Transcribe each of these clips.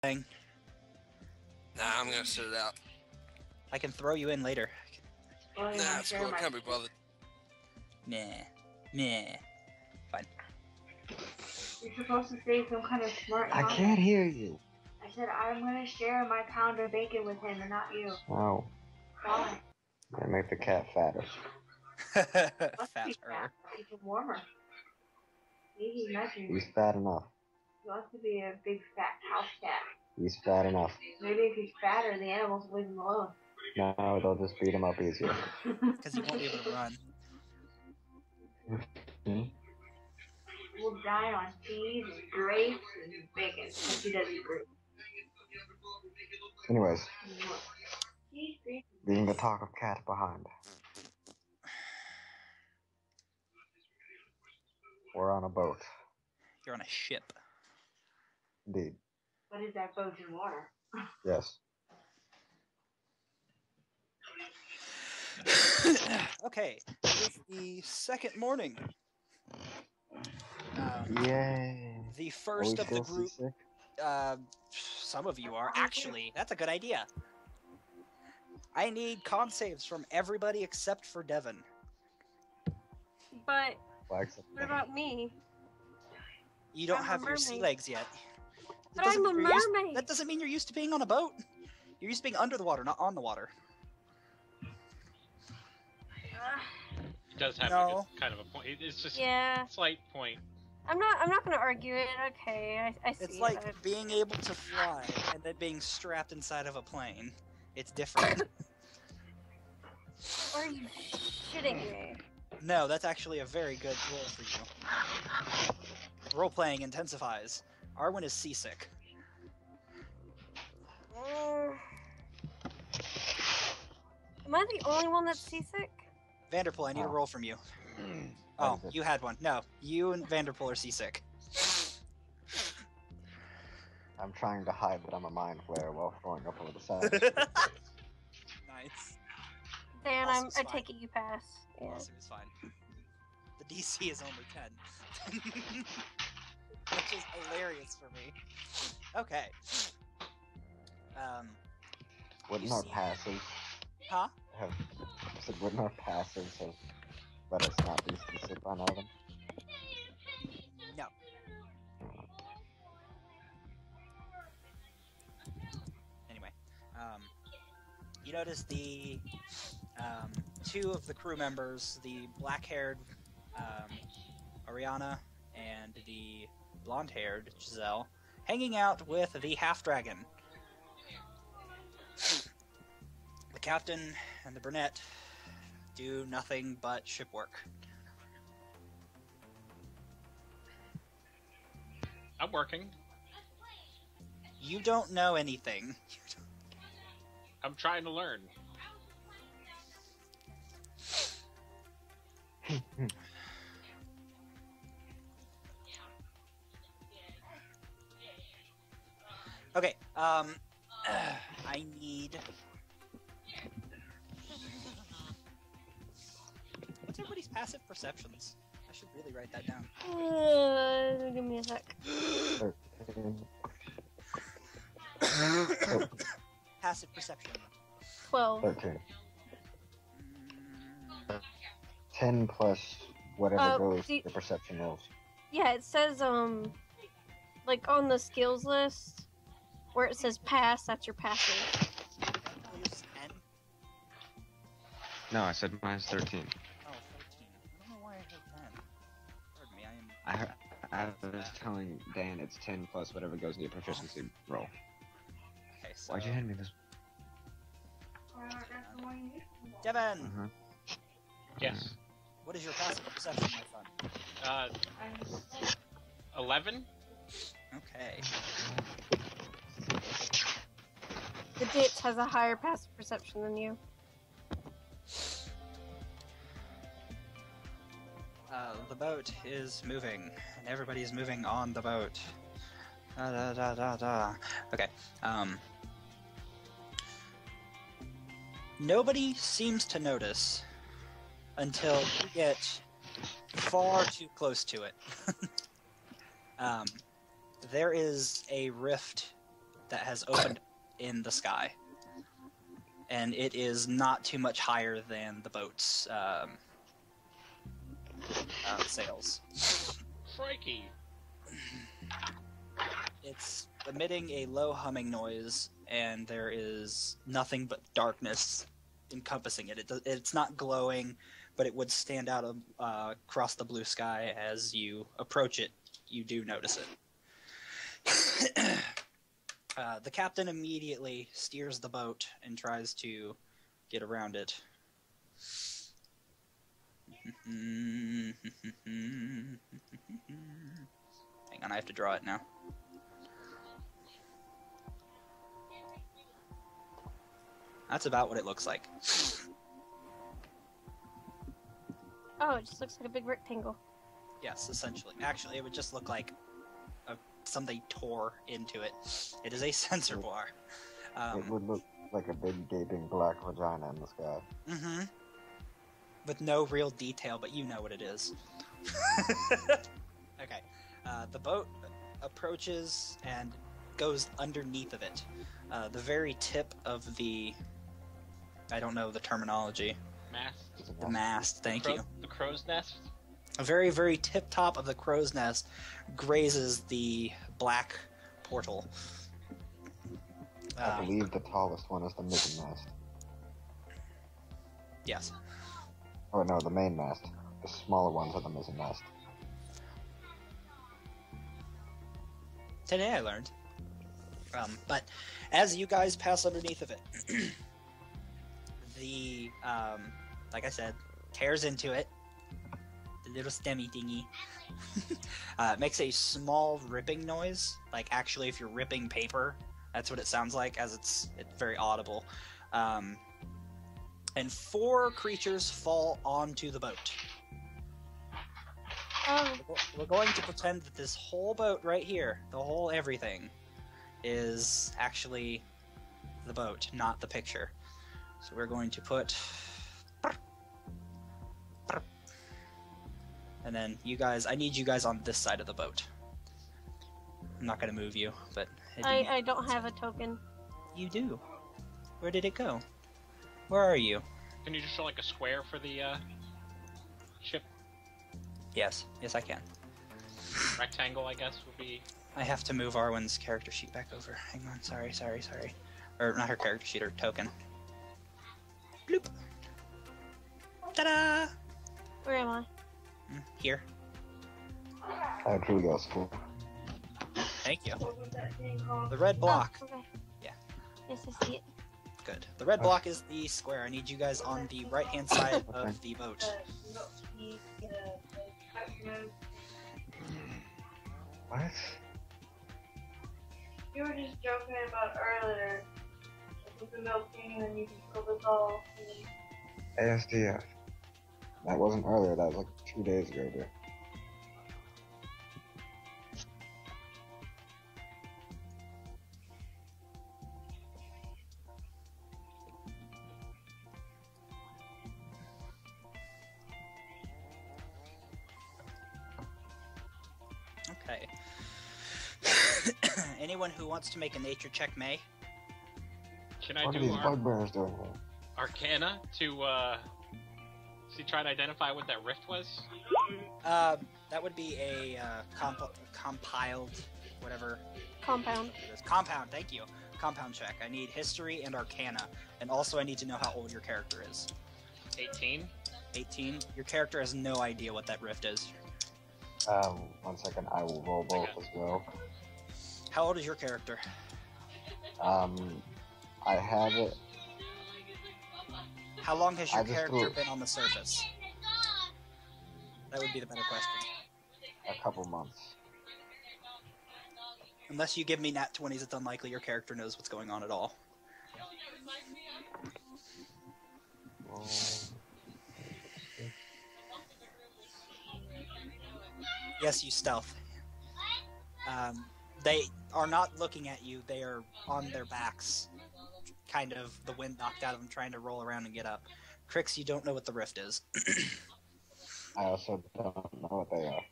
thing. Nah, I'm gonna sit it out. I can throw you in later. Nah, it's cool. I can't be bothered. Nah. Fine. You're supposed to say some kind of smart I comment. can't hear you. I said I'm gonna share my pound of bacon with him and not you. Oh. Why? I make the cat fatter. Fatter. Keep him warmer. He's nudging. He's fat enough. He wants to be a big fat house cat. He's fat enough. Maybe if he's fatter, the animals will leave him alone. No, they'll just beat him up easier. Because he won't be able to run. We'll die on cheese and grapes and bacon. But he doesn't eat grapes. Anyways, Cheese, grapes, and leaving the talk of cats behind. We're on a boat. You're on a ship. Indeed. What is that boat in water? Yes. Okay, it's the second morning. Yay. The Are we first of the still group. seasick? Some of you are actually. That's a good idea. I need con saves from everybody except for Devin. But Flags up what there. about me? You don't I'm a have your sea mermaid. legs yet. But I'm a mean you're used- mermaid. That doesn't mean you're used to being on a boat. You're used to being under the water, not on the water. It does have No. a kind of a point. It's just Yeah. a slight point. I'm not gonna argue it. Okay, I see. It's like it. being able to fly and then being strapped inside of a plane. It's different. Are you shitting me? No, that's actually a very good role for you. Role-playing intensifies. Arwen is seasick. Am I the only one that's seasick? Vanderpool, I need a roll from you. Oh, you had one. No, you and Vanderpool are seasick. I'm trying to hide that I'm a mind flare while throwing up over the side. Nice. Dan, Awesome, I fine. take it you pass. Yeah. Awesome is fine. The DC is only 10. Which is hilarious for me. Okay. Wouldn't You our see- passives Huh? have... I said, wouldn't our passives have let us not be seasick on Ivan? No. Anyway, you notice the two of the crew members, the black-haired Ariana and the blonde-haired Giselle, hanging out with the half-dragon. The captain and the brunette do nothing but ship work. I'm working. You don't know anything. I'm trying to learn. Okay, I need... What's everybody's passive perceptions? I should really write that down. Give me a sec. 13. Passive perception. 12. 13. Mm, 10 plus whatever goes see- the perception rolls. Yeah, it says like on the skills list where it says pass, that's your passive. oh, yours is 10? No, I said minus 13. Oh, 13. I don't know why I heard 10. Pardon me, I am... I was telling Dan it's 10 plus whatever goes in your proficiency roll. Okay, so... Why'd you hand me this? Devin! Uh-huh. Yes. What is your passive perception, my son? 11? Okay. The ditch has a higher passive perception than you. The boat is moving, and everybody is moving on the boat. Da da da da da. Okay, nobody seems to notice until you get far too close to it. There is a rift that has opened in the sky. And it is not too much higher than the boat's sails. Crikey. It's emitting a low humming noise, and there is nothing but darkness encompassing it. It's not glowing, but it would stand out across the blue sky as you approach it. You do notice it. The captain immediately steers the boat and tries to get around it. Hang on, I have to draw it now. That's about what it looks like. Oh, it just looks like a big rectangle. Yes, essentially. Actually, it would just look like something tore into it. It is a sensor bar. It would look like a big gaping black vagina in the sky. Mm-hmm. With no real detail, but you know what it is. Okay. The boat approaches and goes underneath of it. The very tip of the... I don't know the terminology. Mast. The mast, thank you. The crow's nest. A very, very tip top of the crow's nest grazes the black portal. I believe the tallest one is the mizzen mast. Yes. Oh no, the main mast. The smaller ones are the mizzen mast. Today I learned. But as you guys pass underneath of it, the, like I said, tears into it. The little stemmy thingy. It makes a small ripping noise. Like, actually, if you're ripping paper, that's what it sounds like, as it's very audible. And 4 creatures fall onto the boat. Oh, We're going to pretend that this whole boat right here, the whole everything, is actually the boat, not the picture. So we're going to put... And then you guys, I need you guys on this side of the boat. I'm not going to move you, but... I don't have a token. You do. Where did it go? Where are you? Can you just show like a square for the ship? Yes, I can. Rectangle, I guess, would be... I have to move Arwen's character sheet back over. Hang on, sorry. Or not her character sheet, her token. Bloop. Ta-da! Where am I? Here. Truly school. Thank you. What was that thing called? The red block. Oh, okay. Yeah. Yes, I see it. Good. The red block is the square. I need you guys on the right-hand side of the boat. What? You were just joking about earlier. With the milk thing, and then you can fill this all. ASDF. That wasn't earlier, that was like 2 days ago, dude. Okay. Anyone who wants to make a nature check may. Can I What are do these our bugbears doing here? Arcana to try to identify what that rift was? That would be a compiled, whatever. Compound. It is. Compound, thank you. Compound check. I need history and arcana. And also I need to know how old your character is. 18. 18. Your character has no idea what that rift is. 1 second, I will roll both as well. How old is your character? I have it. How long has your I just character grew- been on the surface? That would be the better question. A couple months. Unless you give me nat 20s, it's unlikely your character knows what's going on at all. Well, Yes, you stealth. They are not looking at you. They are on their backs. Kind of the wind knocked out of them, trying to roll around and get up. Crix, you don't know what the rift is. I also don't know what they are.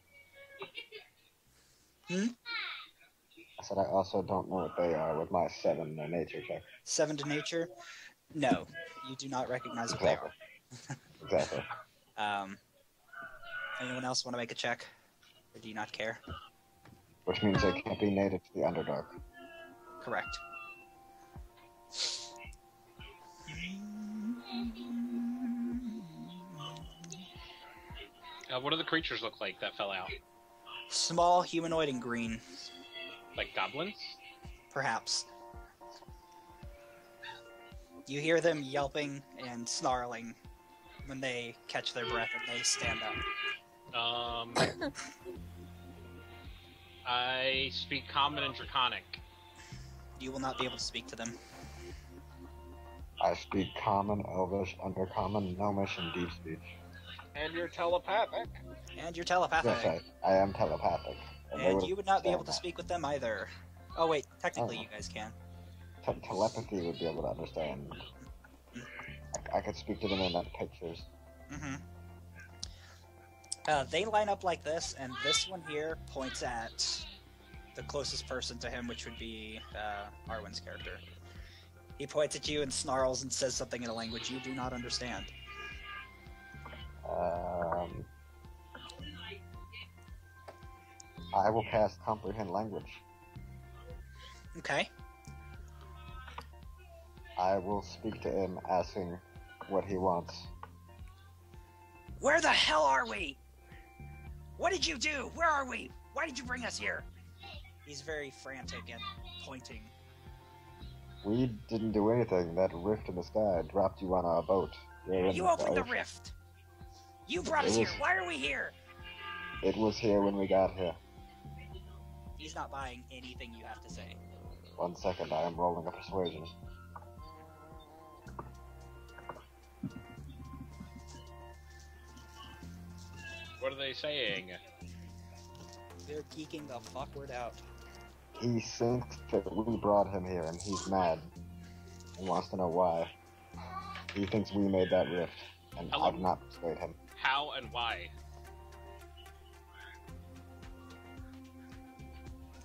I said I also don't know what they are with my 7 nature check. 7 to nature? No, you do not recognize what they are. Exactly. Anyone else want to make a check? Or do you not care? Which means they can't be native to the Underdark. Correct. What do the creatures look like that fell out? Small, humanoid, and green. Like goblins? Perhaps. You hear them yelping and snarling when they catch their breath and they stand up. I speak Common and Draconic. You will not be able to speak to them. I speak Common, Elvish, Undercommon, Gnomish, and Deep Speech. And you're telepathic. And you're telepathic. Yes, I am telepathic. And you would not be able to understand speak with them either. Oh wait, technically you guys can. that. Telepathy would be able to understand. I could speak to them in pictures. Mm-hmm. They line up like this, and this one here points at the closest person to him, which would be Arwen's character. He points at you and snarls and says something in a language you do not understand. I will cast Comprehend Language. Okay. I will speak to him, asking what he wants. Where the hell are we? What did you do? Where are we? Why did you bring us here? He's very frantic and pointing. We didn't do anything. That rift in the sky dropped you on our boat. You opened the rift! You brought us here! Why are we here? It was here when we got here. He's not buying anything you have to say. 1 second, I am rolling a persuasion. What are they saying? They're geeking the fuckward out. He thinks that we brought him here, and he's mad. He wants to know why. He thinks we made that rift, and I've not persuaded him. How and why?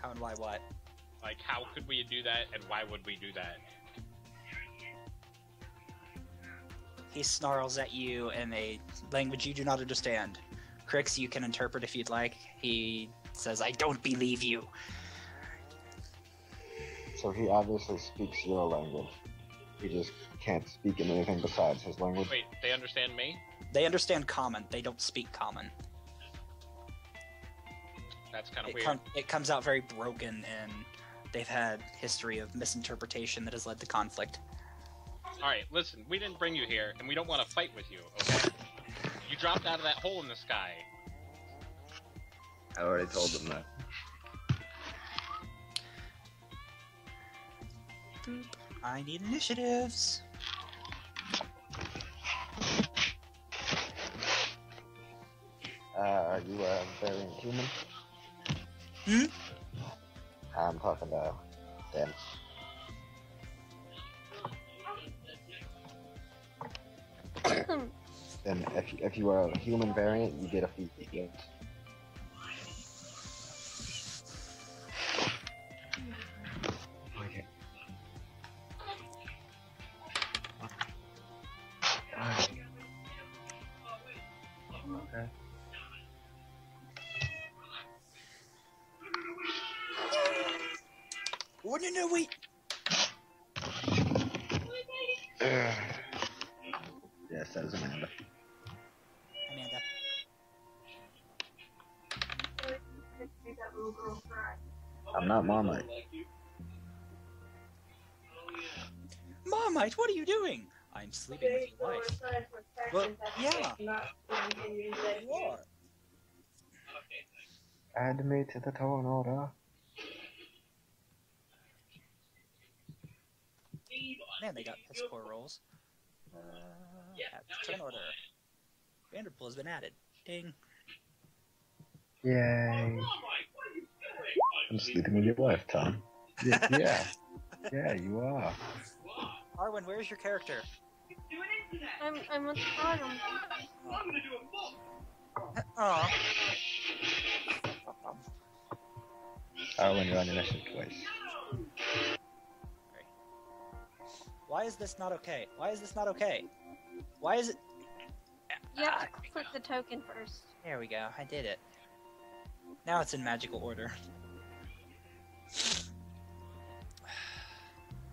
How and why what? Like, how could we do that, and why would we do that? He snarls at you in a language you do not understand. Crix, you can interpret if you'd like. He says, I don't believe you. So he obviously speaks your language. He just can't speak in anything besides his language. Wait, they understand me? They understand Common. They don't speak Common. That's kind of weird. It comes out very broken, and they've had history of misinterpretation that has led to conflict. Alright, listen, we didn't bring you here, and we don't want to fight with you, okay? You dropped out of that hole in the sky. I already told them that. I need initiatives. Are you a variant human? Hmm? I'm talking to Dan. Then if you are a human variant, you get a feat. Yes. Okay. Okay. No, wait. Yes, that is Amanda. Amanda. I'm not Marmite. Marmite, what are you doing? I'm sleeping with your wife. Well, yeah. You are. Add me to the turn order. Man, they got piss poor rolls. Add to turn order. Vanderpool has been added. Ding. Yay. I'm sleeping with your wife, Tom. Yeah. Yeah, you are. Arwen, where's your character? I'm at the bottom. Aw. When you're on initiative twice. Why is this not okay? Why is this not okay? Why is it... You have to click the token first. There we go, I did it. Now it's in magical order.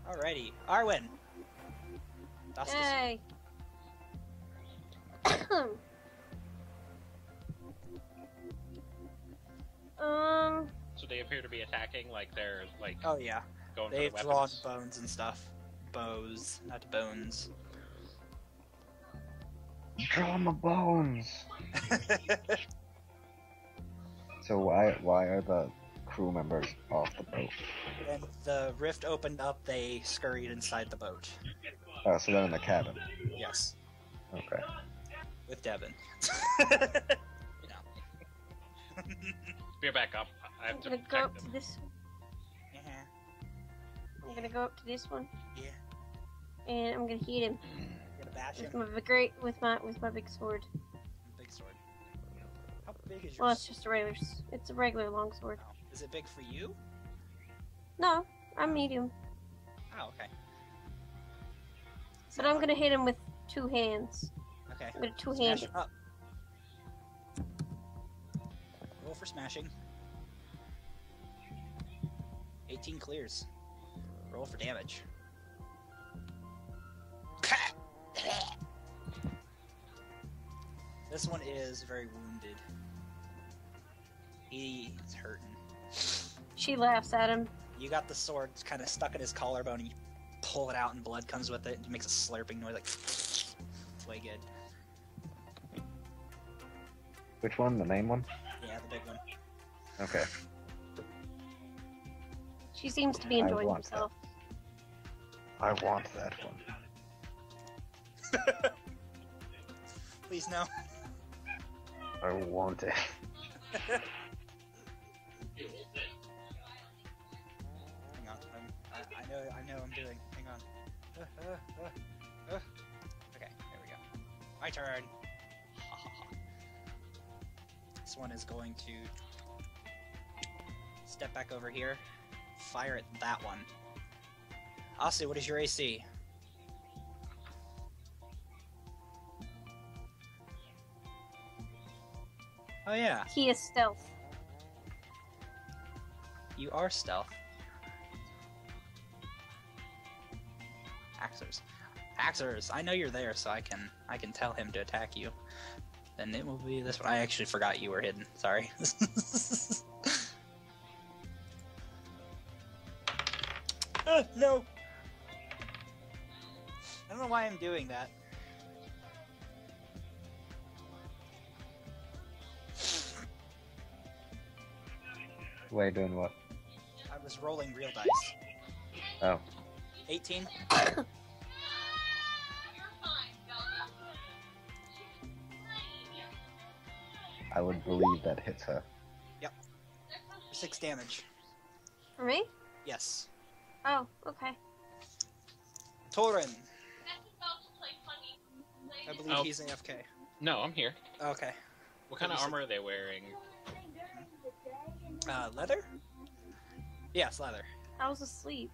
Alrighty, Arwen! That's Yay! So they appear to be attacking, like they're like Oh yeah, going they've for the drawn weapons. bones and stuff. Bows, not bones. Draw my bones! So why are the crew members off the boat? When the rift opened up, they scurried inside the boat. Oh, so they're in the cabin. Yes, Okay. with Devin. Beer back up. I have I'm to gonna go protect up to them. this. Yeah. I'm gonna go up to this one, Yeah. and I'm gonna hit him Gonna bash with him. my big sword. Big sword. How big is your Well, it's just a regular. It's a regular long sword. Oh, is it big for you? No, I'm medium, Oh, okay. but I'm gonna hit him with 2 hands. Okay. I'm gonna Smash two-hand it up. Roll for smashing. 18 clears. Roll for damage. This one is very wounded. He's hurting. She laughs at him. You got the sword kind of stuck in his collarbone, and you pull it out, and blood comes with it, and it makes a slurping noise, like... It's way good. Which one? The main one? Yeah, the big one. Okay. She seems to be I enjoying want herself. I want that one. Please, no. I want it. Hang on. I know I'm doing. Hang on. Okay, there we go. My turn. This one is going to step back over here, fire at that one. Asu, what is your AC? Oh yeah, He is stealth. you are stealth. Axers, I know you're there, so I can tell him to attack you. Then it will be this one. I actually forgot you were hidden. Sorry. No. I don't know why I'm doing that. Wait, doing what? I was rolling real dice. Oh. 18. I would believe that hits her. 6 damage. For me? Yes. Oh, okay. Torin. I believe Oh. he's AFK. No, I'm here. Okay. What kind of armor are they wearing? Leather? Yes, leather. I was asleep.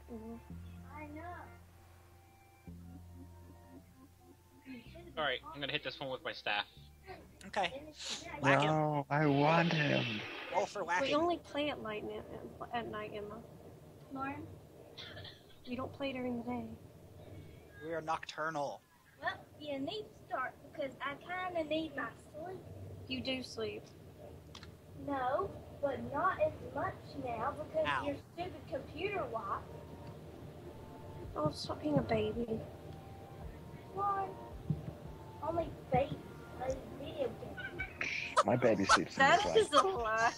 I know. Alright, I'm gonna hit this one with my staff. Okay. Whack him. No, I want him. Roll for We whacking. only play at night, Emma. Lauren? We don't play during the day. We are nocturnal. Well, you need to start because I kind of need my sleep. You do sleep. No, but not as much now because Ow. your stupid computer locked. Oh, stop being a baby. Lauren, only babies play video games. My baby sleeps in That this is a lie.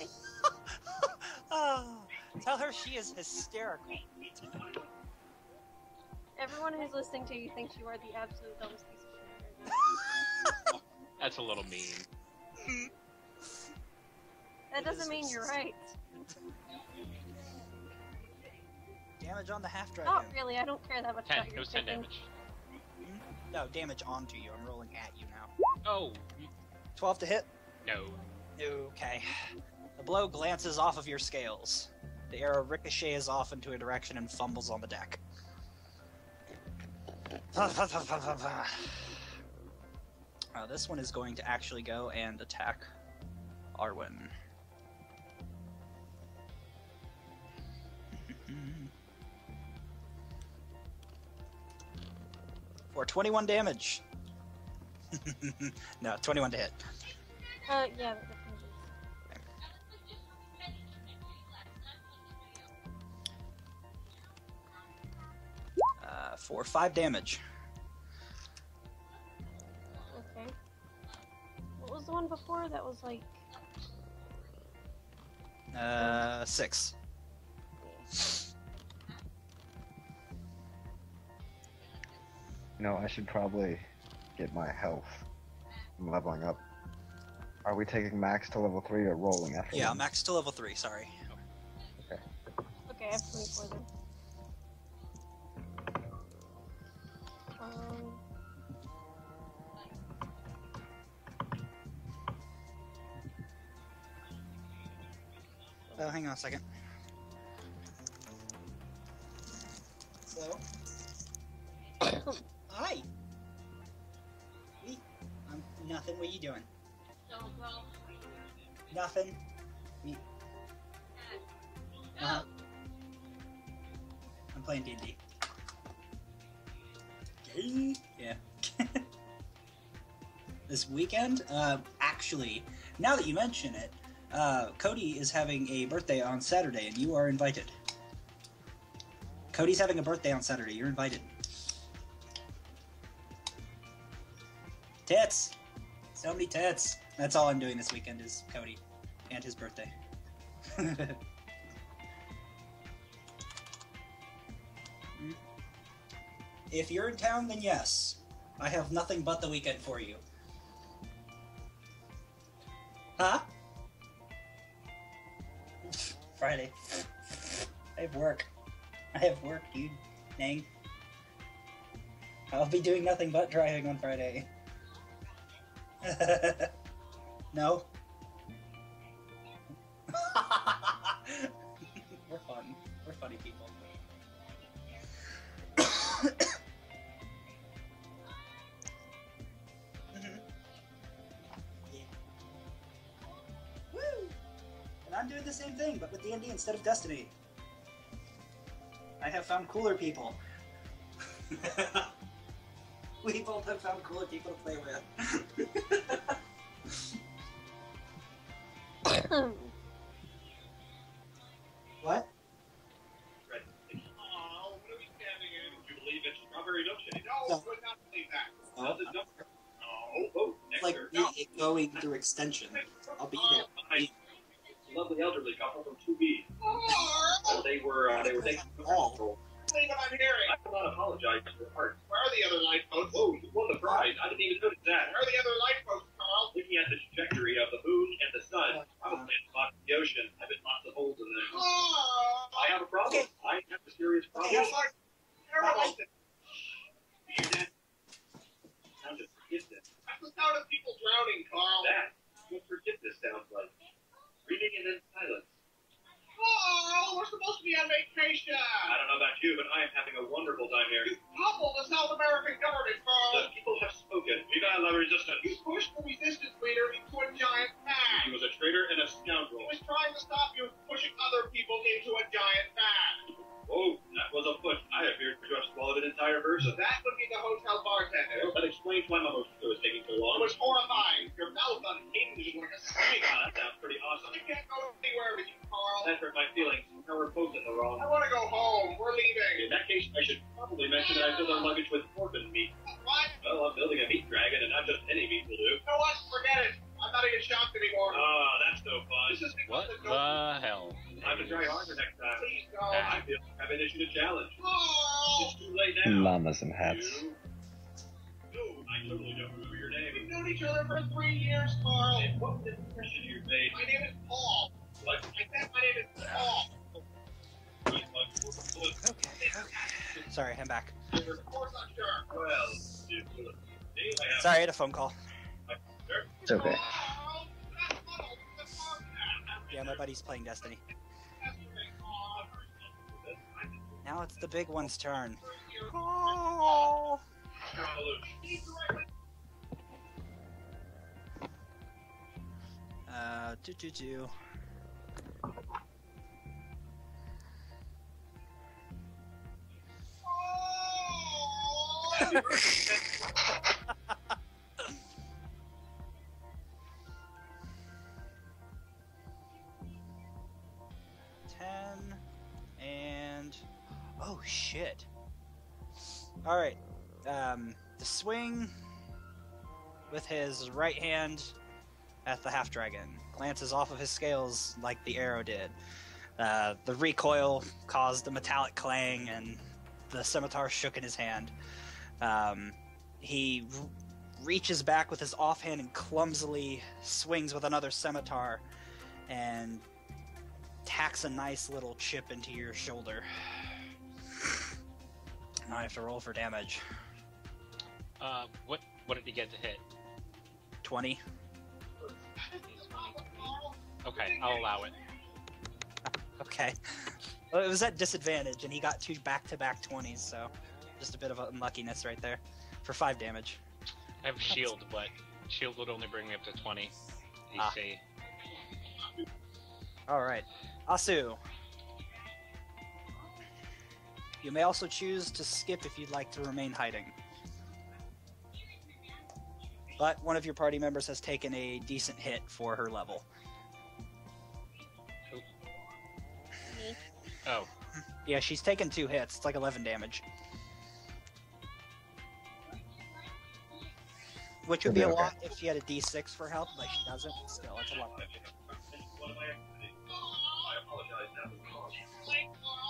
Oh, tell her she is hysterical. Everyone who's listening to you thinks you are the absolute dumbest piece of shit right now. That's a little mean. That doesn't mean you're right. Damage on the half dragon. Not really, I don't care that much 10. about It your was 10 thinking. damage. No, damage onto you. I'm rolling at you now. Oh, 12 to hit. no. Okay. The blow glances off of your scales. The arrow ricochets off into a direction and fumbles on the deck. This one is going to actually go and attack Arwen. For 21 damage. No, 21 to hit. Yeah, that For 5 damage. Okay. What was the one before? That was like... 6. No, I should probably get my health. I'm leveling up. Are we taking max to level 3 or rolling after? Yeah, one? max to level 3, sorry. Okay, I have 24 then. Hang on a second. So, hi. Nothing. What are you doing? Nothing. I'm playing D&D. Yeah. This weekend, actually, now that you mention it, Cody is having a birthday on Saturday, and you are invited. Cody's having a birthday on Saturday. You're invited. Tits! So many tits. That's all I'm doing this weekend is Cody and his birthday. If you're in town, then yes. I have nothing but the weekend for you. Huh? Friday. I have work. I have work, dude. Dang. I'll be doing nothing but driving on Friday. No? We're fun. We're funny people. Yeah. Woo! And I'm doing the same thing, but with D&D instead of Destiny. I have found cooler people. We both have found cooler people to play with. What? Right. Oh, what are we standing in? Would you believe it's strawberry milkshake? No, No. would not believe that. Oh. Does it? No. Oh, It's like nectar. No. it going through extension. I'll be there. Lovely elderly couple from 2B. They were taking Oh. What I'm hearing. I will not apologize for art. Where are the other lifeboats? Oh, you won the prize. I didn't even notice that. Where are the other lifeboats, Carl? Looking at the trajectory of the moon and the sun, probably in the bottom of the ocean. I've been lots of holes in them. I have a problem. Okay. I have a serious problem. Okay, have fun. You did. Now just forget this. That's the sound of people drowning, Carl. That's what forgiveness sounds like. Reading and then silence. Oh, we're supposed to be on vacation. I don't know about you, but I am having a wonderful time here. You toppled the South American government, Carl. The people have spoken. Viva la resistance. You pushed the resistance leader into a giant bag. He was a traitor and a scoundrel. He was trying to stop you pushing other people into a giant bag. Oh, that was a foot. I appear to have swallowed an entire person. That would be the hotel bartender. That explains why my hotel was taking so long. It was horrifying. Your mouth unhinged like a snake. That sounds pretty awesome. I can't go anywhere with you, Carl. That hurt my feelings. Now we're both in the wrong. I want to go home. We're leaving. In that case, I should probably mention that I filled our luggage with orphan meat. What? Well, I'm building a meat dragon, and not just any meat will do. You know what? Forget it. I'm not even shocked anymore. Oh, that's no fun. This is What the hell? I'm to try harder next time. Please go. Ah. I feel I've been issued a challenge. Oh. It's too late now. Llamas and hats. No, I totally don't remember your name. We've known each other for 3 years, Carl. And what impression you made? My name is Paul. What? I said my name is Paul. Okay. Sorry, I'm back. Of course I'm sure. Well, Sorry, I had a phone call. It's okay. Yeah, my buddy's playing Destiny. Now it's the big one's turn. Oh. Do. And oh shit! All right, the swing with his right hand at the half dragon glances off of his scales like the arrow did. The recoil caused a metallic clang, and the scimitar shook in his hand. He reaches back with his offhand and clumsily swings with another scimitar, and tacks a nice little chip into your shoulder. Now I have to roll for damage. What did he get to hit? 20. Okay, I'll allow it. Okay. Well, it was at disadvantage, and he got 2 back-to-back 20s, so just a bit of unluckiness right there. For 5 damage. I have shield, but shield would only bring me up to 20 AC. Alright. Asu. You may also choose to skip if you'd like to remain hiding. But one of your party members has taken a decent hit for her level. Oh. Yeah, she's taken 2 hits. It's like 11 damage. Which would be a lot if she had a d6 for health, but she doesn't. Still, it's a lot.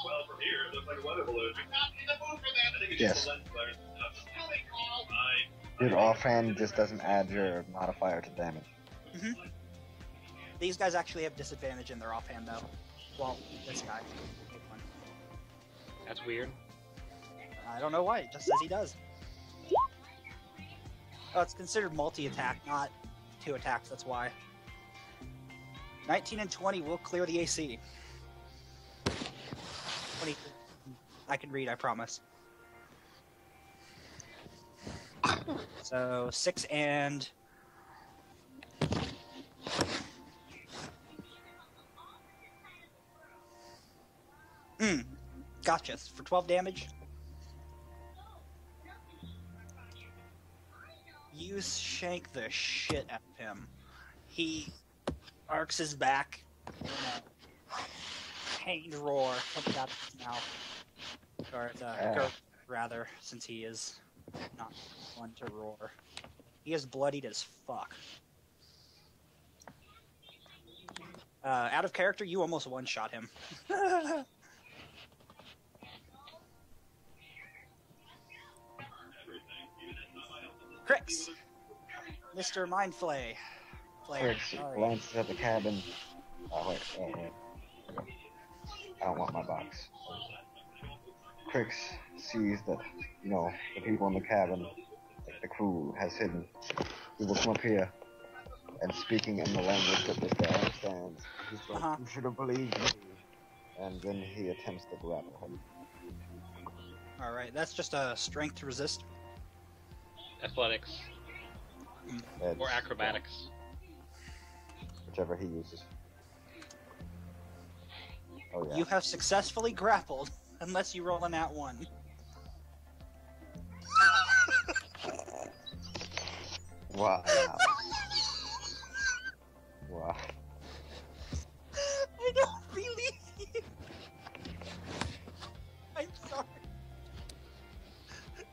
Well, from here, it looks like a weather balloon. Yes. Your offhand just doesn't add your modifier to damage. Mm-hmm. These guys actually have disadvantage in their offhand, though. Well, this guy. That's weird. I don't know why. It just says he does. Oh, it's considered multi-attack, not 2 attacks. That's why. 19 and 20 will clear the AC. 20. I can read, I promise. So 6 and... Gotcha. For 12 damage. You shank the shit out of him. He arcs his back, and a pained roar comes out of his mouth. Or gurgle, rather, since he is not one to roar. He is bloodied as fuck. Out of character, you almost one-shot him. Crix! Mr. Mindflay. Crix glances at the cabin. Oh, wait. I don't want my box. Crix sees that, the people in the cabin, the crew, has hidden. He will come up here, and speaking in the language that this guy understands, he's like, you should have believed me. And then he attempts to grapple him. Alright, that's just a strength to resist. Athletics. Or acrobatics. Whichever he uses. Oh, yeah. You have successfully grappled, unless you roll an @1. Wow. Wow. I don't believe you. I'm sorry.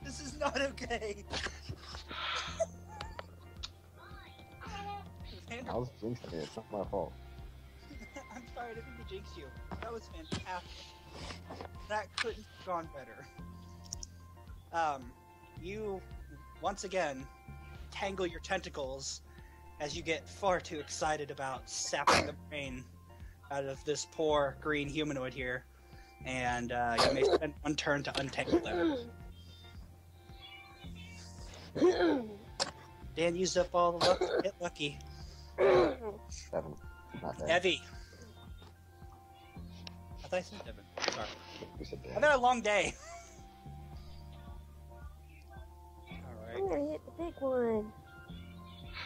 This is not okay. I was jinxing it. It's not my fault. I'm sorry, I didn't mean to jinx you. That was fantastic. That couldn't have gone better. You, once again, tangle your tentacles as you get far too excited about sapping the brain out of this poor green humanoid here. And you may spend one turn to untangle them. Dan used up all the luck. Get lucky. 7. Not that. Evie. I thought I said Devin. Sorry. You said I've Dan. had a long day. I'm Alright. gonna hit the big one.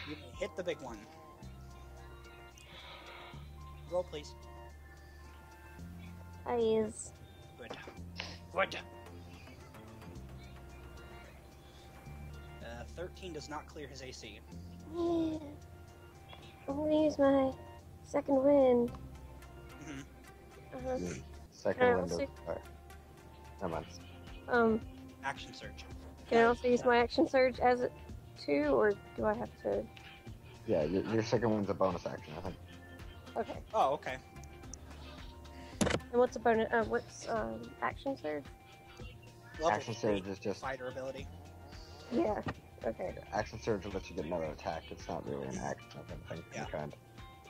You may hit the big one. Roll, please. Eyes. Good. Good. 13 does not clear his AC. Yeah. I'm gonna use my second wind. Mm-hmm. Second Alright, window. let's Alright. Never mind. Action surge. Can I also use my action surge as it too, or do I have to? Yeah, your second one's a bonus action, I think. Okay. Oh, okay. And what's a bonus? What's action surge? Level Action 3 surge is just fighter ability. Yeah. Okay. action surge will let you get another attack. It's not really an action of anything Yeah. kind.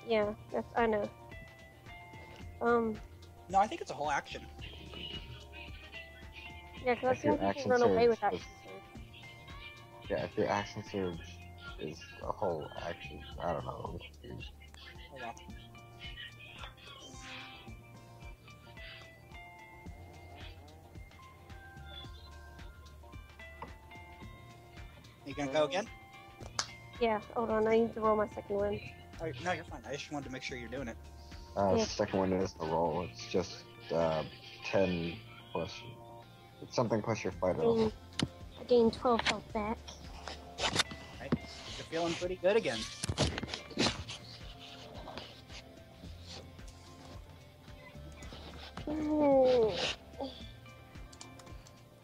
Yeah. That's I know. No, I think it's a whole action. Yeah, because I've If your seen people action run away surge with action was- surge. Yeah, if your action surge is a whole action, I don't know. I'm confused. Hold on. You gonna go again? Yeah. Hold on. I need to roll my second one. Oh, no, you're fine. I just wanted to make sure you're doing it. Yeah. Second one is the roll. It's just 10 plus. It's something plus your fighter. I gained 12 health back. Right? You're feeling pretty good again.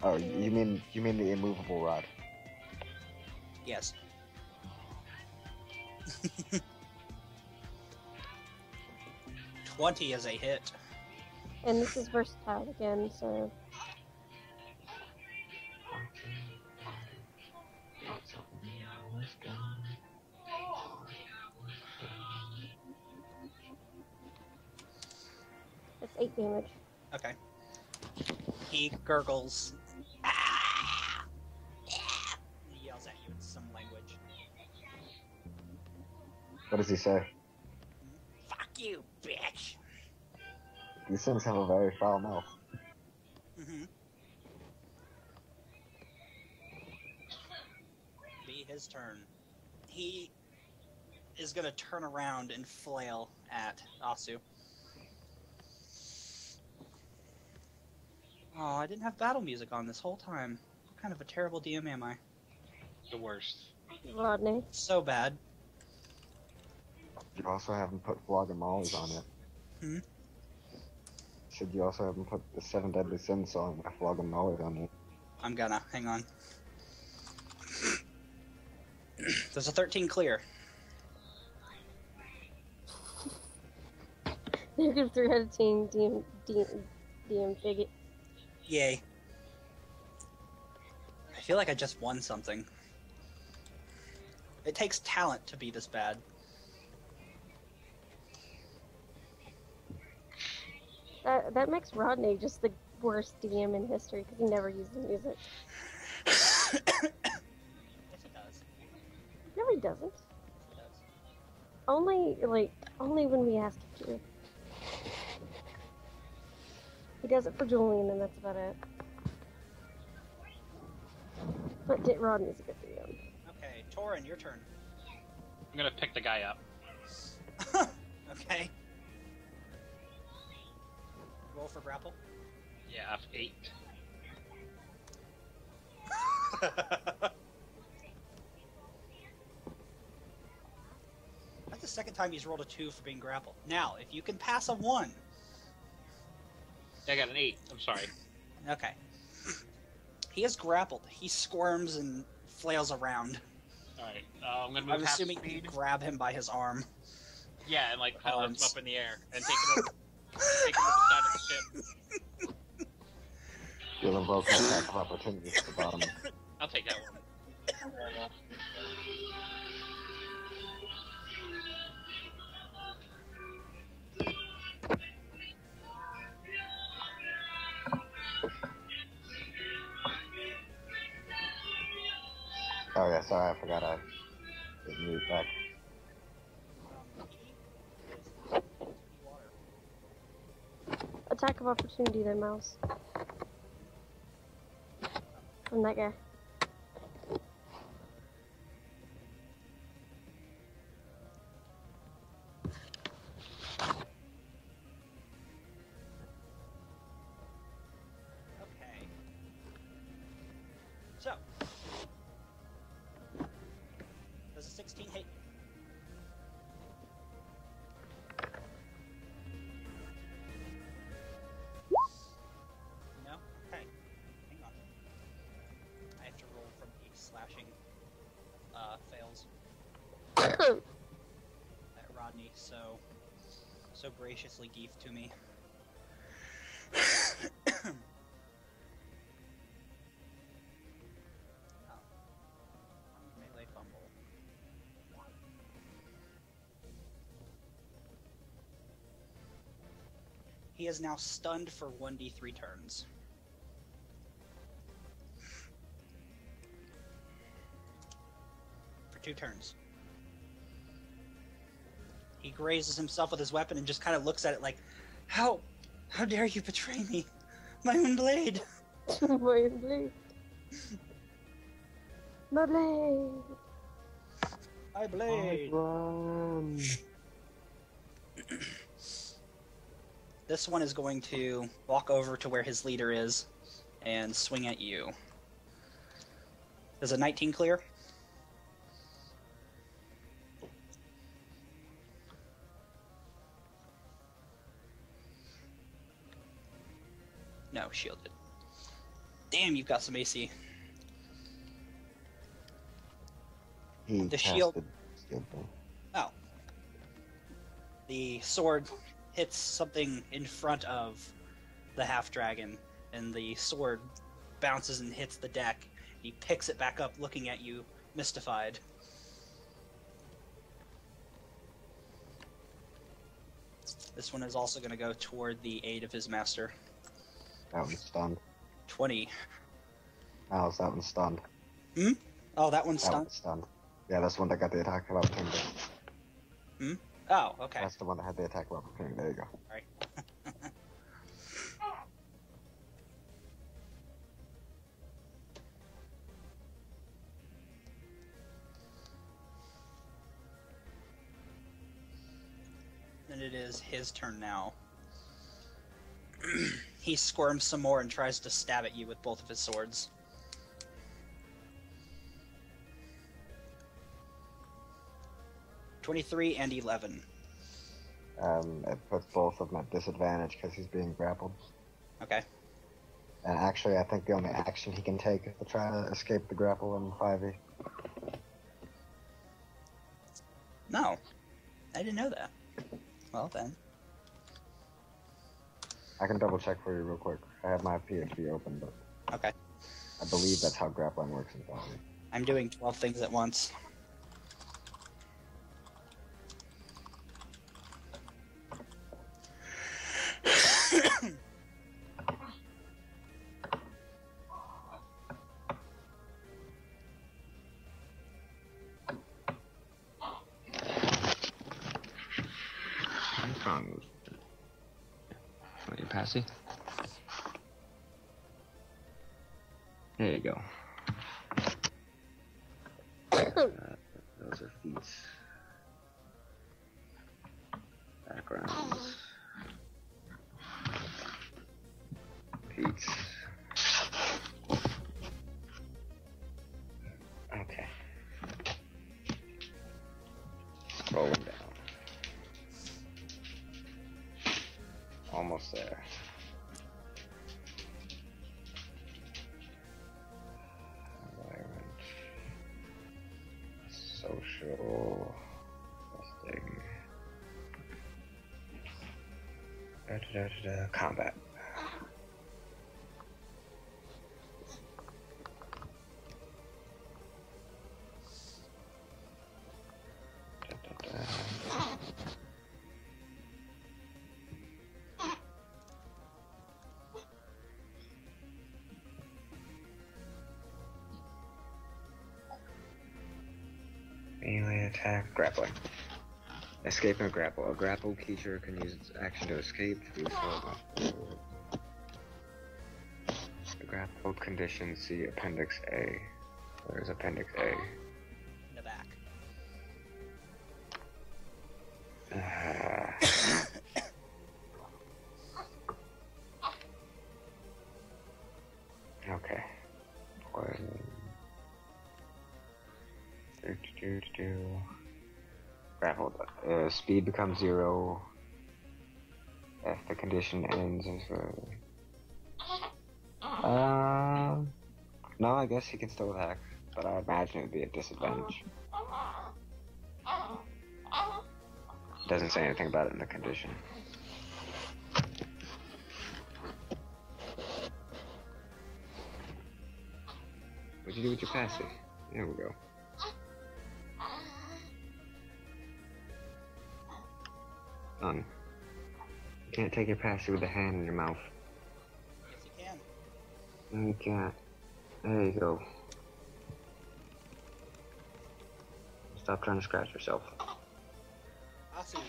Oh, you mean the immovable rod? Yes. $20 is a hit. And this is versatile again, so it's 8 damage. Okay. He gurgles. Ah! Ah! He yells at you in some language. What does he say? Fuck you, bitch! These things have a very foul mouth. Mm-hmm. Be his turn. He is gonna turn around and flail at Asu. Oh, I didn't have battle music on this whole time. What kind of a terrible DM am I? The worst. Rodney. So bad. You also haven't put Flog and Molly's on yet. Hmm? Should you also haven't put the Seven Deadly Sins song by Flog and Molly's on yet? I'm gonna. Hang on. There's a 13 clear. Negative 3 out of 10 DM figure. Yay. I feel like I just won something. It takes talent to be this bad. That makes Rodney just the worst DM in history because he never uses music. Yes, it does. No, he doesn't. Yes, it does. Only when we ask him to. He does it for Julian, and that's about it. But Rodney's a good DM. Okay, Torin, your turn. I'm gonna pick the guy up. Okay. Roll for grapple. Yeah, 8. That's the second time he's rolled a 2 for being grappled. Now, if you can pass a 1. I got an 8. I'm sorry. Okay. He is grappled. He squirms and flails around. Alright, I'm gonna move I'm half assuming you speed. grab him by his arm. Yeah, and like kind of lift him Arms. up in the air and take him over, take him to the side of the ship. You'll invoke an attack of opportunity at the bottom. I'll take that one. Oh yeah, sorry, I forgot I didn't move back. attack of opportunity there, Mouse. From that guy. Okay. So, does a 16 hit? No? Okay. Hang on. I have to roll from the slashing fails that Rodney so graciously gave to me. Melee fumble. He is now stunned for 1d3 turns. For 2 turns. He grazes himself with his weapon and just kind of looks at it like, How dare you betray me? My own blade! My blade. My blade. My blade! Run. This one is going to walk over to where his leader is and swing at you. Does a 19 clear? No, shielded. Damn, you've got some AC. He The casted shield- Shield though. Oh. The sword hits something in front of the half-dragon, and the sword bounces and hits the deck. He picks it back up, looking at you, mystified. This one is also going to go toward the aid of his master. That one's stunned. 20. How's that one stunned? Oh, that one's That stunned? one's stunned. Yeah, that's the one that got the attack of opportunity. Oh, okay. That's the one that had the attack of opportunity. There you go. Alright. Then it is his turn now. He squirms some more and tries to stab at you with both of his swords. (23) and 11. It puts both of them at disadvantage because he's being grappled. Okay. And actually, I think the only action he can take is to try to escape the grapple in 5e. No. I didn't know that. Well then. I can double check for you real quick. I have my PhD open, but Okay. I believe that's how grappling works in 5e. I'm doing 12 things at once. Strong move. Want your passy? There you go. Those are feats. Backgrounds. Feats. Okay. Scrolling down. Almost there. Environment. Social. Testing. Combat. Melee attack, grappling. Escape and grapple. A grappled creature can use its action to escape. Do so. A grappled condition. See Appendix A. Where's Appendix A? In the back. Okay. Grappled. Speed becomes 0. If the condition ends. No, I guess he can still attack, but I imagine it would be a disadvantage. Doesn't say anything about it in the condition. What'd you do with your passive? There we go. Done. You can't take your passive with a hand in your mouth. Yes, you can. No, you can't. There you go. Stop trying to scratch yourself. Awesome.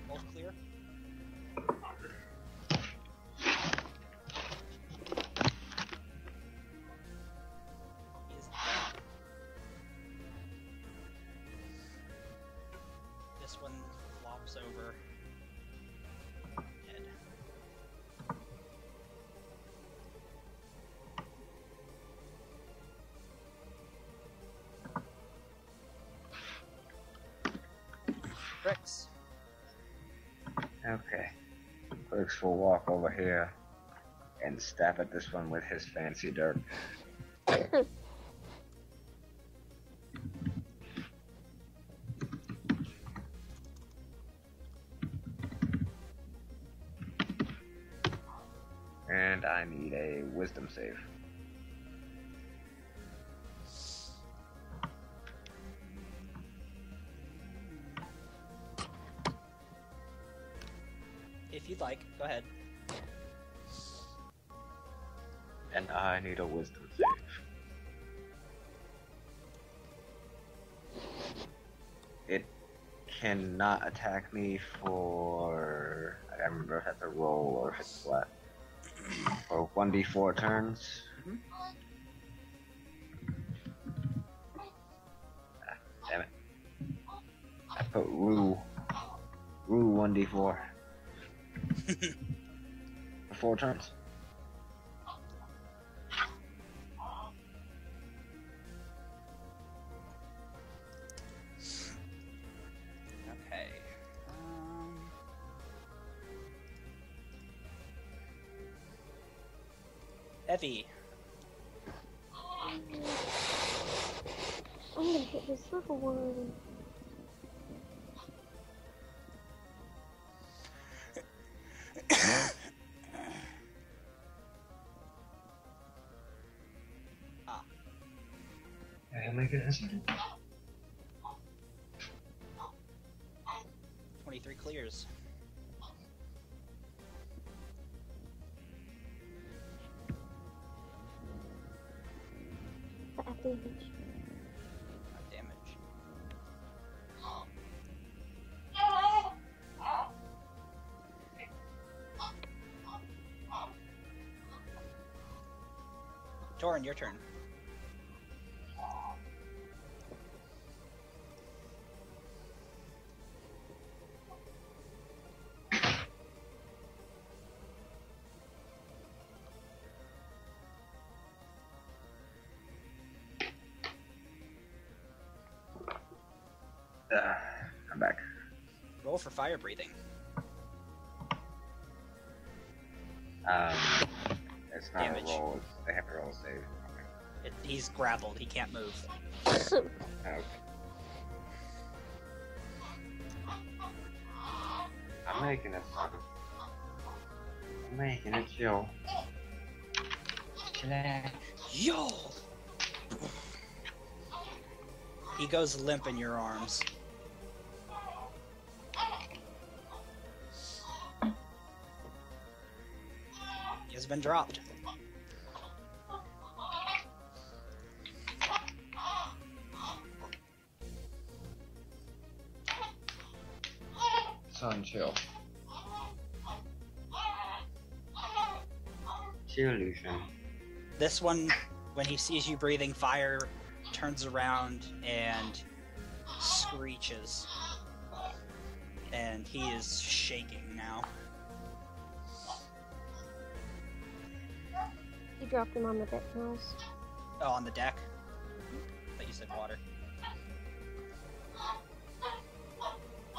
Both clear. He is dead. This one flops over. Dead. Bricks. Okay. Clerks will walk over here and stab at this one with his fancy dirk. And I need a wisdom save. If you'd like, go ahead. And I need a wisdom save. It cannot attack me for... I don't remember if that's a roll or if it's flat. For 1d4 turns. Damn it. I put Rue 1d4. For 4 turns. Okay. Evie. I'm gonna hit this little one. Ah. Oh my goodness. 23 clears. That damage. Not damage. Torin, your turn. I'm back. Roll for fire breathing. It's not Damage. a roll, it's, they have to roll a save. He's grappled. He can't move. Okay. I'm making it, son. I'm making it, Joe. Yo! He goes limp in your arms. been dropped. Sun chill. Chill illusion. This one, when he sees you breathing fire, turns around and screeches. And he is shaking now. You dropped him on the deck, Miles. Oh, on the deck? I thought you said water.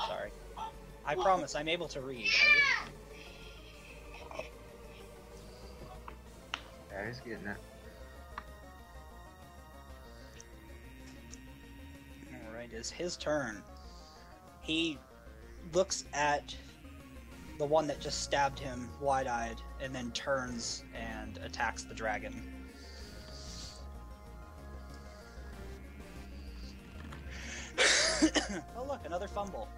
Sorry. I promise, I'm able to read. Yeah, he's getting it. Alright, it's his turn. He looks at the one that just stabbed him wide-eyed, and then turns and attacks the dragon. Oh look, another fumble.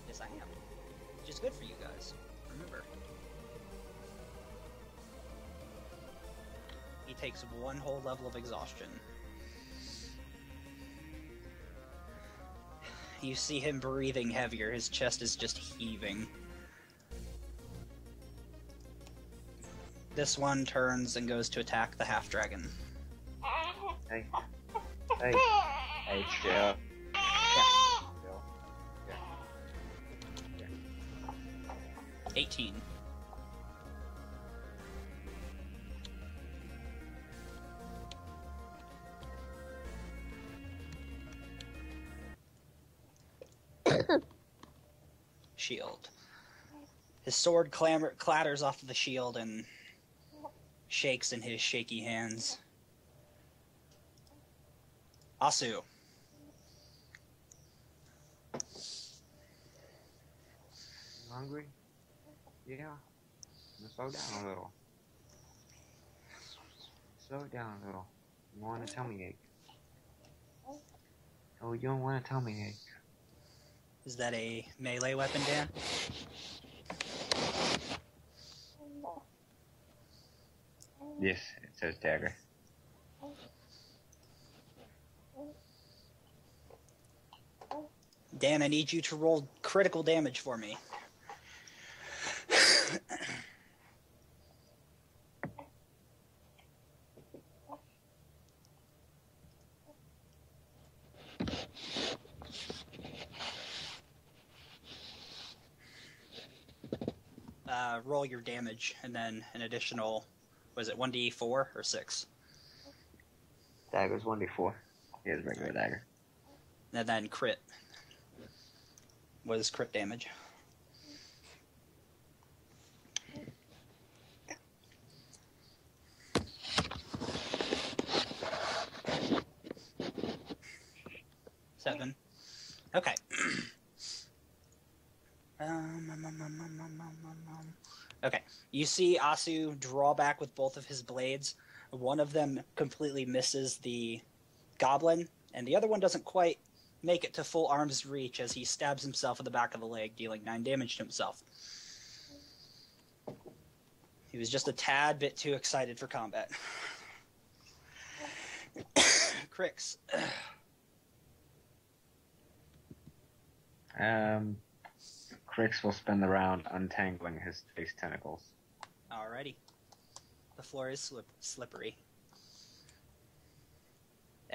Yes, I am. Which is good for you guys. Remember. He takes one whole level of exhaustion. You see him breathing heavier. His chest is just heaving. This one turns and goes to attack the half-dragon. Hey. Hey. Hey, chill. Yeah. Chill. Yeah. 18. Shield. His sword clatters off of the shield and shakes in his shaky hands. Asu. You hungry? Yeah. Slow down a little. Slow it down a little. You want a tummy ache. Oh, you don't want a tummy ache. Is that a melee weapon, Dan? Yes, it says dagger. Dan, I need you to roll critical damage for me. Roll your damage, and then an additional, was it 1d4 or 6? Dagger's 1d4. He has regular dagger. And then crit. What is crit damage? Seven. Okay. Okay, you see Asu draw back with both of his blades. One of them completely misses the goblin, and the other one doesn't quite make it to full arm's reach as he stabs himself in the back of the leg, dealing 9 damage to himself. He was just a tad bit too excited for combat. Crix. Crix will spin the round untangling his face tentacles. Alrighty. The floor is slippery.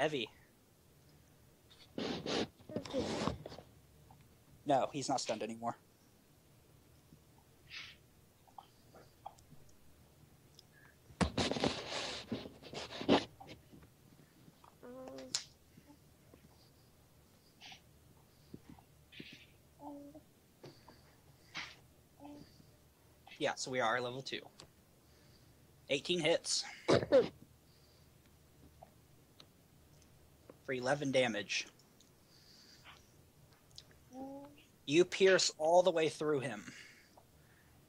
Evie. No, he's not stunned anymore. Yeah, so we are level 2. 18 hits. For 11 damage. You pierce all the way through him.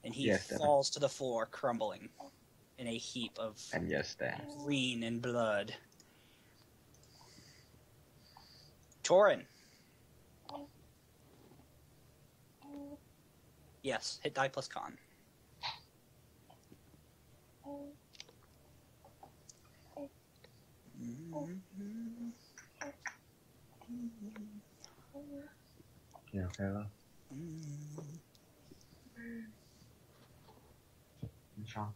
And he falls to the floor, crumbling in a heap of and yes, Dan. green and blood. Torin. Yes, hit die plus con. You okay, love? Sean?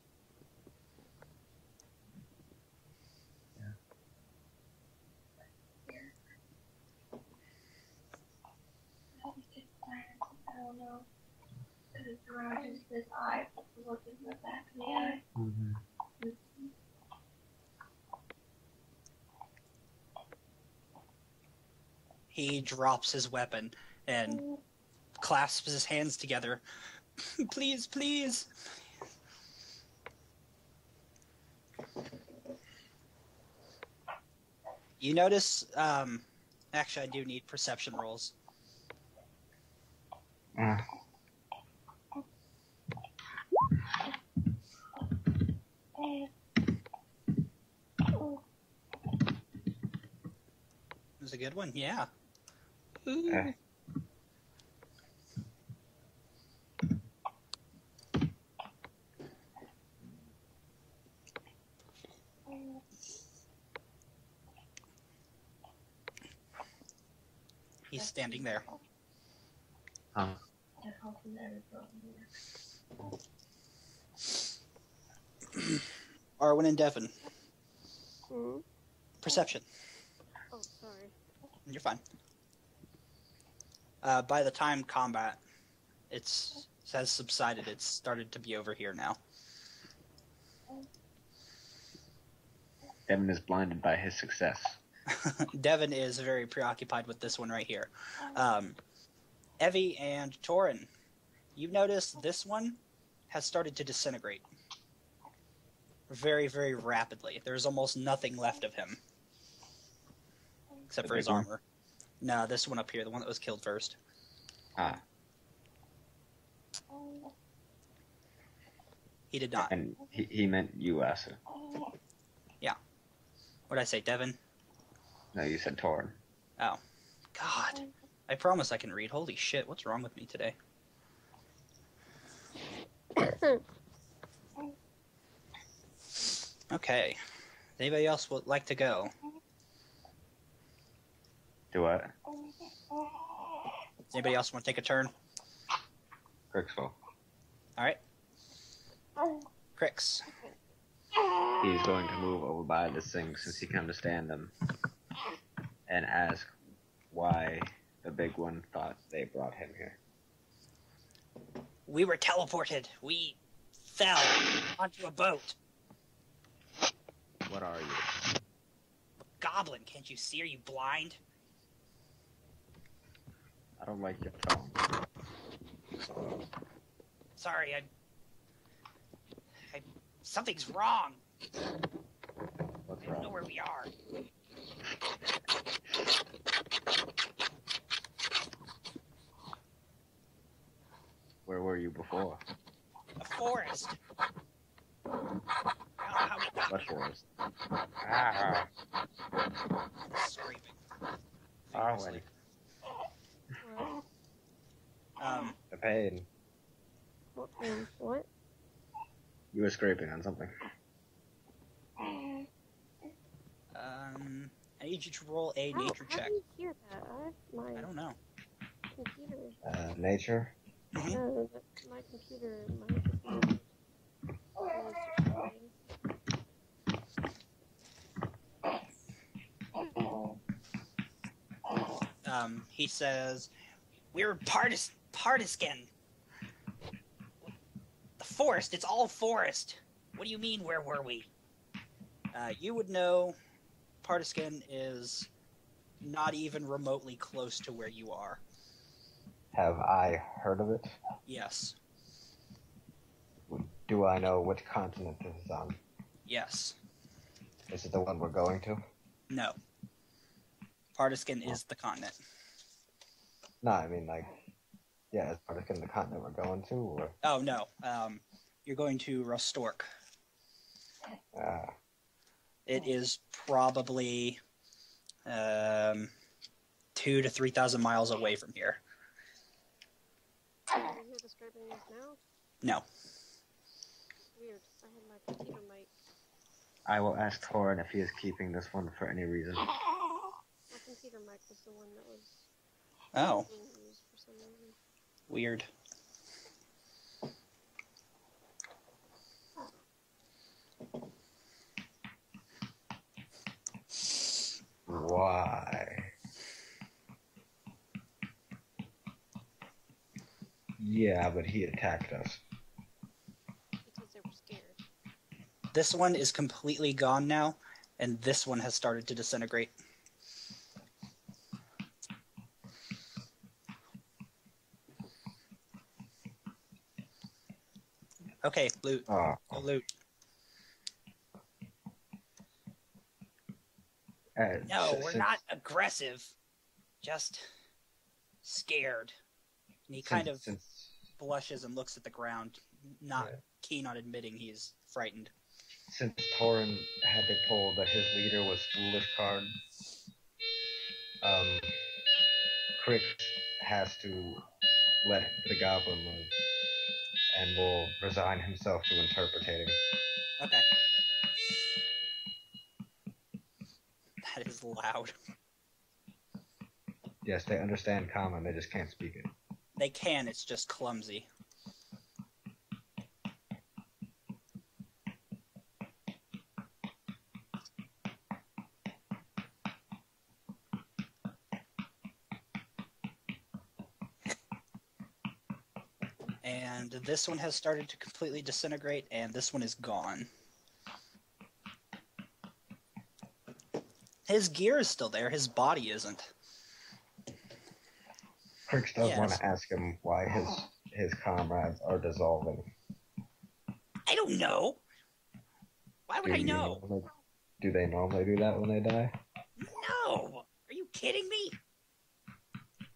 I don't know. Because it's around his eye, looking in the back of the eye. Mm-hmm. He drops his weapon and clasps his hands together. Please, please. You notice, actually I do need perception rolls. It was a good one, yeah. Ooh. He's standing there. Arwen and Devon. Perception. Oh, sorry. You're fine. By the time combat has subsided, it's started to be over here now. Devin is blinded by his success. Devin is very preoccupied with this one right here. Evie and Torin, you've noticed this one has started to disintegrate. Very, very rapidly. There's almost nothing left of him. Except for his armor. No, this one up here, the one that was killed first. Ah. He did not. And he meant you, Asa. Yeah. What'd I say, Devin? No, you said Torin. Oh. God. I promise I can read. Holy shit, what's wrong with me today? Okay. Anybody else would like to go? Do what? Does anybody else want to take a turn? Crixville. Alright. Crix. He's going to move over by this thing since he can understand them and ask why the big one thought they brought him here. We were teleported. We fell onto a boat. What are you? Goblin, can't you see? Are you blind? I don't like your tone. Sorry, something's wrong. What's I don't know wrong? where we are. Where were you before? A forest. I don't know how we got What here. forest? Ah, Scraping. already. The pain. What? What? You were scraping on something. I need you to roll a nature How check. do you hear that? My I don't know. computer. Nature. Mhm. No, my computer. He says, we're Partiskin. The forest, it's all forest. What do you mean, where were we? You would know Partiskin is not even remotely close to where you are. Have I heard of it? Yes. Do I know which continent this is on? Yes. Is it the one we're going to? No. Partiskin is the continent. No, I mean, like, yeah, is Partiskin the continent we're going to, or? Oh, no. You're going to Rostork. It is probably 10 2,000 to 3,000 miles away from here. Can you hear the scrapings now? No. Weird. I had my computer mic. I will ask Torin if he is keeping this one for any reason. My computer mic was the one that was Oh, being used for some reason. weird. Why? Yeah, but he attacked us. Because they were scared. This one is completely gone now, and this one has started to disintegrate. Okay, loot. Oh, Go loot. No, we're not aggressive. Just scared. And he kind of blushes and looks at the ground, not keen on admitting he's frightened. Since Torin had been told that his leader was Lishcard, Crix has to let the goblin live and will resign himself to interpreting. Okay. That is loud. Yes, they understand common, they just can't speak it. They can, it's just clumsy. And this one has started to completely disintegrate, and this one is gone. His gear is still there, his body isn't. Crix does want to ask him why his comrades are dissolving. I don't know. Why would I know? Do they normally do that when they die? No! Are you kidding me?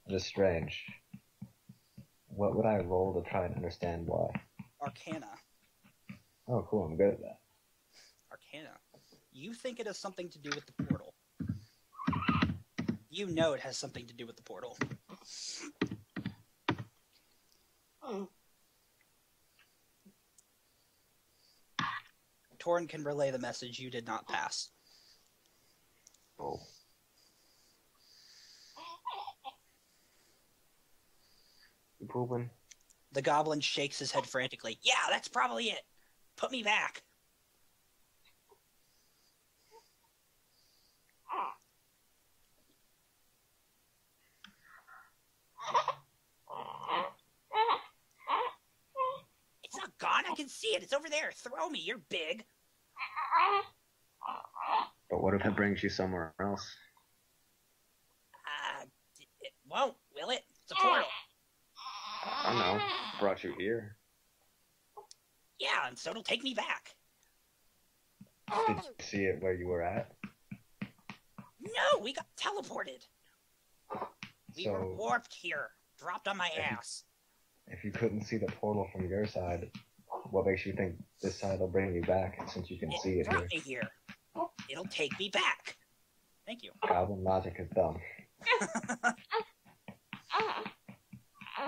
It is strange. What would I roll to try and understand why? Arcana. Oh, cool, I'm good at that. Arcana. You think it has something to do with the portal. You know it has something to do with the portal. Torin can relay the message you did not pass. Oh. You pooping? The goblin shakes his head frantically. Yeah, that's probably it. Put me back. It's not gone. I can see it. It's over there. Throw me. You're big. But what if it brings you somewhere else? It won't, will it? It's a portal. I don't know. Brought you here. Yeah, and so it'll take me back. Did you see it where you were at? No, we got teleported. We were warped here. Dropped on my ass. If you couldn't see the portal from your side, what makes you think this side will bring you back since you can see it here? Brought me here. It'll take me back. Thank you. Goblin logic is dumb.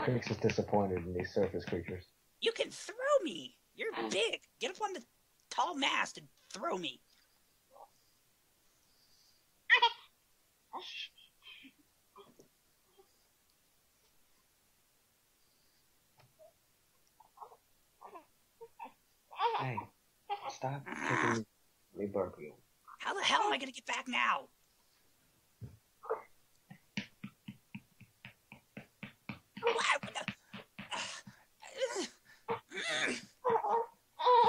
Crix is disappointed in these surface creatures. You can throw me. You're big. Get up on the tall mast and throw me. Hey, stop kicking me burpee. How the hell am I going to get back now?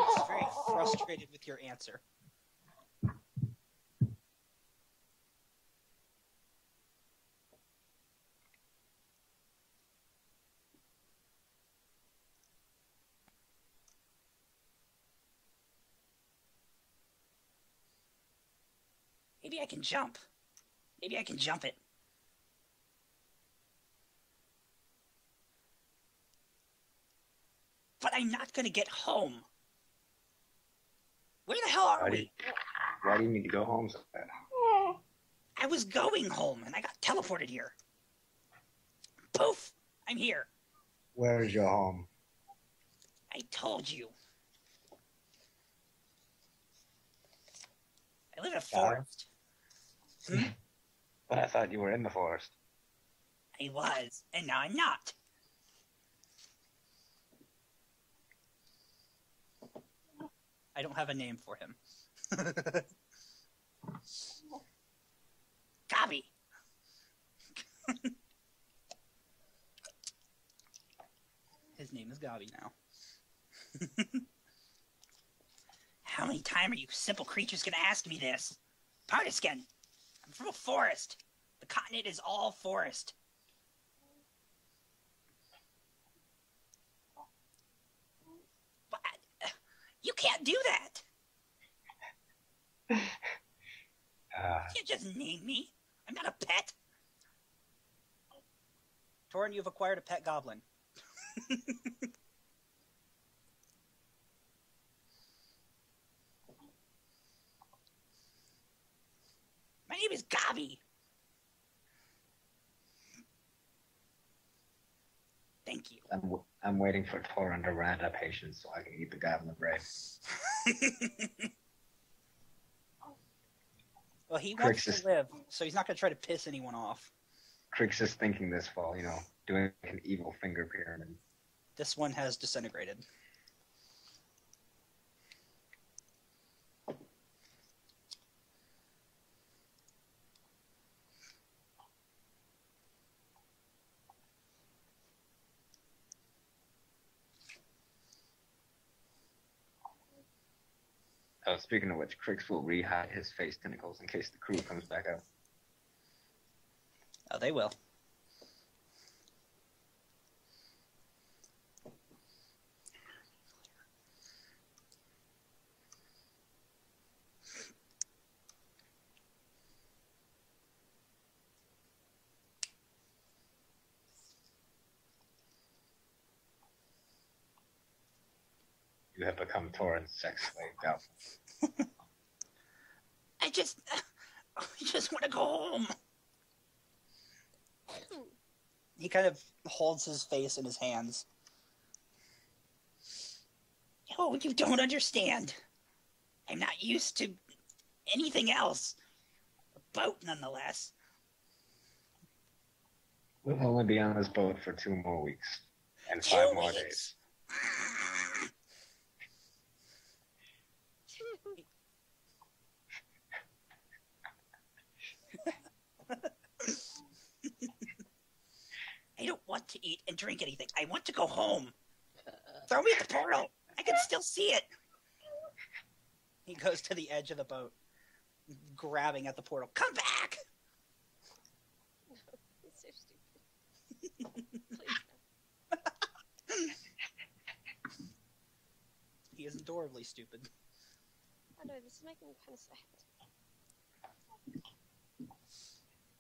He's very frustrated with your answer. Maybe I can jump. Maybe I can jump it. But I'm not going to get home. Where the hell are we? Why do you need to go home so bad? I was going home, and I got teleported here. Poof! I'm here. Where's your home? I told you. I live in a forest. But I thought you were in the forest. I was, and now I'm not. I don't have a name for him. Gobby. His name is Gobby now. How many times are you simple creatures gonna ask me this? Partiskin, I'm from a forest. The continent is all forest. What? You can't do that. You can't just name me. I'm not a pet. Torin, you've acquired a pet goblin. My name is Gobby. Thank you. I'm waiting for Torin to run out of patience so I can eat the goblin brain. Well, he wants to live, so he's not going to try to piss anyone off. Crix is thinking this while, doing an evil finger pyramid. This one has disintegrated. Oh, speaking of which, Crix will re-hide his face tentacles in case the crew comes back out. Oh, they will. You have become Torin's sex slave, Doubtful. I just want to go home. He kind of holds his face in his hands. Oh, you don't understand. I'm not used to anything else. A boat, nonetheless. We'll only be on this boat for 2 more weeks. And 2 5 more weeks? days. I don't want to eat and drink anything. I want to go home. Throw me at the portal. I can still see it. He goes to the edge of the boat, grabbing at the portal. Come back! It's so stupid. Please no. He is adorably stupid. I know, this is making me kind of sad.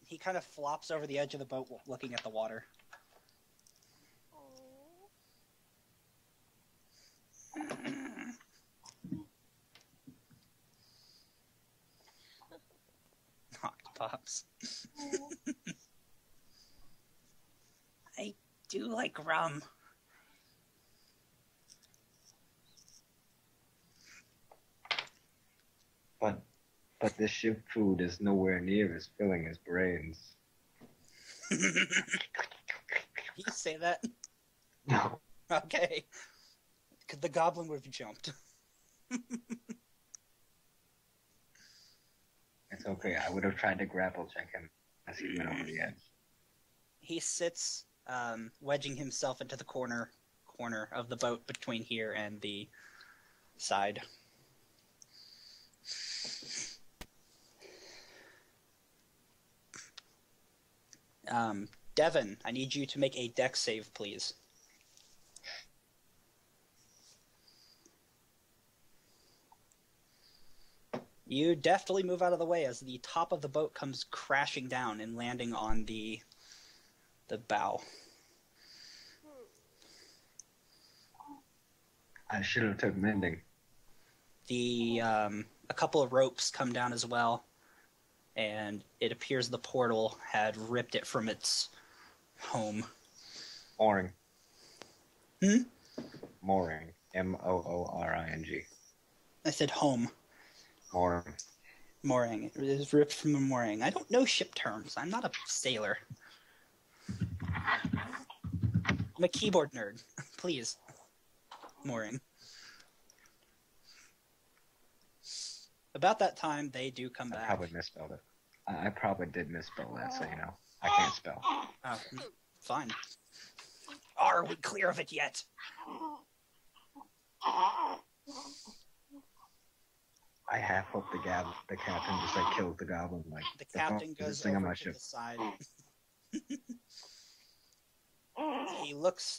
He kind of flops over the edge of the boat looking at the water. Pops. I do like rum. But this ship food is nowhere near as filling as brains. You say that? No. Okay. The goblin would have jumped. It's okay. I would have tried to grapple check him as he went over the edge. He sits, wedging himself into the corner of the boat between here and the side. Devin, I need you to make a dex save, please. You deftly move out of the way as the top of the boat comes crashing down and landing on the bow. I should have took mending. A couple of ropes come down as well, and it appears the portal had ripped it from its home. Mooring. Hmm? Mooring. M-O-O-R-I-N-G. I said home. Mooring. Mooring. It was ripped from the mooring. I don't know ship terms. I'm not a sailor. I'm a keyboard nerd. Please. Mooring. About that time, they do come I back. probably misspelled it. I probably did misspell that, so you know. I can't spell. Oh, fine. Are we clear of it yet? I half hope the captain just like killed the goblin. Like The captain goes thing on over my to ship. the side.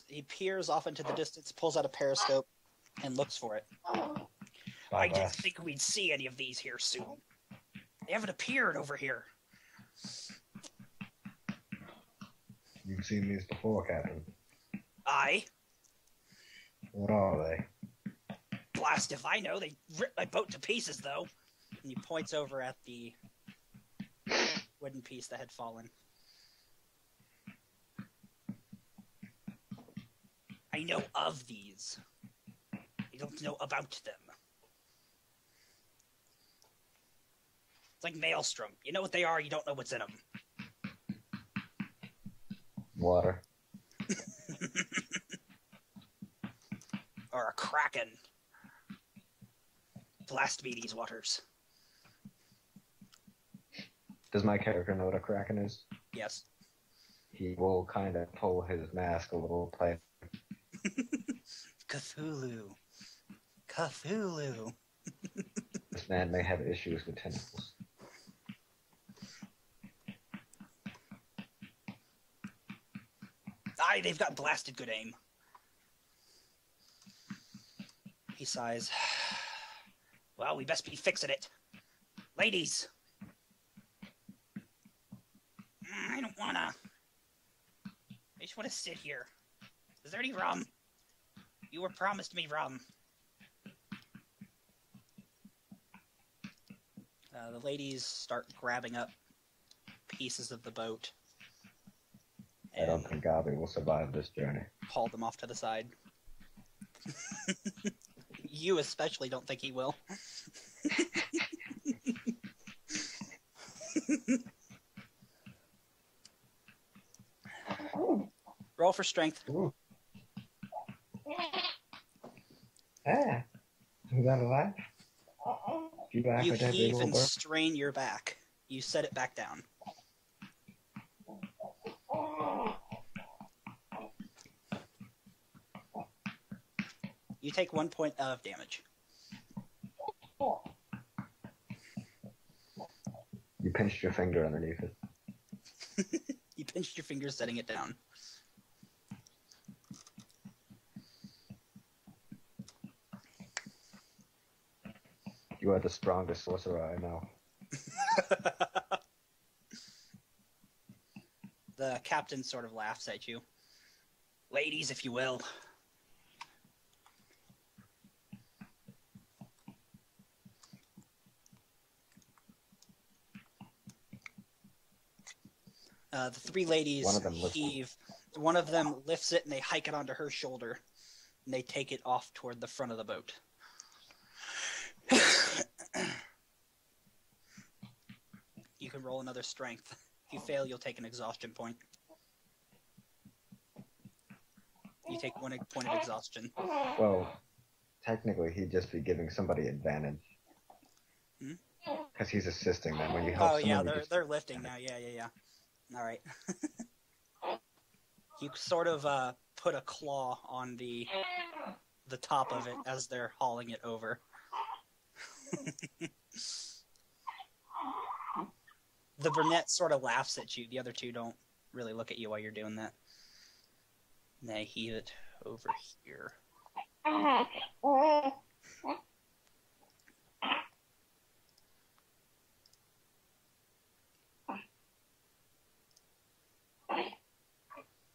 He peers off into the distance, pulls out a periscope, and looks for it. I didn't think we'd see any of these here soon. They haven't appeared over here. You've seen these before, Captain. Aye. What are they? Blast if I know. They ripped my boat to pieces, though. And he points over at the wooden piece that had fallen. I know of these. I don't know about them. It's like Maelstrom. You know what they are, you don't know what's in them. Water. Or a kraken. Blast me these waters. Does my character know what a kraken is? Yes. He will kind of pull his mask a little, play. Cthulhu. Cthulhu. This man may have issues with tentacles. Aye, they've got blasted good aim. He sighs. Well, we best be fixing it. Ladies! I don't wanna. I just wanna sit here. Is there any rum? You were promised me rum. The ladies start grabbing up pieces of the boat. I don't think Gabi will survive this journey. Haul them off to the side. You especially don't think he will. Roll for strength. Ooh. Ah, is that a laugh? You laugh You at that big heave old and bird? strain your back. You set it back down. You take 1 point of damage. You pinched your finger underneath it. You pinched your fingers setting it down. You are the strongest sorcerer I know. The captain sort of laughs at you. Ladies, if you will. The three ladies One of them lifts it. heave. One of them lifts it and they hike it onto her shoulder. And they take it off toward the front of the boat. You can roll another strength. If you fail, you'll take an exhaustion point. You take 1 point of exhaustion. Well, technically, he'd just be giving somebody advantage. Hmm? Because he's assisting them. When you help Oh yeah, someone, you they're just- lifting now. Yeah. All right. You sort of put a claw on the top of it as they're hauling it over. The brunette sort of laughs at you. The other two don't really look at you while you're doing that. And they heave it over here.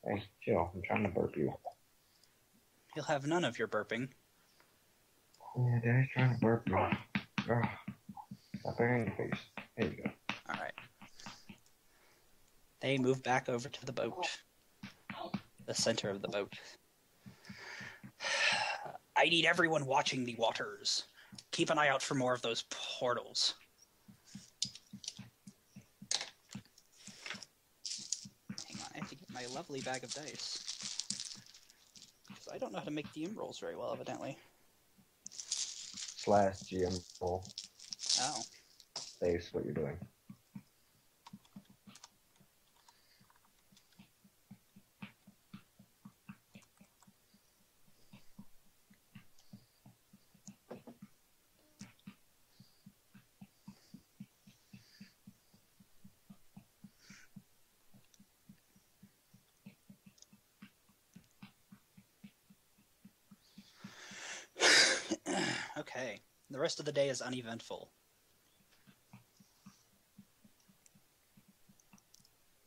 Hey, chill. I'm trying to burp you. You'll have none of your burping. Yeah, Daddy's trying to burp you. Ugh. Stop bearing your face. There you go. All right. They move back over to the boat. The center of the boat. I need everyone watching the waters. Keep an eye out for more of those portals. Hang on, I have to get my lovely bag of dice. Because I don't know how to make DM rolls very well, evidently. /GM roll. Oh. Saves what you're doing. Okay. The rest of the day is uneventful.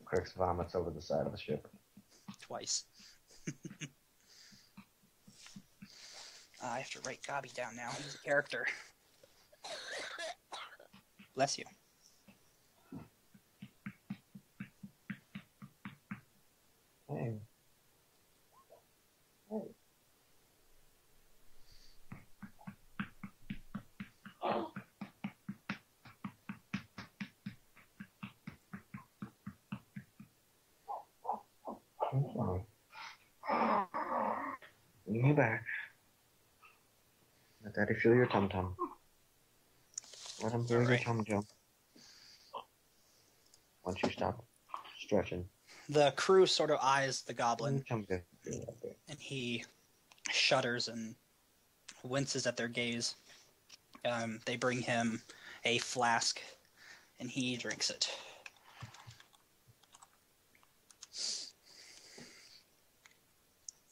Crix vomits over the side of the ship. Twice. I have to write Gabi down now. He's a character. Bless you. Hey. Hey. Bring you back. Let Daddy feel your tum tum. Let him feel your tum tum. Once you stop stretching. The crew sort of eyes the goblin, and he shudders and winces at their gaze. They bring him a flask, and he drinks it.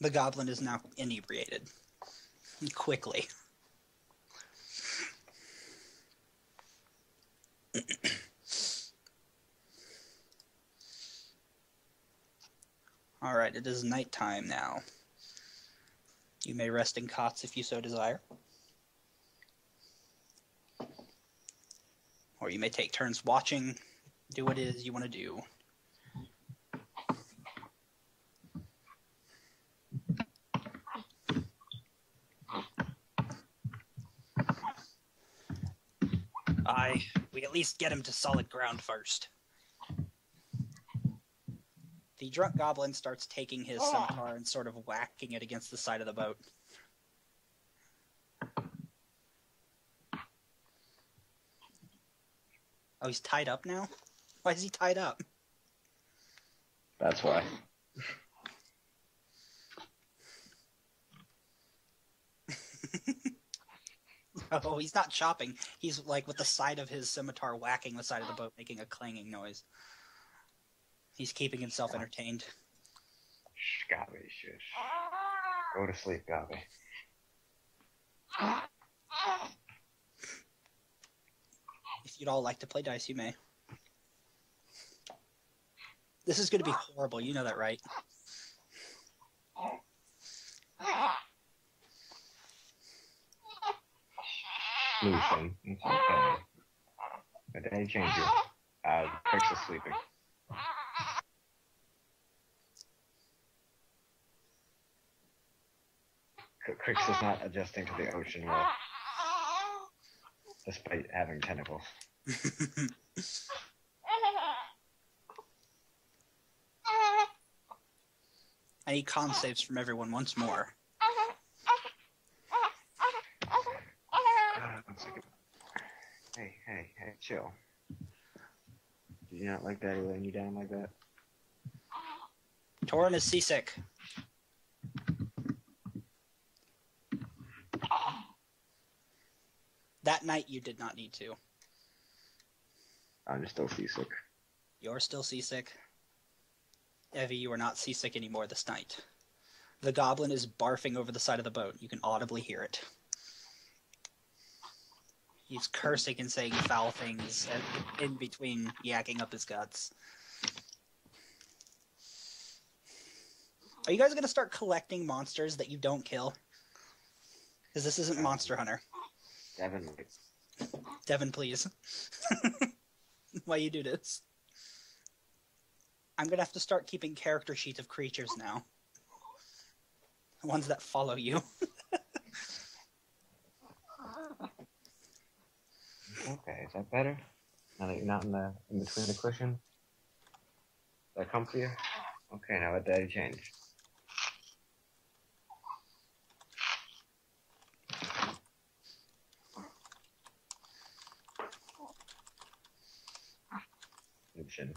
The goblin is now inebriated. Quickly. Alright, it is nighttime now. You may rest in cots if you so desire. Or you may take turns watching, do what it is you want to do. We at least get him to solid ground first. The drunk goblin starts taking his scimitar and sort of whacking it against the side of the boat. Oh, he's tied up now? Why is he tied up? That's why. Oh, he's not chopping. He's like with the side of his scimitar whacking the side of the boat, making a clanging noise. He's keeping himself entertained. Shh, Gabi, shush. Go to sleep, Gabi. If you'd all like to play dice, you may. This is going to be horrible. You know that, right? Losing. It's okay. But any change you. Crix is sleeping. Crix is not adjusting to the ocean well, despite having tentacles. I need con saves from everyone once more. 1 second. Hey, chill. Did you not like Daddy laying you down like that? Torin is seasick. That night you did not need to. I'm just still seasick. You're still seasick. Evie, you are not seasick anymore this night. The goblin is barfing over the side of the boat. You can audibly hear it. He's cursing and saying foul things in between yakking up his guts. Are you guys going to start collecting monsters that you don't kill? Because this isn't Monster Hunter. Devin, please. Why you do this? I'm gonna have to start keeping character sheets of creatures now. The ones that follow you. Okay, is that better? Now that you're not in between the cushions? Is that comfier? Okay, now let Daddy change. Chin.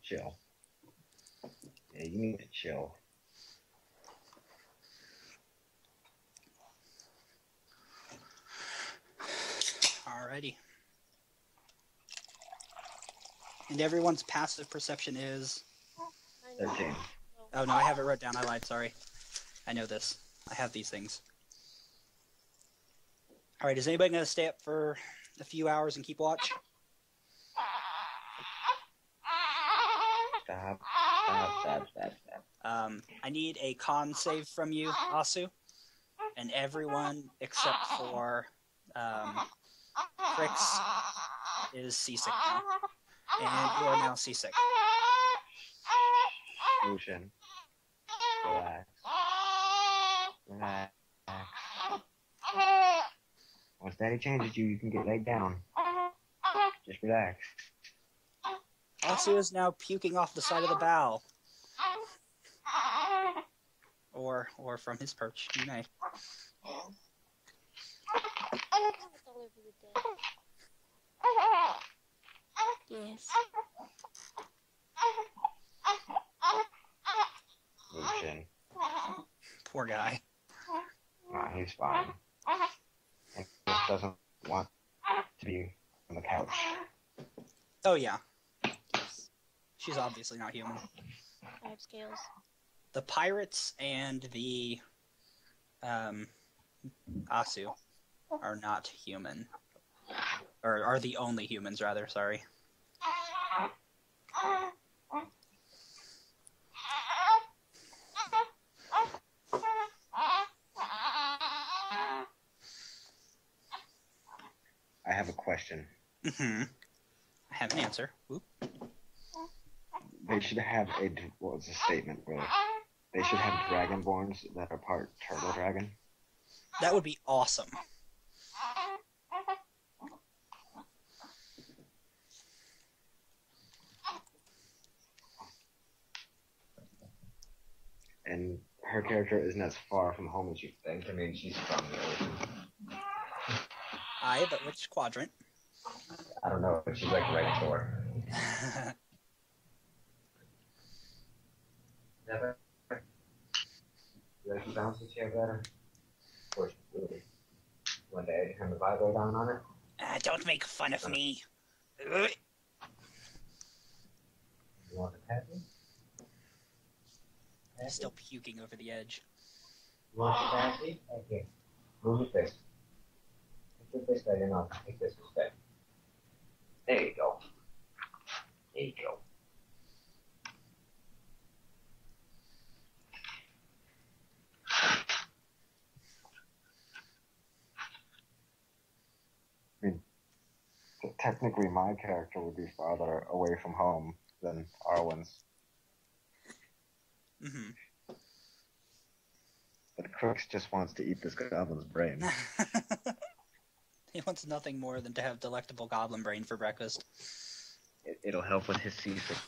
Chill. Yeah, you need to chill. Alrighty. And everyone's passive perception is... 13. Oh no, I have it wrote down. I lied, sorry. I know this. I have these things. Alright, is anybody going to stay up for a few hours and keep watch? Stop. I need a con save from you, Asu. And everyone except for Crix is seasick now. And you are now seasick. Lucian. Relax. Relax. Once Daddy changes you, you can get laid down. Just relax. Asu is now puking off the side of the bow. Or from his perch, you may. Yes. Lucian. Poor guy. Nah, he's fine. And he just doesn't want to be on the couch. Oh yeah. She's obviously not human. I have scales. The pirates and the Asu are not human. Or are the only humans, rather, sorry. I have a question. Mm-hmm. I have an answer. Whoop. They should have what was the statement, really? They should have dragonborns that are part turtle dragon. That would be awesome. And her character isn't as far from home as you think. I mean, she's from the ocean. Aye, but which quadrant? I don't know, but she's like right shore. Never. You like the bounce chair better? Of course, really. One day, turn the Bible down on it. Don't make fun of me. You want the pappy? Still puking over the edge. You want the pappy? Okay. Move your fist. Put your fist right in. I'll take this instead. There you go. There you go. I mean, technically my character would be farther away from home than Arwen's. Mm-hmm. But Crooks just wants to eat this goblin's brain. He wants nothing more than to have delectable goblin brain for breakfast. It'll help with his seasick.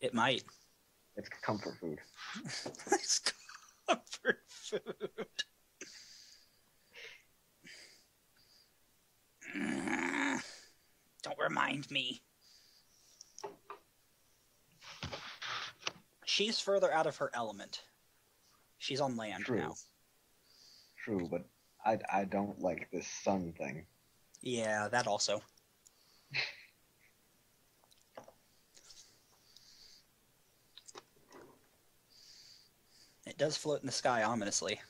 It might. It's comfort food. It's comfort food. Don't remind me. She's further out of her element. She's on land True. now. True, but I don't like this sun thing. Yeah, that also. It does float in the sky ominously.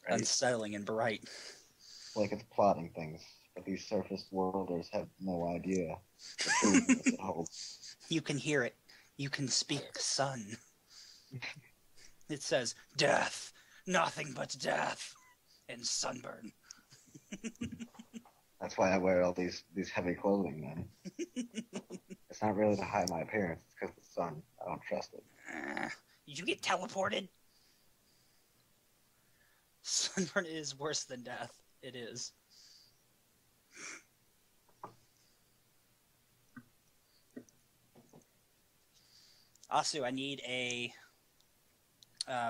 Right? Unsettling and bright. Like it's plotting things, but these surface worlders have no idea the truth it holds. You can hear it. You can speak sun. It says, death. Nothing but death. And sunburn. That's why I wear all these heavy clothing, man. It's not really to hide my appearance. It's because of the sun. I don't trust it. Did you get teleported? Sunburn is worse than death. It is. Asu, I need a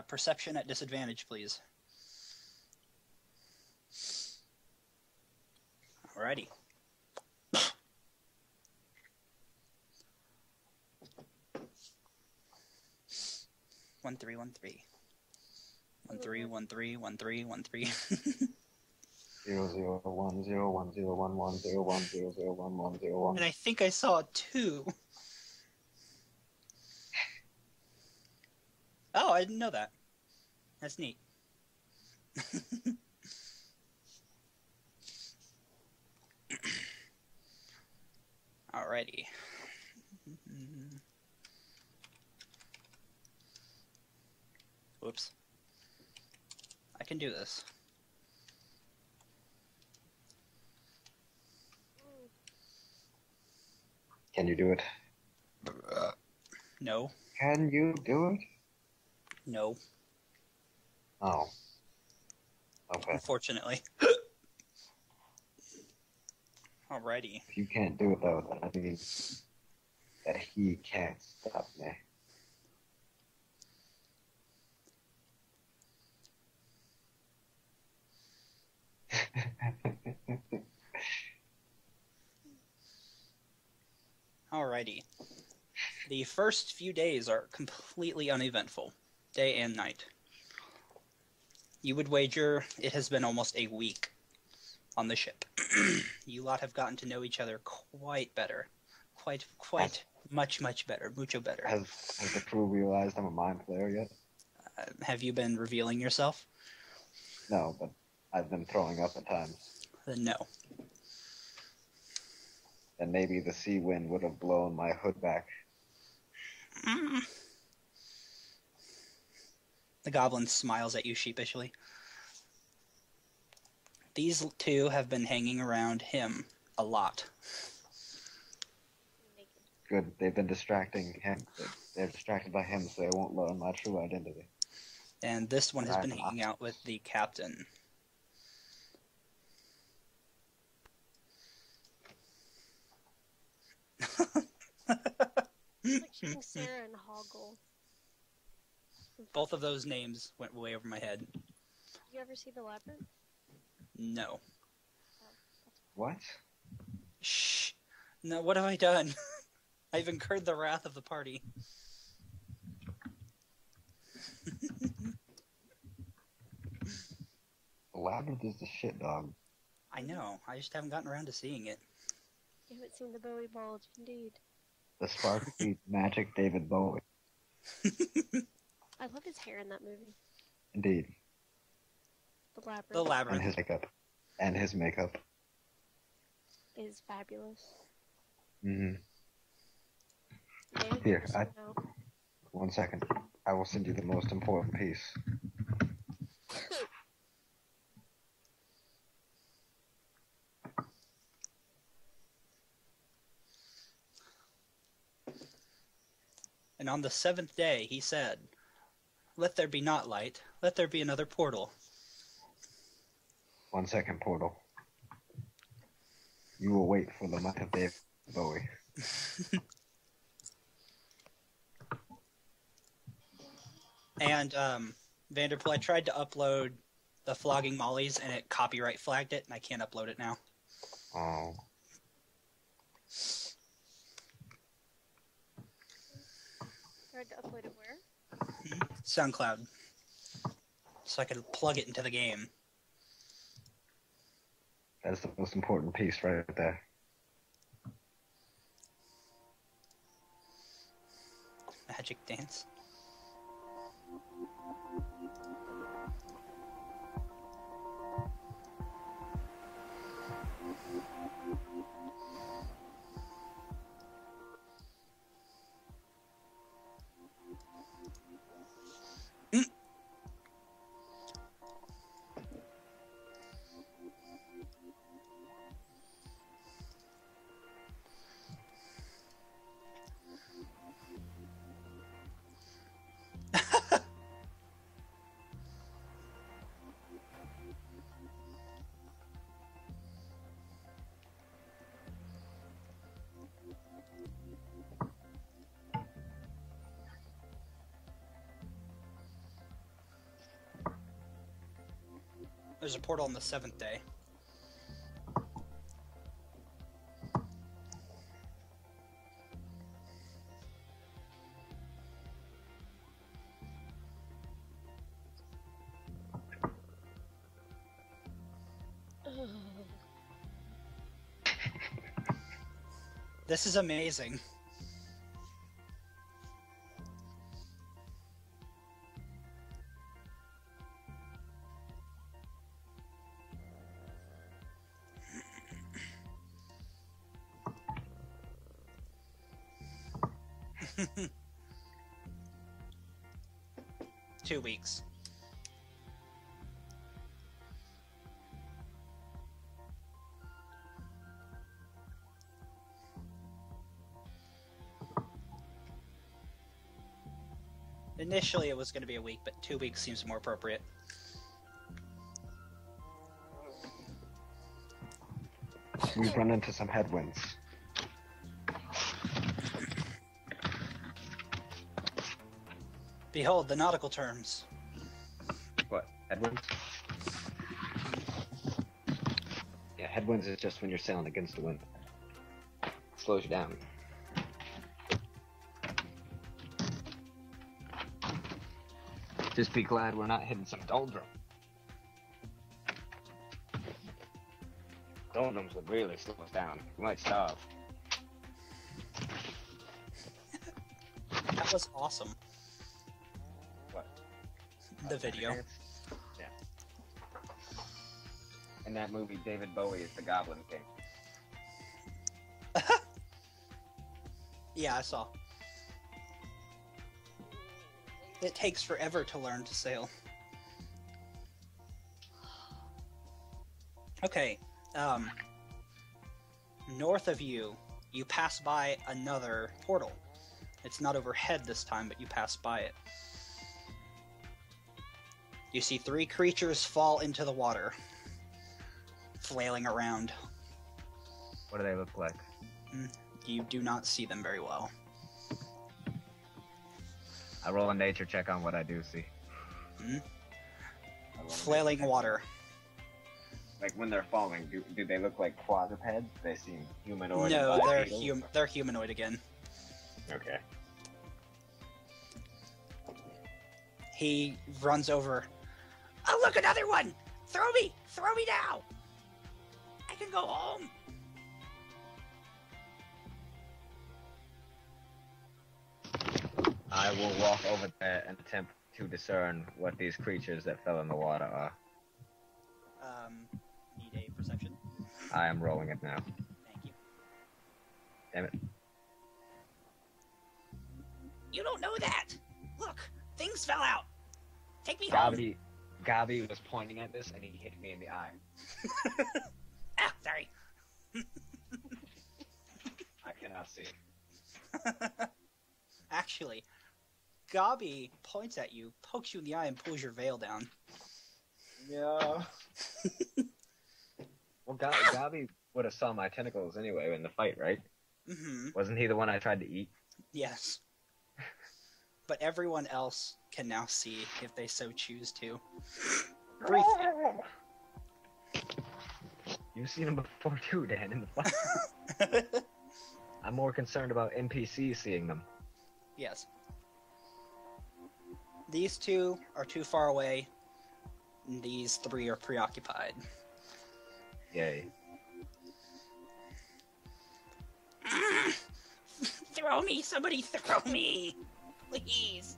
perception at disadvantage, please. Alrighty. 1313. 13131313. 00101010011001101. And I think I saw a 2. Oh, I didn't know that. That's neat. Alrighty. Whoops. I can do this. Can you do it? No. Can you do it? No. Oh. Okay. Unfortunately. Alrighty. If you can't do it, though, then that means that he can't stop me. Alrighty. The first few days are completely uneventful. Day and night. You would wager it has been almost a week on the ship. You lot have gotten to know each other quite better. Quite much better. Mucho better. Has the crew realized I'm a mind flayer yet? Have you been revealing yourself? No, but I've been throwing up at times. Then no. And maybe the sea wind would have blown my hood back. The goblin smiles at you sheepishly. These two have been hanging around him a lot. Good, they've been distracting him. They're distracted by him, so they won't learn my true identity. And this one has been hanging out with the captain. It's like shooting Sarah and Hoggle. Both of those names went way over my head. Did you ever see The Labyrinth? No. What? Shh. No, what have I done? I've incurred the wrath of the party. The Labyrinth is the shit, dog. I know. I just haven't gotten around to seeing it. You haven't seen the Bowie Bulge, indeed. The sparkly magic David Bowie. I love his hair in that movie. Indeed. The Labyrinth. The Labyrinth. And his makeup. And his makeup. Is fabulous. Mm-hmm. David, Here, no. 1 second. I will send you the most important piece. And on the 7th day, he said, "Let there be not light. Let there be another portal." 1 second, portal. You will wait for the might of David Bowie. And, Vanderpool, I tried to upload the Flogging Mollies, and it copyright flagged it, and I can't upload it now. Oh. Tried to upload it where? SoundCloud. So I could plug it into the game. That's the most important piece right there. Magic dance. There's a portal on the 7th day. This is amazing. Two weeks. Initially it was going to be a week, but 2 weeks seems more appropriate. We've run into some headwinds. Behold, the nautical terms. What? Headwinds? Yeah, headwinds is just when you're sailing against the wind. Slows you down. Just be glad we're not hitting some doldrum. Doldrums would really slow us down. We might starve. That was awesome. What? The video. Yeah. In that movie, David Bowie is the Goblin King. Yeah, I saw. It takes forever to learn to sail. Okay, north of you, you pass by another portal. It's not overhead this time, but you pass by it. You see 3 creatures fall into the water, flailing around. What do they look like? You do not see them very well. I roll a nature check on what I do see. Flailing water. Like when they're falling, do they look like quadrupeds? They seem humanoid. No, they're humanoid again. Okay. He runs over. Oh, look, another one! Throw me! Throw me now! I can go home! I will walk over there and attempt to discern what these creatures that fell in the water are. Need a perception. I am rolling it now. Thank you. Damn it. You don't know that! Look! Things fell out! Take me home! Gabi was pointing at this and he hit me in the eye. Ah, sorry. I cannot see. Actually, Gabi points at you, pokes you in the eye, and pulls your veil down. Yeah. Well, Gabi would have saw my tentacles anyway in the fight, right? Mm-hmm. Wasn't he the one I tried to eat? Yes. But everyone else can now see if they so choose to. Briefly. You've seen him before too, Dan, in the fight. I'm more concerned about NPCs seeing them. Yes. These 2 are too far away. And these 3 are preoccupied. Yay. Throw me! Somebody throw me! Please!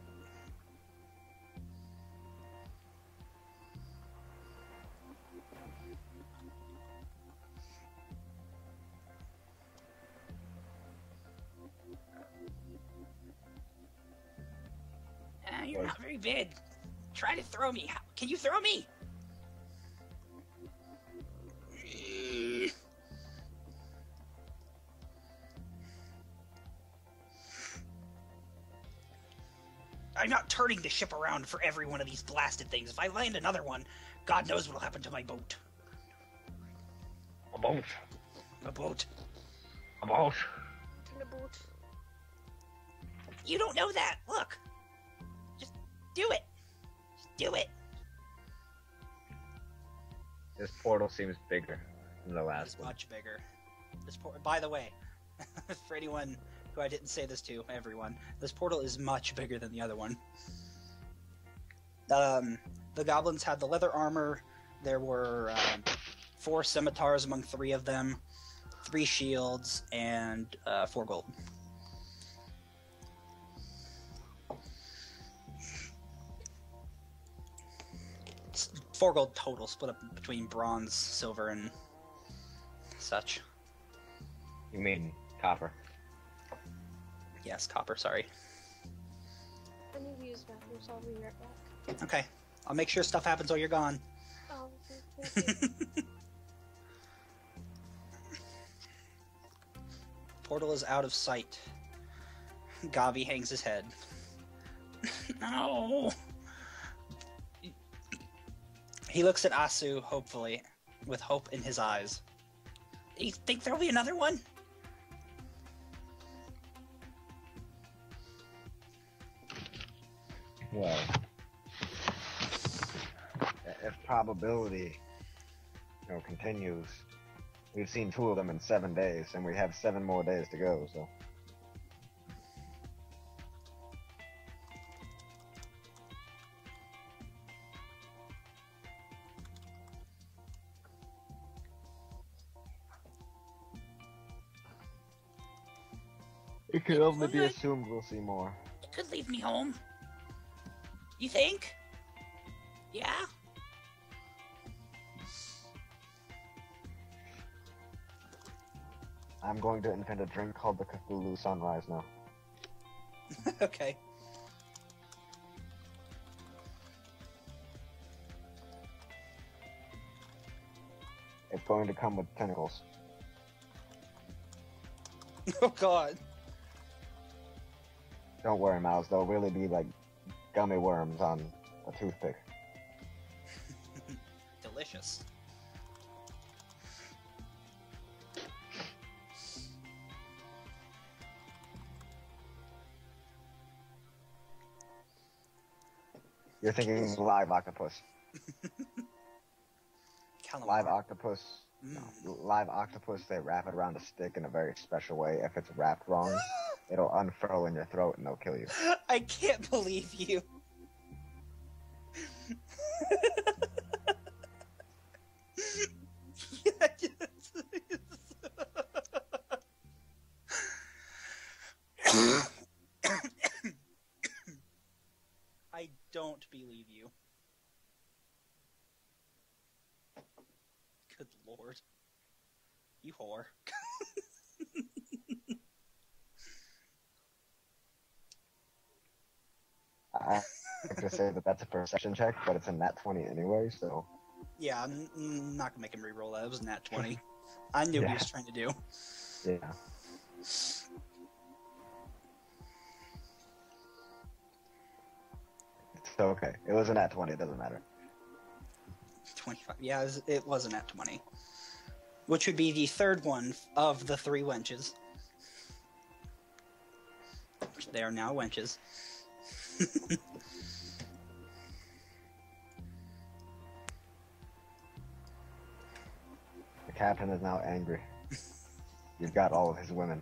You're not very big. Try to throw me. Can you throw me? I'm not turning the ship around for every one of these blasted things. If I land another one, God knows what'll happen to my boat. A boat. A boat. A boat. The boot. You don't know that. Look. Just do it. Just do it. This portal seems bigger than the It's last one. much bigger. By the way, for anyone who I didn't say this to, everyone, this portal is much bigger than the other one. The goblins had the leather armor. There were 4 scimitars among 3 of them, 3 shields, and 4 gold. It's 4 gold total, split up between bronze, silver, and such. You mean copper? Yes, copper, sorry. I need to use the bathroom, so I'll be right back. Okay. I'll make sure stuff happens while you're gone. Oh, okay. Thank you. Portal is out of sight. Gavi hangs his head. No! He looks at Asu, hopefully, with hope in his eyes. You think there'll be another one? Well, if probability, continues, we've seen 2 of them in 7 days, and we have 7 more days to go. So, it could only be assumed we'll see more. You could leave me home. You think? Yeah? I'm going to invent a drink called the Cthulhu Sunrise now. Okay. It's going to come with tentacles. Oh god. Don't worry, Miles. They'll really be like gummy worms on a toothpick. Delicious. You're thinking live octopus. Calamari. Live octopus. Mm. Live octopus, they wrap it around a stick in a very special way. If it's wrapped wrong, it'll unfurl in your throat and they'll kill you. I can't believe you. I don't believe you. Good lord. You whore. I have to say that that's a perception check, but it's a nat 20 anyway, so... Yeah, I'm not gonna make him re-roll that. It was a nat 20. I knew what he was trying to do. Yeah. It's okay. It was a nat 20, it doesn't matter. 25. Yeah, it was a nat 20. Which would be the third one of the 3 wenches. They are now wenches. The captain is now angry. You've got all of his women.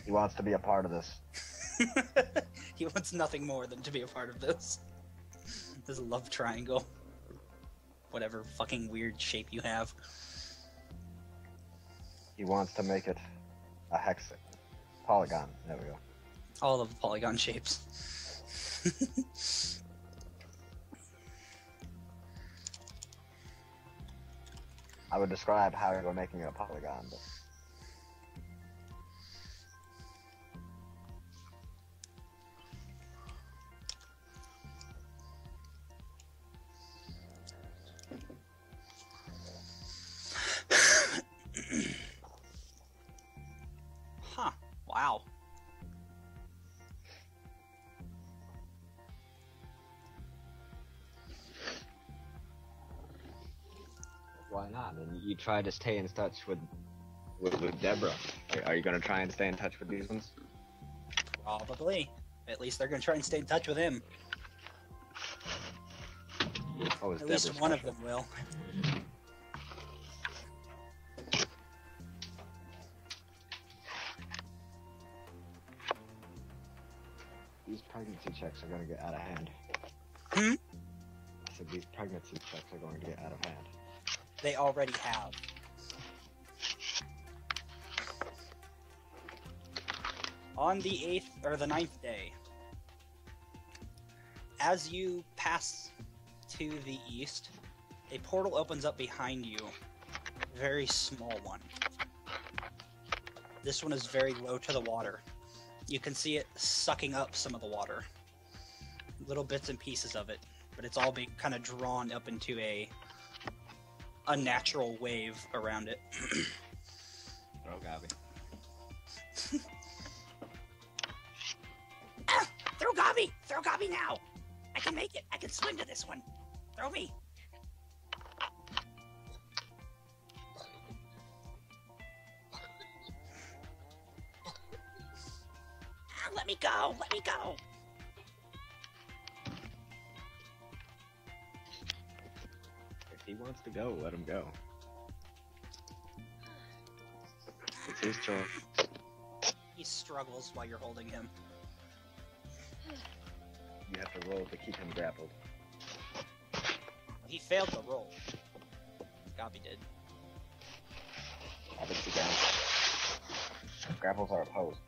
He wants to be a part of this. He wants nothing more than to be a part of this. This love triangle. Whatever fucking weird shape you have. He wants to make it a hex polygon. There we go. All of the polygon shapes. I would describe how you're making it a polygon, but... Huh. Wow. Why not? I mean, you try to stay in touch with Deborah. Are you going to try and stay in touch with these ones? Probably. At least they're gonna try and stay in touch with him. Oh, it's At least Deborah's one of special. them will. These pregnancy checks are going to get out of hand. Hmm? I said these pregnancy checks are going to get out of hand. They already have. On the 8th, or the 9th day, as you pass to the east, a portal opens up behind you. Very small one. This one is very low to the water. You can see it sucking up some of the water. Little bits and pieces of it. But it's all being kind of drawn up into a unnatural wave around it. Oh, Gabby. Throw Gabi! Throw Gabi now! I can make it! I can swim to this one! Throw me! Let me go! Let me go! If he wants to go, let him go. It's his choice. He struggles while you're holding him. You have to roll to keep him grappled. He failed the roll. Gabi did. Happens again. Grapples are opposed.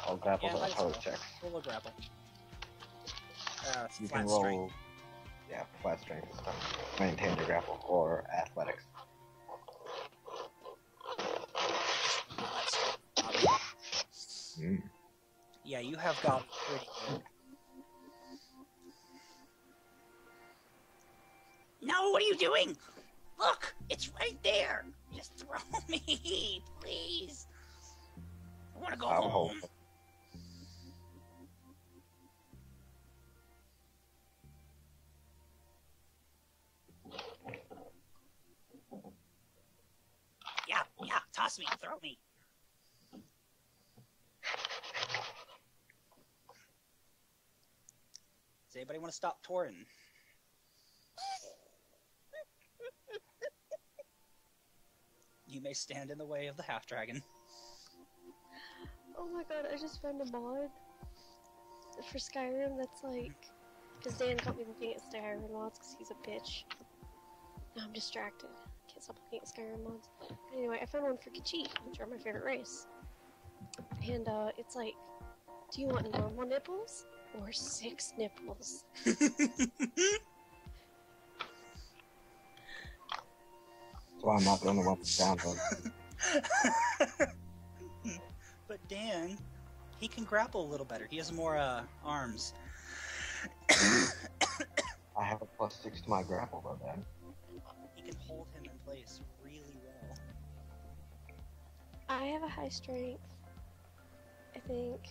All grapples are might as opposed well. checks. Roll a grapple. It's You flat can roll, strength. yeah, flat strength and stuff. Maintain your grapple or athletics. Flat strength. Mm. Yeah, you have got pretty good. No, what are you doing? Look, it's right there. Just throw me, please. I want to go I'll home. hold. Yeah, toss me, throw me. Does anybody want to stop Torin? You may stand in the way of the half-dragon. Oh my god, I just found a mod for Skyrim that's like... Because Dan got me looking at Skyrim mods because he's a bitch. Now I'm distracted. Can't stop looking at Skyrim mods. Anyway, I found one for Khajiit, which are my favorite race. And it's like, do you want normal nipples or 6 nipples? So I'm not the only one that's down though. But Dan, he can grapple a little better. He has more arms. I have a +6 to my grapple though, Dan. He can hold him in place really well. I have a high strength, I think.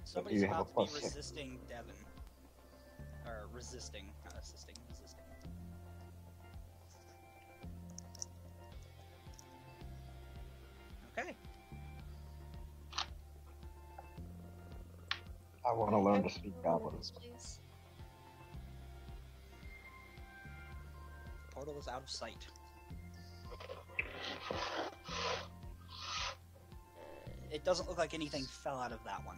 Somebody's you have about a to be +6? resisting Devin. Or resisting, not assisting, resisting. Okay. I want to learn to speak goblin. Please. Portal is out of sight. It doesn't look like anything fell out of that one.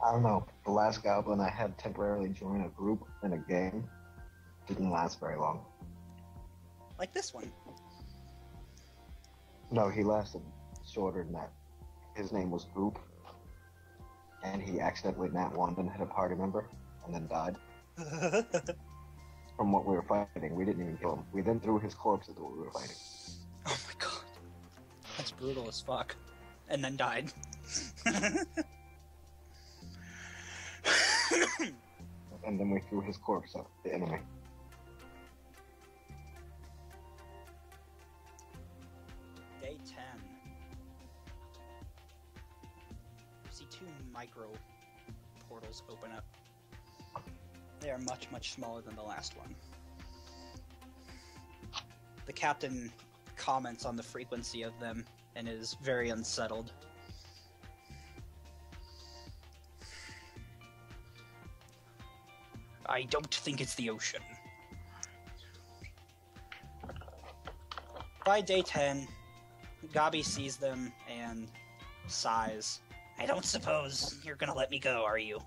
I don't know. The last goblin I had temporarily join a group in a game didn't last very long. Like this one. No, he lasted shorter than that. His name was Goop, and he accidentally nat one and hit a party member, and then died. From what we were fighting, we didn't even kill him. We then threw his corpse at what we were fighting. Oh my god. That's brutal as fuck. And then died. And then we threw his corpse at the enemy. Day 10. You see 2 micro portals open up. They are much, much smaller than the last one. The captain comments on the frequency of them and is very unsettled. I don't think it's the ocean. By day 10, Gabi sees them and sighs. I don't suppose you're gonna let me go, are you?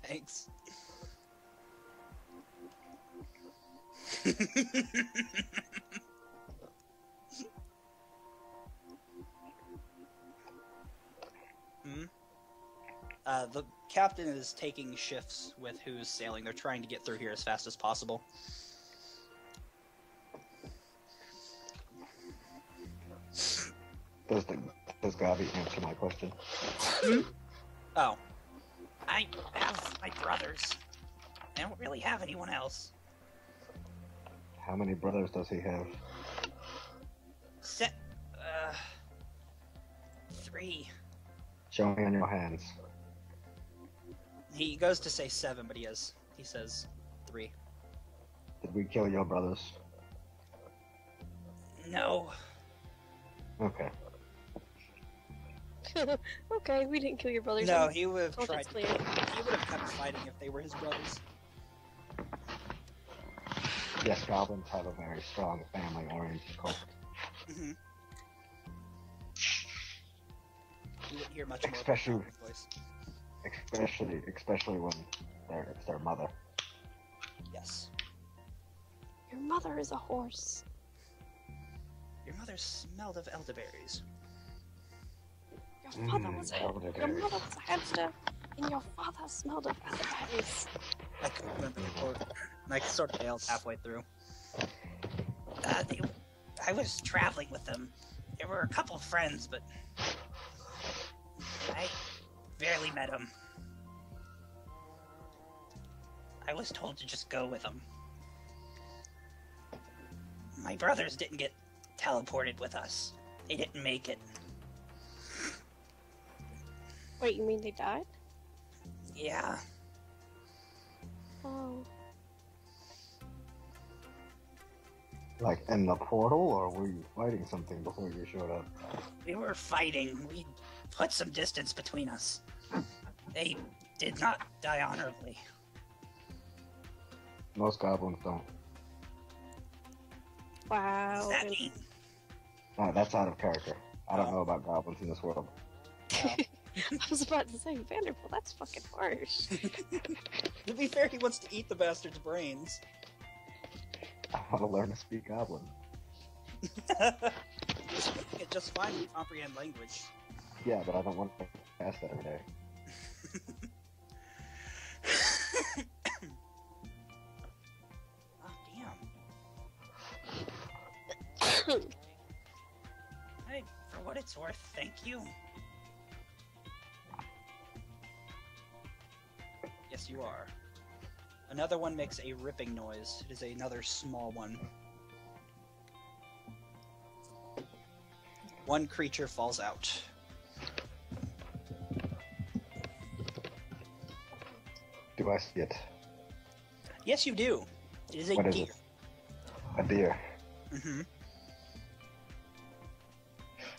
Thanks. The captain is taking shifts with who's sailing. They're trying to get through here as fast as possible. Does Gabi answer my question? Oh. I have my brothers. I don't really have anyone else. How many brothers does he have? 3. Show me on your hands. He goes to say 7, but he says 3. Did we kill your brothers? No. Okay. Okay, we didn't kill your brothers. No, he would have Oh, tried. that's clear. He would have kept fighting if they were his brothers. Yes, goblins have a very strong family-oriented cult. Mm-hmm. You wouldn't hear much more Especially- about the voice. Especially when it's their mother. Yes. Your mother is a horse. Your mother smelled of elderberries. Your father was your elderberries. mother was a hamster, and your father smelled of elderberries. I couldn't remember the quote. And I sort of failed halfway through. I was traveling with them. There were a couple of friends, but I barely met them. I was told to just go with them. My brothers didn't get teleported with us. They didn't make it. Wait, you mean they died? Yeah. Oh. Like in the portal, or were you fighting something before you showed up? We were fighting. We put some distance between us. They did not die honorably. Most goblins don't. Wow. What does that mean? No, that's out of character. I don't know about goblins in this world. I was about to say, Vanderbilt, that's fucking harsh. To be fair, he wants to eat the bastard's brains. I want to learn to speak goblin. It just fine to comprehend language. Yeah, but I don't want to pass that every day. Oh, damn. Hey, for what it's worth, thank you. Yes, you are. Another one makes a ripping noise. It is another small one. One creature falls out. Do I see it? Yes, you do. It is a What is deer. it? A deer. Mm-hmm.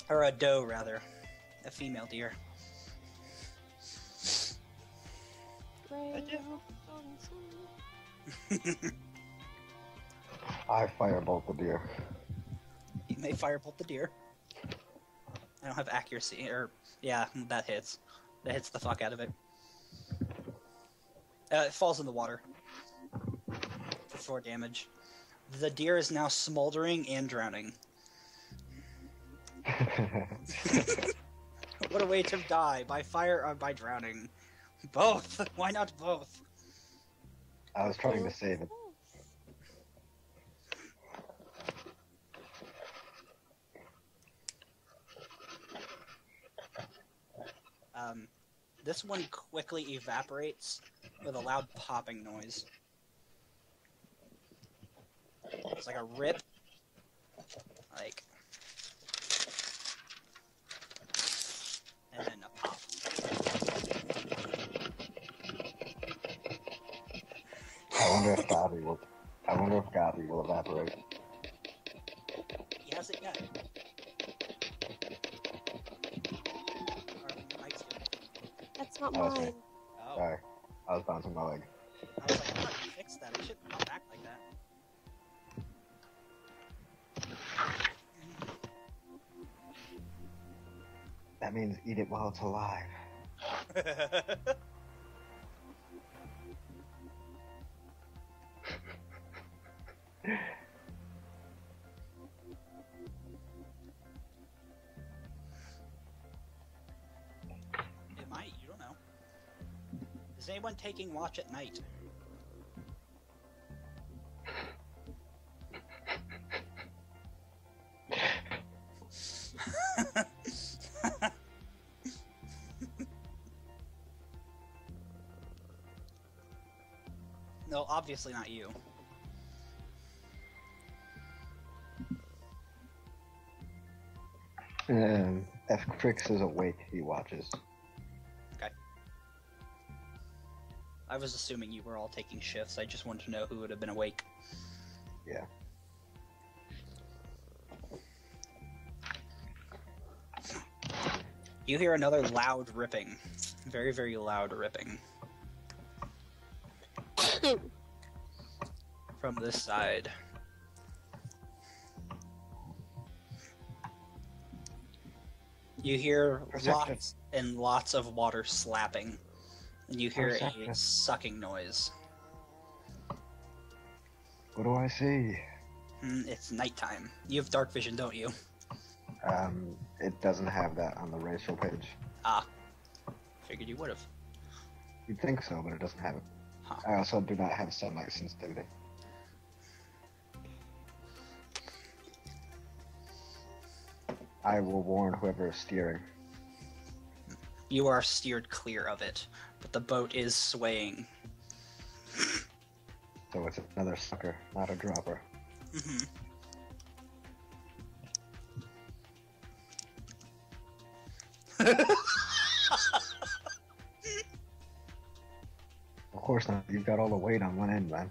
Or a doe, rather. A female deer. I firebolt the deer. You may firebolt the deer. I don't have accuracy, or... Yeah, that hits. That hits the fuck out of it. It falls in the water. For 4 damage. The deer is now smoldering and drowning. What a way to die, by fire or by drowning. Both! Why not both? I was trying to save it. This one quickly evaporates with a loud popping noise. It's like a rip. Like... And then a pop. I wonder if Gabi will evaporate. He hasn't yet. That's not Oh, that's mine. me. Oh. Sorry. I was bouncing my leg. I was like, I thought you fixed that. It shouldn't come back like that. That means eat it while it's alive. It might, you don't know. Is anyone taking watch at night? No, obviously not you. If Crix is awake, he watches. Okay. I was assuming you were all taking shifts. I just wanted to know who would have been awake. Yeah. You hear another loud ripping. Very, very loud ripping. From this side. You hear Perception. lots and lots of water slapping. And you hear Perception. a sucking noise. What do I see? It's nighttime. You have dark vision, don't you? It doesn't have that on the racial page. Ah. Figured you would have. You'd think so, but it doesn't have it. Huh. I also do not have sunlight sensitivity. I will warn whoever is steering. You are steered clear of it, but the boat is swaying. So it's another sucker, not a dropper. Mm-hmm. Of course not. You've got all the weight on one end, man.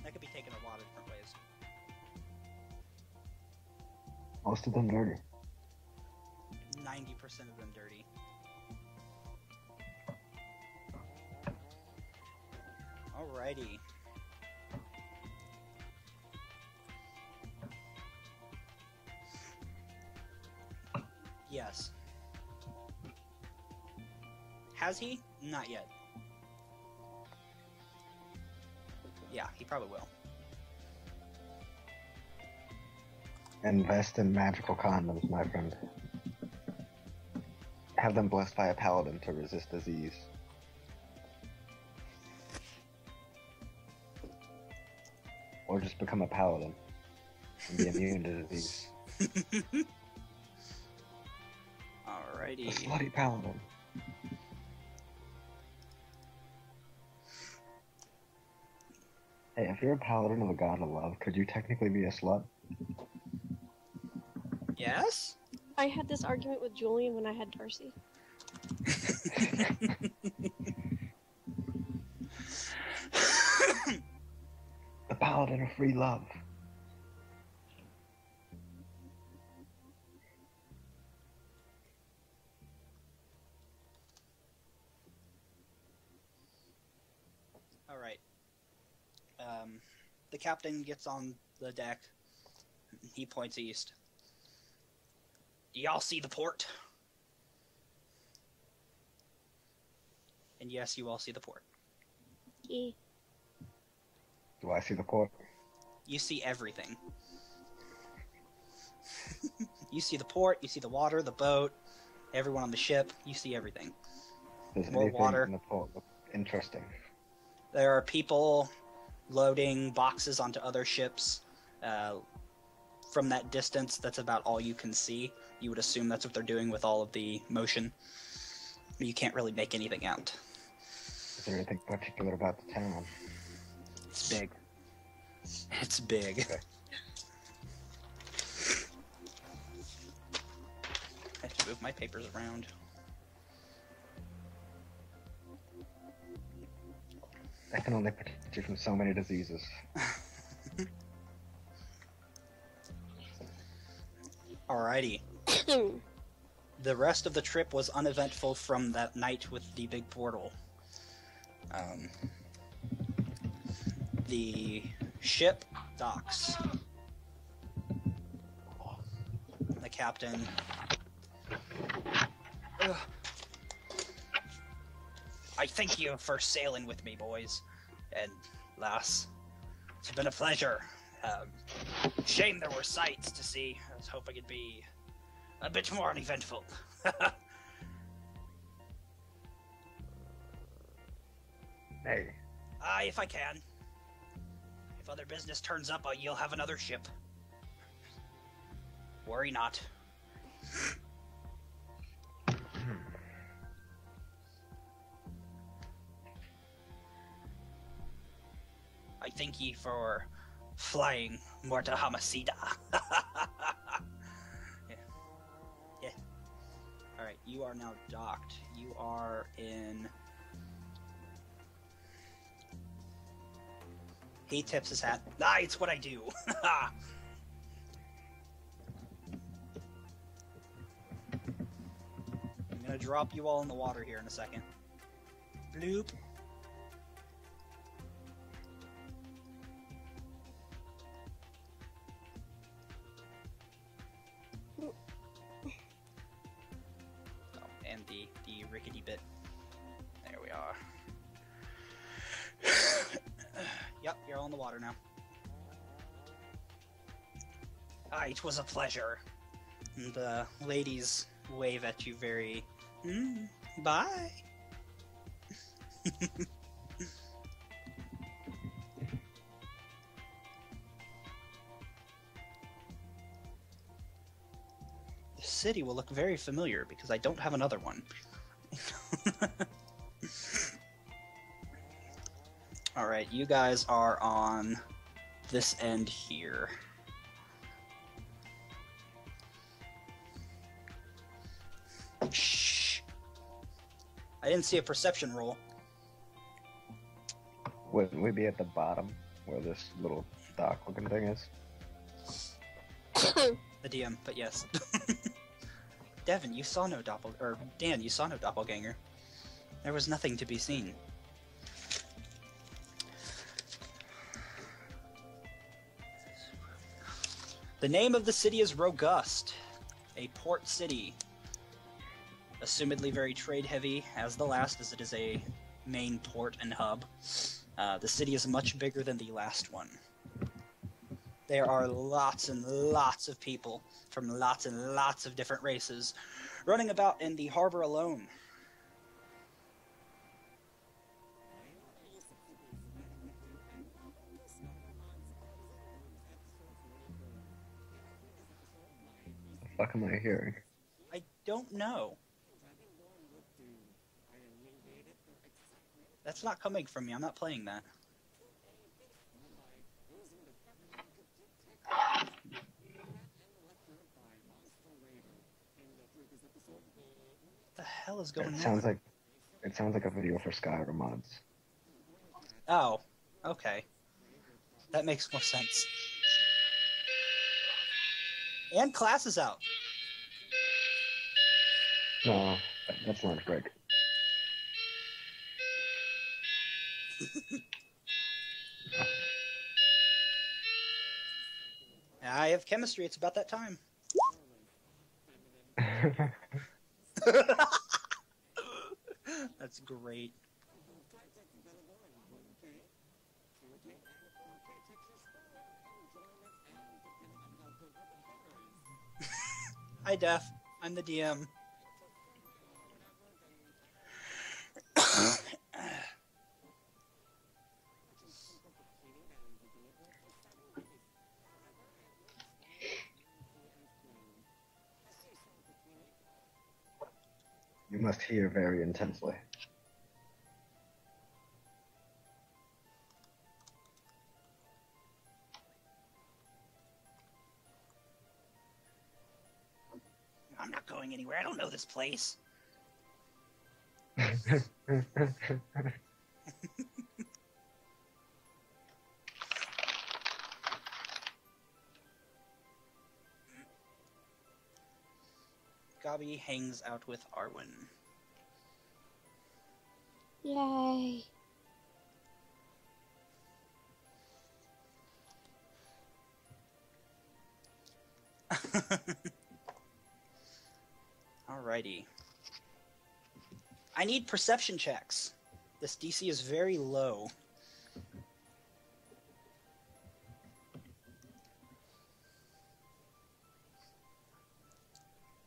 That could be taken a lot of different ways. Most of them dirty. 90% of them dirty. Alrighty. Yes. Has he? Not yet. Yeah, he probably will. Invest in magical condoms, my friend. Have them blessed by a paladin to resist disease. Or just become a paladin and be immune to disease. Alrighty. A slutty paladin. Hey, if you're a paladin of the god of love, could you technically be a slut? Yes? I had this argument with Julian when I had Darcy. The paladin of free love. Alright. The captain gets on the deck. He points east. Do y'all see the port? And yes, you all see the port. Yeah. Do I see the port? You see everything. You see the port, you see the water, the boat, everyone on the ship. You see everything. Does More anything water. in the port look interesting? There are people loading boxes onto other ships. From that distance, that's about all you can see. You would assume that's what they're doing with all of the motion. You can't really make anything out. Is there anything particular about the town? It's big. It's big. Okay. I have to move my papers around. I can only protect you from so many diseases. Alrighty. The rest of the trip was uneventful from that night with the big portal. The ship docks. The captain... Ugh. I thank you for sailing with me, boys. And, lass, it's been a pleasure. Shame there were sights to see. I was hoping it'd be a bit more uneventful. Hey. Aye, if I can. If other business turns up, you'll have another ship. Worry not. I thank ye for flying Morta Hamasida. Yeah. Yeah. Alright, you are now docked. You are in... He tips his hat. Ah, it's what I do. I'm gonna drop you all in the water here in a second. Bloop. And the rickety bit. There we are. Yep, you're all in the water now. Ah, it was a pleasure. And the ladies wave at you very... bye! The city will look very familiar because I don't have another one. Alright, you guys are on this end here. Shh. I didn't see a perception roll. Wouldn't we be at the bottom where this little dock looking thing is? The DM, but yes. Devin, you saw no or Dan, you saw no doppelganger. There was nothing to be seen. The name of the city is Rogust, a port city. Assumedly very trade heavy as the last, as it is a main port and hub. The city is much bigger than the last one. There are lots and lots of people from lots and lots of different races running about in the harbor alone. The fuck am I hearing? I don't know. That's not coming from me. I'm not playing that. What the hell is going on? It sounds like a video for Skyrim mods. Oh, okay. That makes more sense. And class is out. No, that's lunch break. I have chemistry. It's about that time. That's great. Hi, Def. I'm the DM. You must hear very intensely. I'm not going anywhere. I don't know this place. Gabi hangs out with Arwen. Yay. Alrighty. I need perception checks. This DC is very low.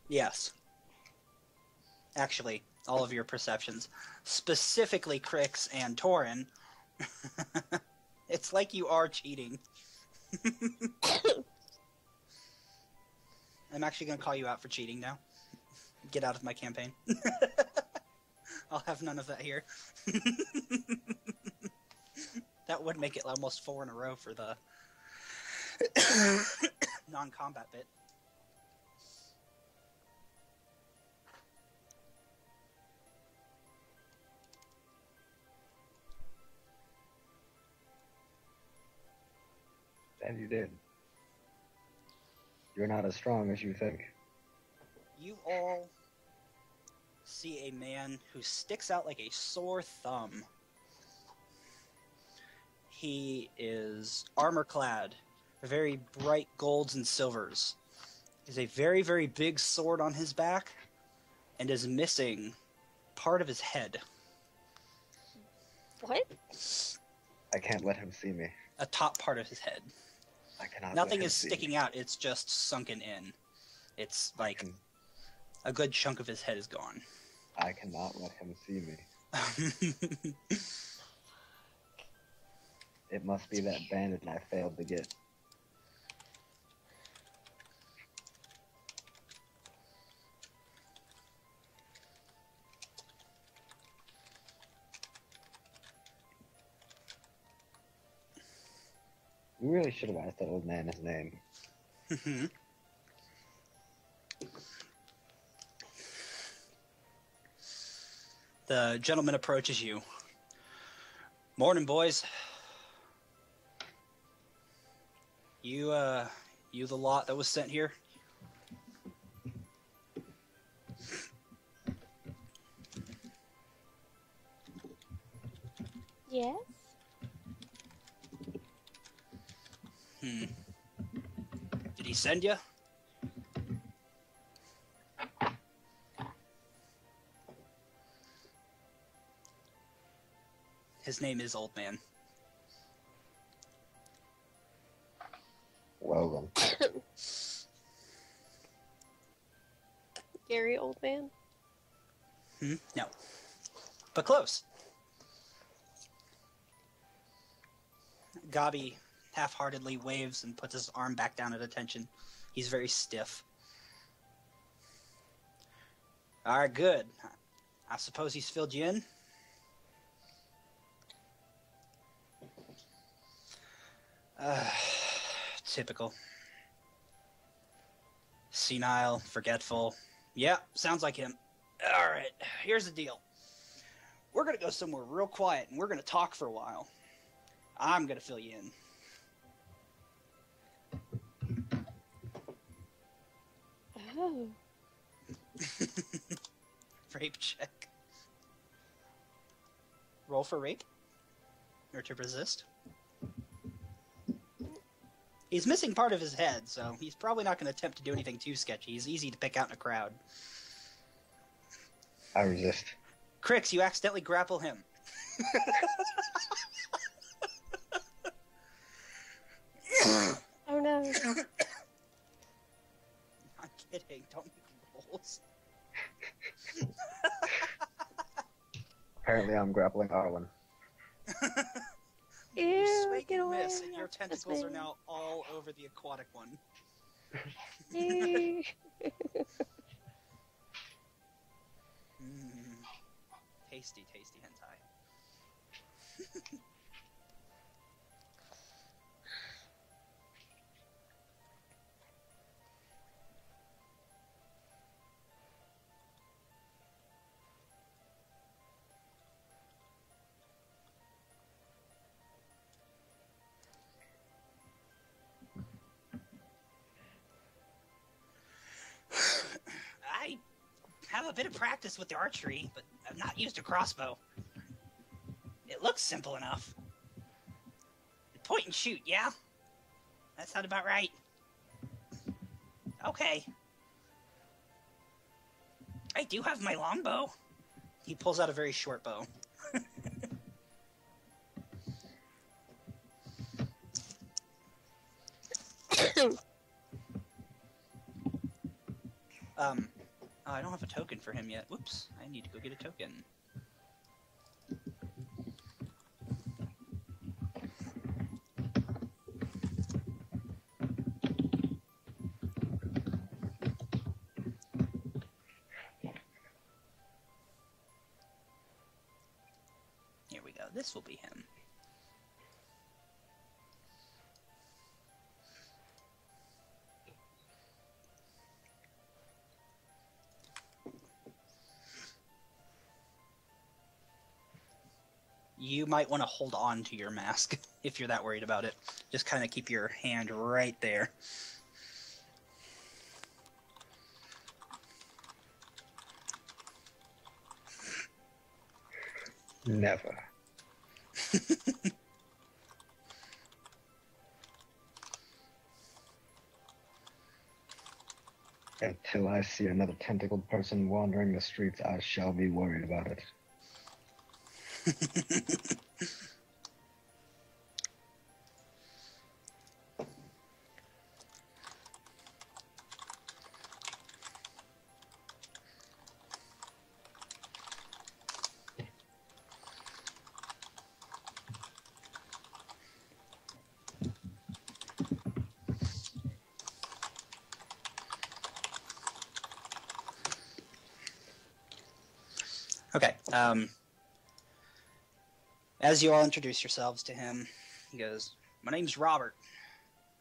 Yes. Actually, all of your perceptions. Specifically Crix and Torin. It's like you are cheating. I'm actually going to call you out for cheating now. Get out of my campaign. I'll have none of that here. That would make it almost 4 in a row for the non-combat bit. And you did. You're not as strong as you think. You all see a man who sticks out like a sore thumb. He is armor-clad, very bright golds and silvers. He has a very, very big sword on his back, and is missing part of his head. What? I can't let him see me. A top part of his head. I cannot. Nothing let him is see sticking me. out, it's just sunken in. It's like a good chunk of his head is gone. I cannot let him see me. It must be that bandit I failed to get. We really should have asked that old man his name. The gentleman approaches you. Morning, boys. You the lot that was sent here? Yes? Did he send you? His name is Old Man. Well then. Gary, old man. No. But close. Gabi half-heartedly waves and puts his arm back down at attention. He's very stiff. All right, good. I suppose he's filled you in? Typical. Senile, forgetful. Yeah, sounds like him. All right, here's the deal. We're going to go somewhere real quiet, and we're going to talk for a while. I'm going to fill you in. Oh. Rape check. Roll for rape. Or to resist. He's missing part of his head, so he's probably not going to attempt to do anything too sketchy. He's easy to pick out in a crowd. I resist. Crix, you accidentally grapple him. Oh no. I'm kidding. Don't make rolls. Apparently I'm grappling Arwen. Ew, You swing get and away. miss, and your That's tentacles are me. now all over the aquatic one. Ew. Tasty, tasty hentai. I have a bit of practice with the archery, but I've not used a crossbow. It looks simple enough. Point and shoot, yeah? That sound about right. Okay. I do have my longbow. He pulls out a very short bow. I don't have a token for him yet. Whoops, I need to go get a token. Here we go, this will be him. You might want to hold on to your mask if you're that worried about it. Just kind of keep your hand right there. Never. Until I see another tentacled person wandering the streets, I shall be worried about it. Okay. As you all introduce yourselves to him, he goes, "My name's Robert.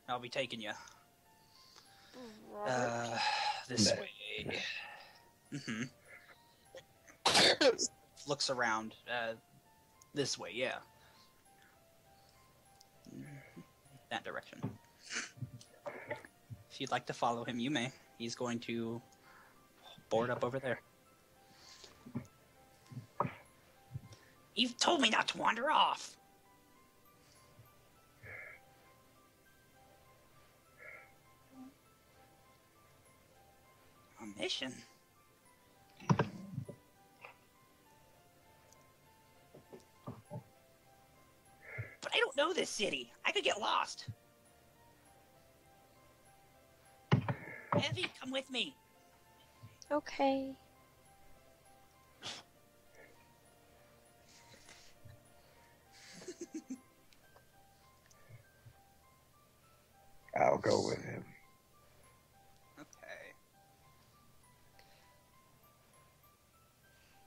I'll be taking you. This No. way." Mm-hmm. Looks around. This way, yeah. That direction. If you'd like to follow him, you may. He's going to board up over there. You've told me not to wander off. A mission? But I don't know this city. I could get lost. Evie, come with me. Okay. I'll go with him. Okay.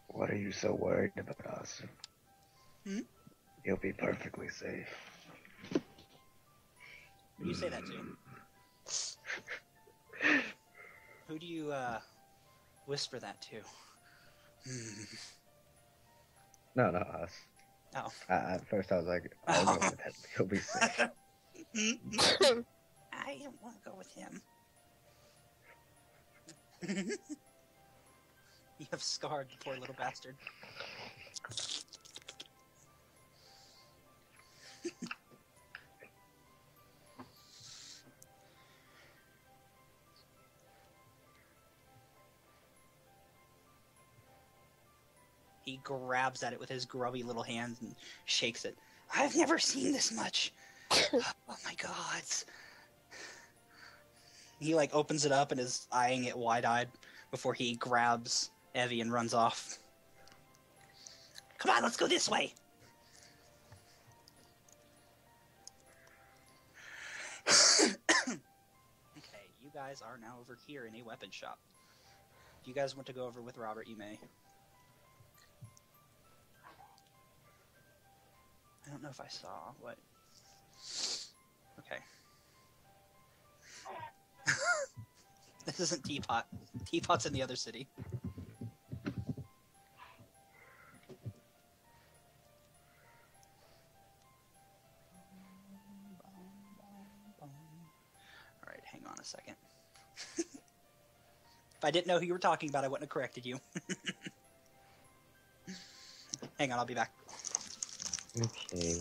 What are you so worried about us? Hmm? You'll be perfectly safe. You say that too. Who do you whisper that to? No, us. Oh. At first I was like, I'll go with him. He'll be safe. I don't want to go with him. You have scarred the poor little bastard. He grabs at it with his grubby little hands and shakes it. I've never seen this much. Oh my god. He like opens it up and is eyeing it wide-eyed before he grabs Evie and runs off. Come on, let's go this way. Okay, you guys are now over here in a weapon shop. If you guys want to go over with Robert, you may. I don't know if I saw what. Okay. This isn't Teapot. Teapot's in the other city. Alright, hang on a second. If I didn't know who you were talking about, I wouldn't have corrected you. Hang on, I'll be back. Okay.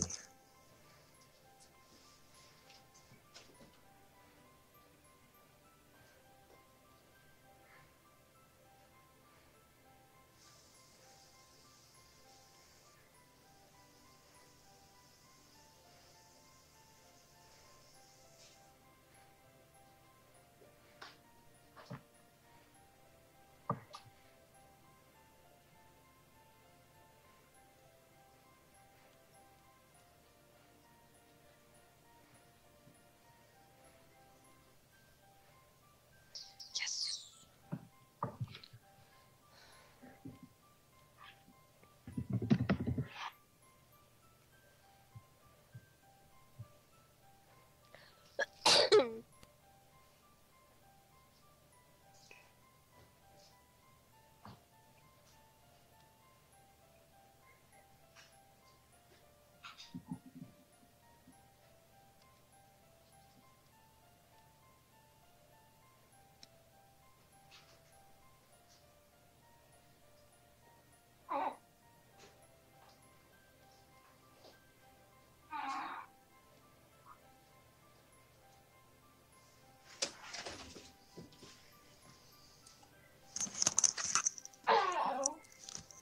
Yes.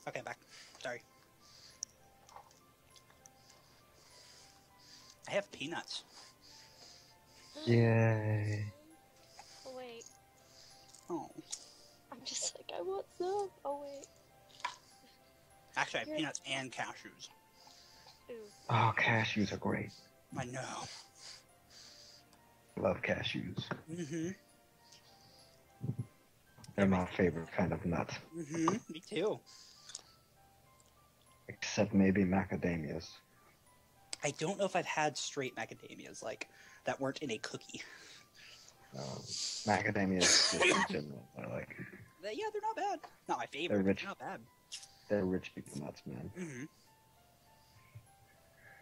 Okay, back. Sorry. I have peanuts. Yay. Oh wait, Oh. I'm just like, I want some. Oh wait. Actually, I have peanuts and cashews. Ooh. Oh, cashews are great. I know. Love cashews. Mm-hmm. They're my favorite kind of nut. Mm-hmm. Me too. Except maybe macadamias. I don't know if I've had straight macadamias, like, that weren't in a cookie. Macadamias just in general are like... Yeah, they're not bad. Not my favorite, They're but rich. they're not bad. They're rich people nuts, man. Mm-hmm.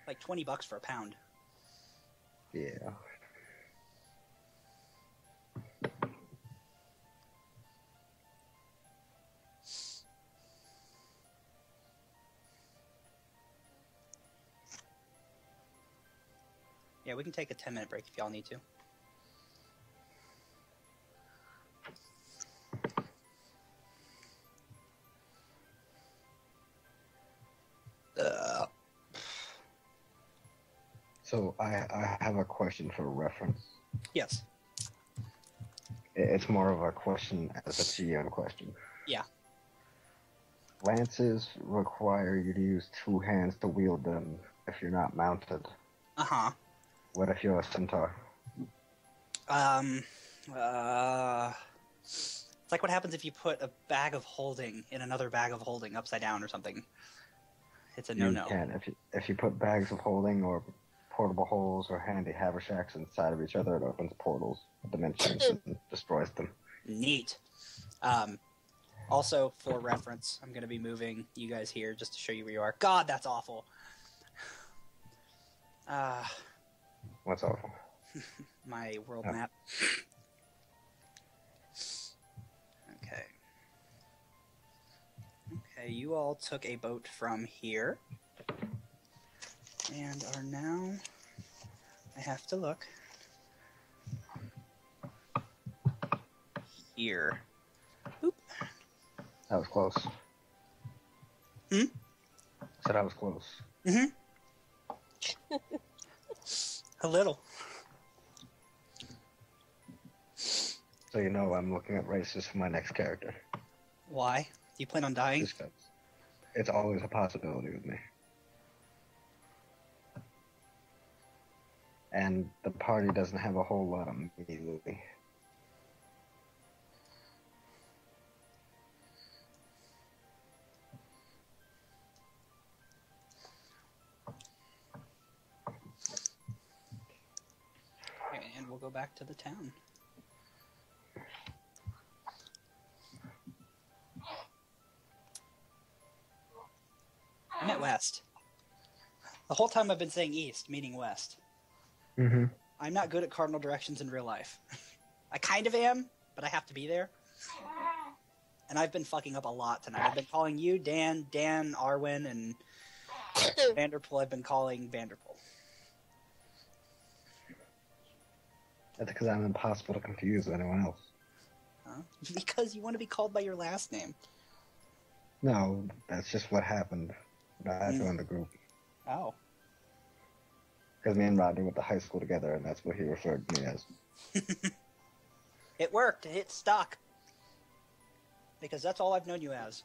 Like $20 for a pound. Yeah. Yeah, we can take a 10-minute break if y'all need to. So I have a question for reference. Yes. It's more of a question as a GM question. Yeah. Lances require you to use 2 hands to wield them if you're not mounted. Uh-huh. What if you're a centaur? It's like what happens if you put a bag of holding in another bag of holding upside down or something. It's a no-no. You can. If you put bags of holding or portable holes or handy haversacks inside of each other, it opens portals, dimensions, and destroys them. Neat. Also, for reference, I'm going to be moving you guys here just to show you where you are. God, that's awful. What's awful? My world map. Okay. Okay, you all took a boat from here. And are now... I have to look. Here. Oop. That was close. Hmm? Said I was close. Mm-hmm. A little. So you know I'm looking at races for my next character. Why? Do you plan on dying? Just 'cause it's always a possibility with me. And the party doesn't have a whole lot of me, Louie. Okay, and we'll go back to the town. I meant west. The whole time I've been saying east, meaning west. Mm-hmm. I'm not good at cardinal directions in real life. I kind of am, but I have to be there. And I've been fucking up a lot tonight. I've been calling you Dan, Arwen, and Vanderpool. I've been calling Vanderpool. That's because I'm impossible to confuse with anyone else. Huh? Because you want to be called by your last name. No, that's just what happened when I joined the group. Oh. Because me and Rodney went to high school together, and that's what he referred to me as. It worked. It stuck. Because that's all I've known you as.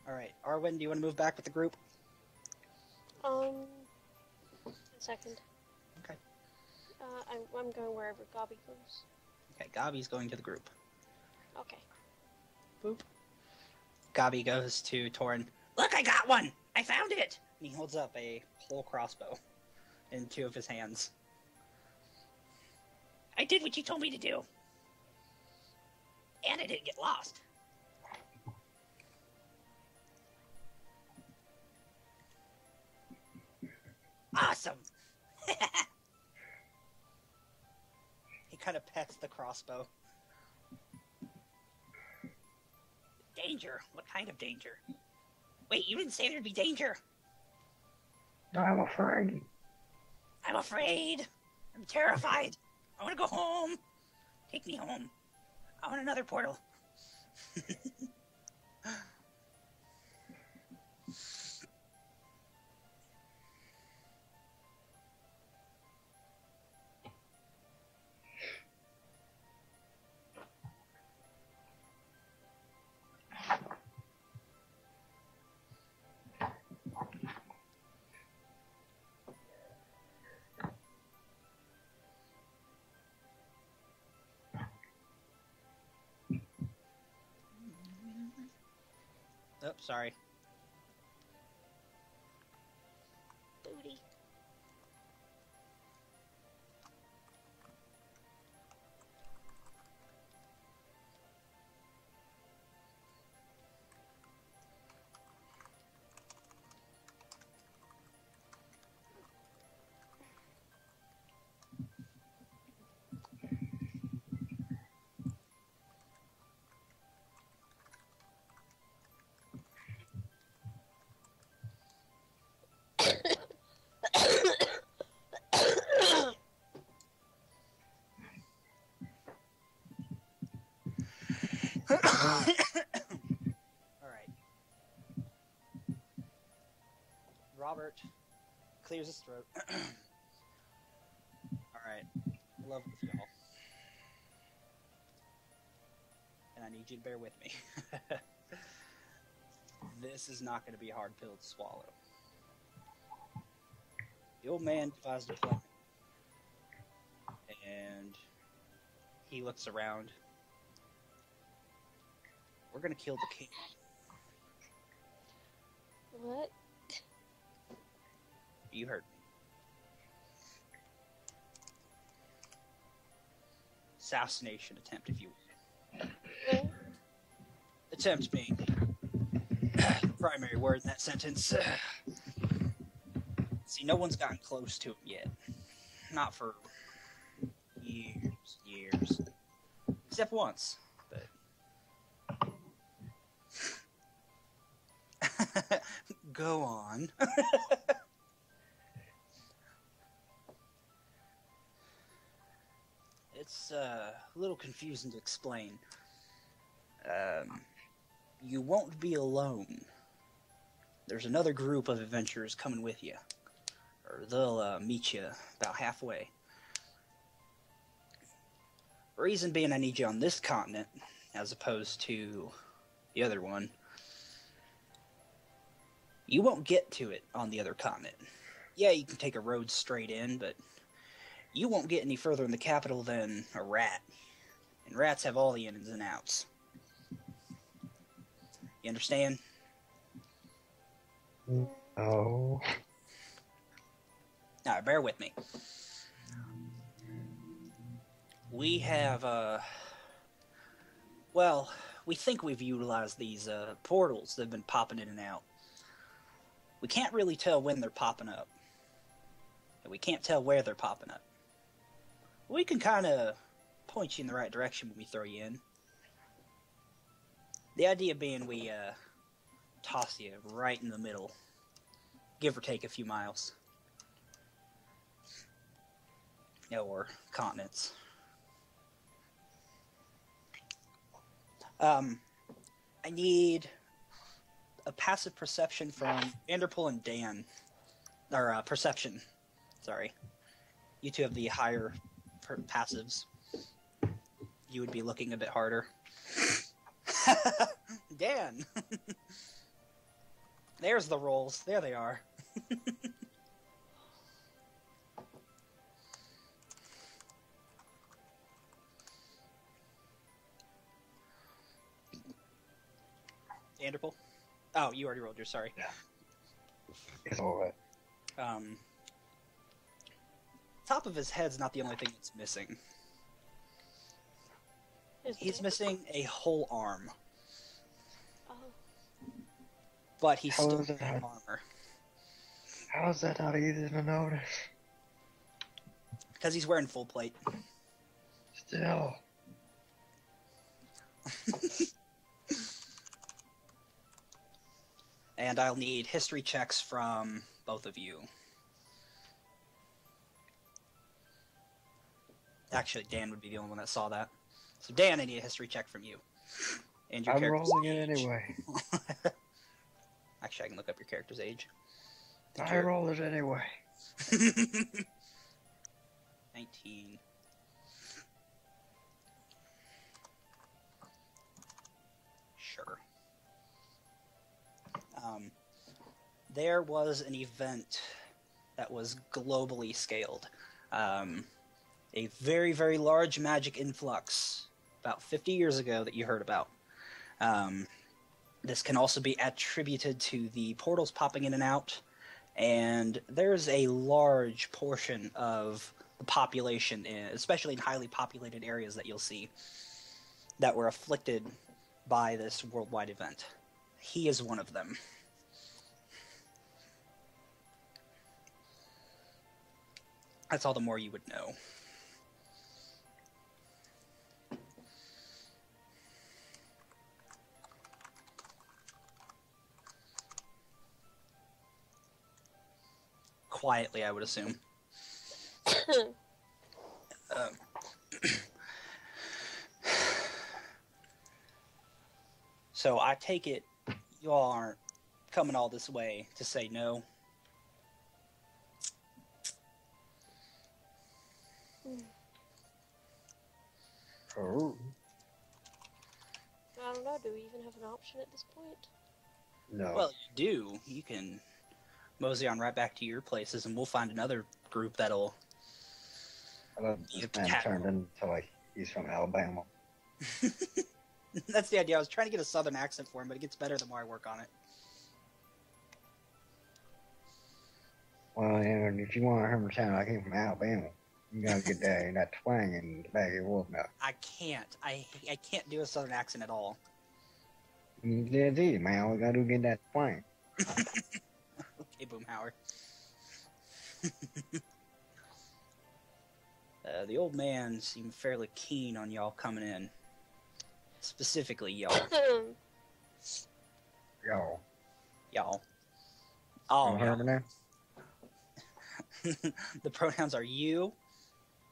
Alright, Arwen, do you want to move back with the group? A second. Okay. I'm going wherever Gobby goes. Okay, Gabi's going to the group. Okay. Boop. Gabi goes to Torin. Look, I got one! I found it! And he holds up a whole crossbow in 2 of his hands. I did what you told me to do. And I didn't get lost. Awesome! He kind of pets the crossbow. Danger? What kind of danger? Wait, you didn't say there'd be danger. I'm afraid. I'm afraid. I'm terrified. I want to go home. Take me home. I want another portal. Oh, sorry. Booty. Alright. Robert clears his throat. Alright. Love with y'all. And I need you to bear with me. This is not going to be a hard pill to swallow. The old man devised a plan. And he looks around. We're going to kill the king. What? You heard me. Assassination attempt, if you will. Attempt being the primary word in that sentence. See, no one's gotten close to him yet. Not for years. Except once. But go on. It's a little confusing to explain. You won't be alone. There's another group of adventurers coming with you. Or they'll meet you about halfway. Reason being I need you on this continent, as opposed to the other one. You won't get to it on the other continent. Yeah, you can take a road straight in, but you won't get any further in the capital than a rat. And rats have all the ins and outs. You understand? Oh. Now, bear with me. We have, well, we think we've utilized these portals that have been popping in and out. We can't really tell when they're popping up. And we can't tell where they're popping up. We can kind of point you in the right direction when we throw you in. The idea being we toss you right in the middle, give or take a few miles. Or continents. I need a passive perception from Vanderpool and Dan. Or perception. Sorry. You two have the higher passives. You would be looking a bit harder. Dan! There's the rolls. There they are. Vanderpool? Oh, you already rolled yours, sorry. Yeah. It's alright. Top of his head's not the only thing that's missing. He's missing a whole arm. Oh. But he's How still is in that? armor. How is that not easy to notice? Because he's wearing full plate. Still. And I'll need history checks from both of you. Actually, Dan would be the only one that saw that. So Dan, I need a history check from you. And your I'm character's rolling it age. anyway. Actually, I can look up your character's age. I roll it anyway. 19. Sure. There was an event that was globally scaled. A very, very large magic influx about 50 years ago that you heard about. This can also be attributed to the portals popping in and out, and there's a large portion of the population, especially in highly populated areas that you'll see, that were afflicted by this worldwide event. He is one of them. That's all the more you would know. Quietly, I would assume. So I take it you all aren't coming all this way to say no. Oh. I don't know, do we even have an option at this point? No. Well, you do. You can mosey on right back to your places, and we'll find another group that'll... I love this man turned into like he's from Alabama. That's the idea. I was trying to get a southern accent for him, but it gets better the more I work on it. Well, and if you want him to sound like him from Alabama, you gotta get that in that twang in the back of your wolf mouth. I can't. I can't do a southern accent at all. That's it, man. We gotta do get that twang. Okay, Boomhauer. The old man seemed fairly keen on y'all coming in. Specifically, y'all. Yo. Y'all. Oh, You heard me now? The pronouns are you,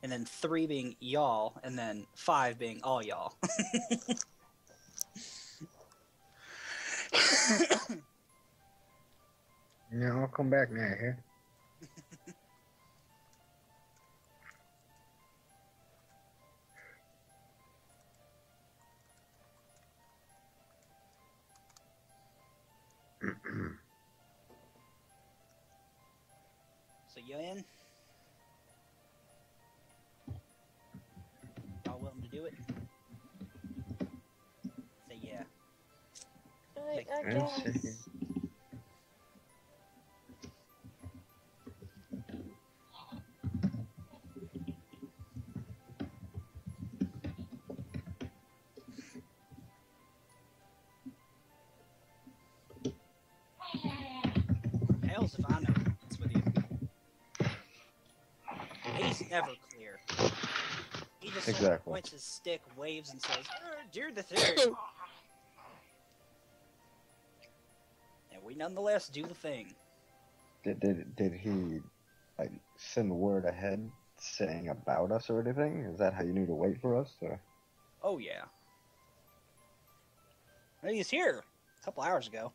and then 3 being y'all, and then 5 being all y'all. Yeah, I'll come back now, here. So you in? Y'all willing to do it? Say yeah. I guess. Hells if I know what's with you. He's never clear. He just Exactly. points his stick, waves, and says, "Do the thing." And we nonetheless do the thing. Did he like send word ahead saying about us or anything? Is that how you knew to wait for us? Or? Oh yeah. Well, he's here a couple hours ago.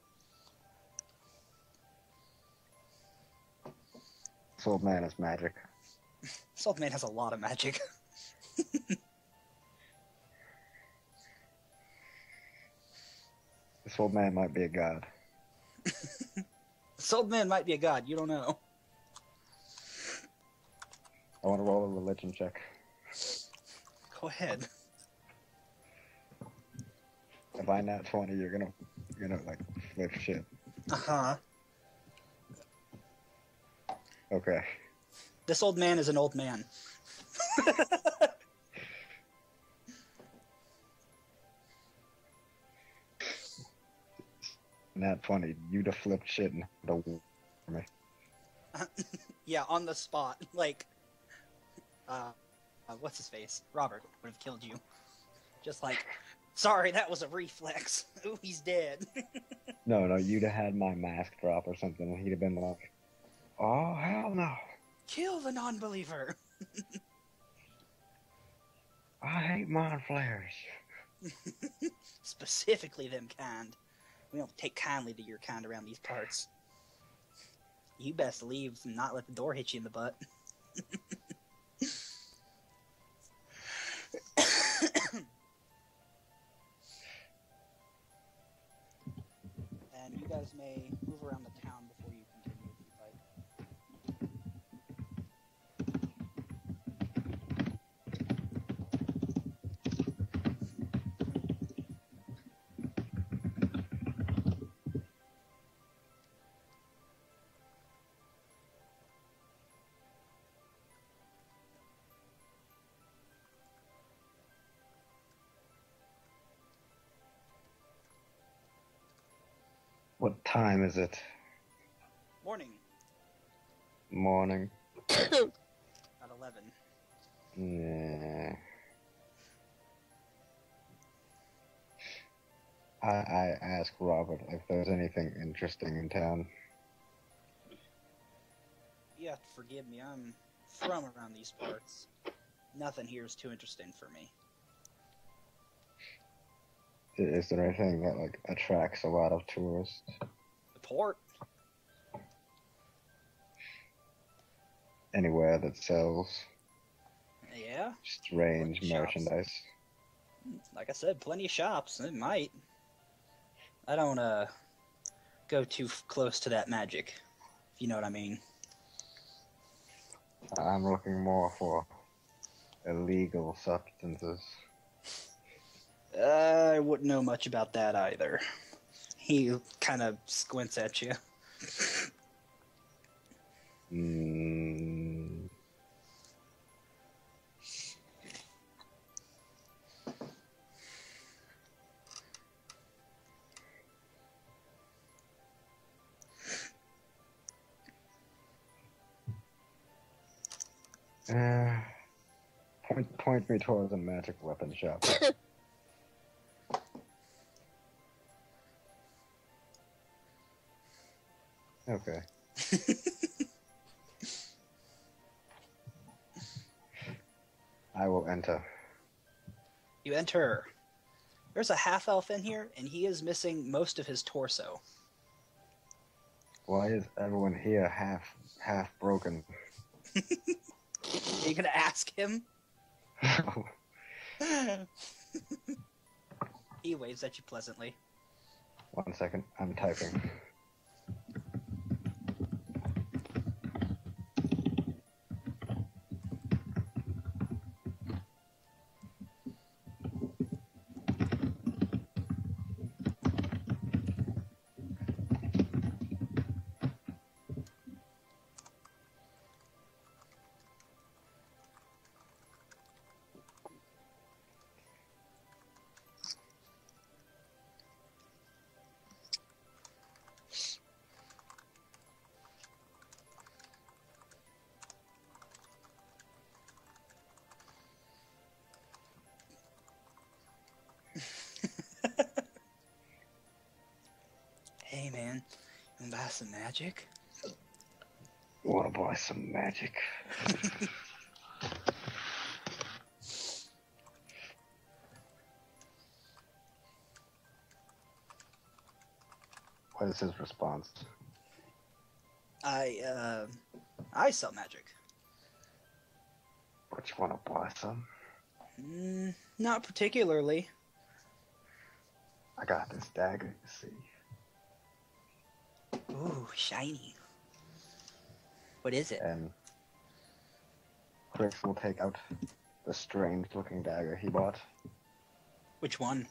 This old man is magic. This old man has a lot of magic. This old man might be a god. This old man might be a god, you don't know. I want to roll a religion check. Go ahead. If I nat 20, you're gonna like flip shit. Uh-huh. Okay. This old man is an old man. Nat 20, you'd have flipped shit and the me. Yeah, on the spot. Like, what's his face? Robert would have killed you. Just like, sorry, that was a reflex. Ooh, he's dead. No, you'd have had my mask drop or something, and he'd have been like, "Oh hell no! Kill the non-believer. I hate mind flares." Specifically them kind. We don't take kindly to your kind around these parts. You best leave and not let the door hit you in the butt. And you guys may move around the town before you continue with the fight. What time is it? Morning. Morning. At 11. Yeah. I asked Robert if there's anything interesting in town. You have to forgive me, I'm from around these parts. Nothing here is too interesting for me. Is there anything that like attracts a lot of tourists? The port? Anywhere that sells Yeah. strange Shops. merchandise? Like I said, plenty of shops. It might. I don't go too close to that magic, if you know what I mean. I'm looking more for illegal substances. I wouldn't know much about that either. He kind of squints at you. Mm. Point me towards a magic weapon shop. Okay. I will enter. You enter. There's a half-elf in here, and he is missing most of his torso. Why is everyone here half broken? Are you gonna ask him? He waves at you pleasantly. 1 second, I'm typing. Hey man, you wanna buy some magic? Wanna buy some magic? What is his response? I sell magic. But you wanna buy some? Not particularly. I got this dagger, you see. Ooh, shiny. What is it? And Chris will take out the strange-looking dagger he bought. Which one?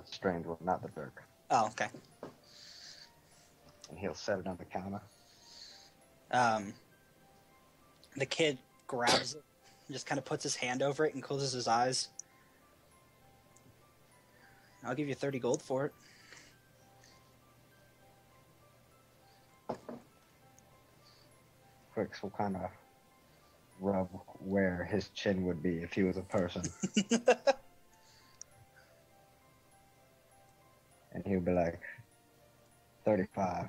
Strange one, not the dirk. Oh, okay. And he'll set it on the counter. The kid grabs it, and just kind of puts his hand over it and closes his eyes. I'll give you 30 gold for it. Crix will kind of rub where his chin would be if he was a person. And he'll be like, 35.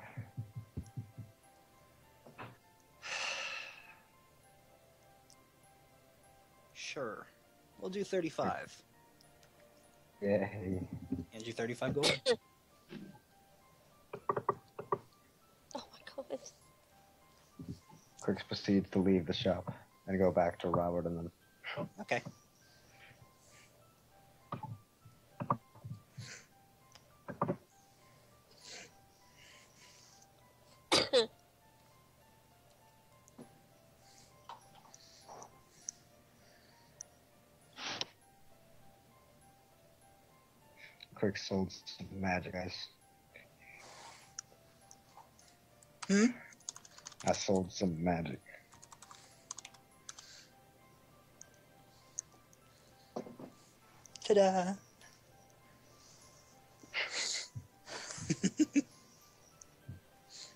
Sure. We'll do 35. Yeah. And you 35 gold. Oh my god. Crix proceeds to leave the shop and go back to Robert and then. Okay. Crix sold some magic, guys. I sold some magic. Ta-da!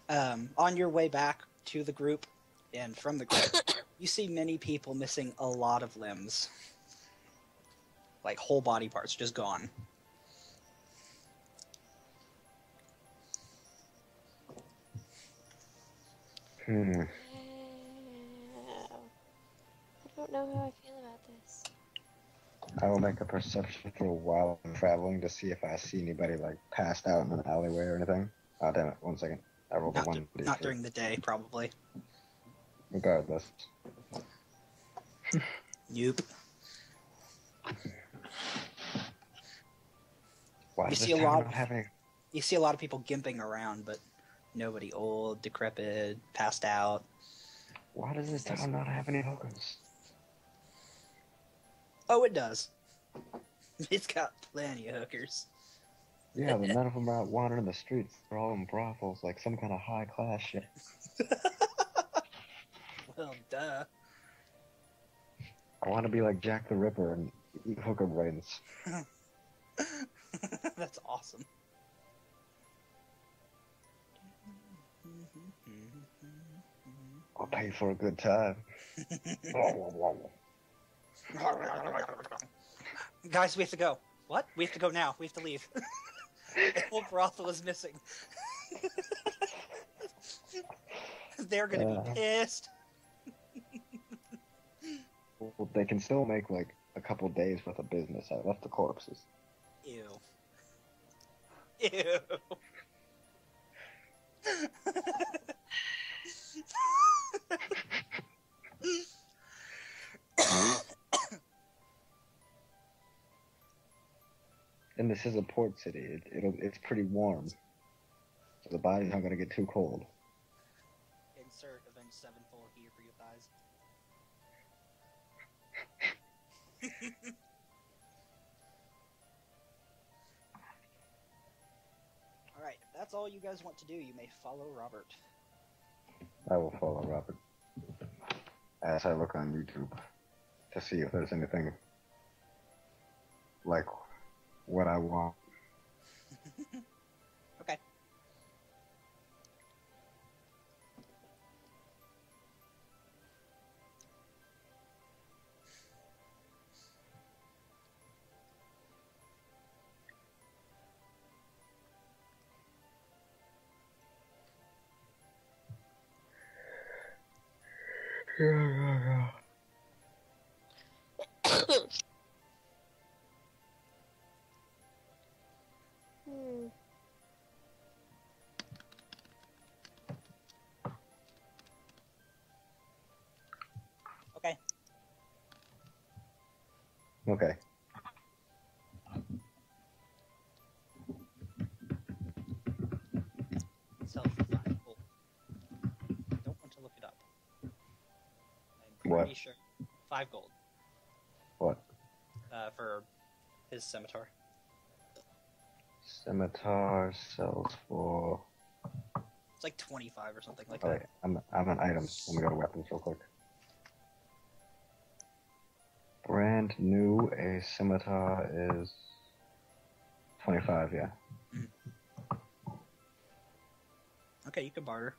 On your way back to the group and from the group, you see many people missing a lot of limbs. Like whole body parts just gone. Hmm. I don't know how I feel about this. I will make a perception for a while I'm traveling to see if I see anybody like passed out in an alleyway or anything. Oh damn it! 1 second. I rolled a Not, one. not during the day, probably. Regardless. Nope. Why You does see this a town lot- not have any? You see a lot of people gimping around, but nobody old, decrepit, passed out. Why does this town not have any hookers? Oh, it does. It's got plenty of hookers. Yeah, but none of them are out wandering the streets. They're all in brothels, like some kind of high class shit. Well, duh. I want to be like Jack the Ripper and eat hooker brains. That's awesome. I'll pay for a good time. Guys, we have to go. What? We have to go now. We have to leave. The whole brothel is missing. They're gonna be pissed. Well, they can still make like a couple days worth of business out of the corpses. Ew. Ew. And this is a port city. It's pretty warm, so the body's not gonna get too cold. Insert Avenged Sevenfold here for your thighs. Alright, if that's all you guys want to do, you may follow Robert. I will follow Robert as I look on YouTube to see if there's anything like what I want. Okay. Hmm. Okay. Okay. Sell for 5 gold. Don't want to look it up. I'm What? pretty sure 5 gold. What? For his scimitar. Scimitar sells for. It's like 25 or something like Oh that. wait, I'm an item. Let me go to weapons real quick. Brand new, a scimitar is 25. Yeah. Okay, you can barter.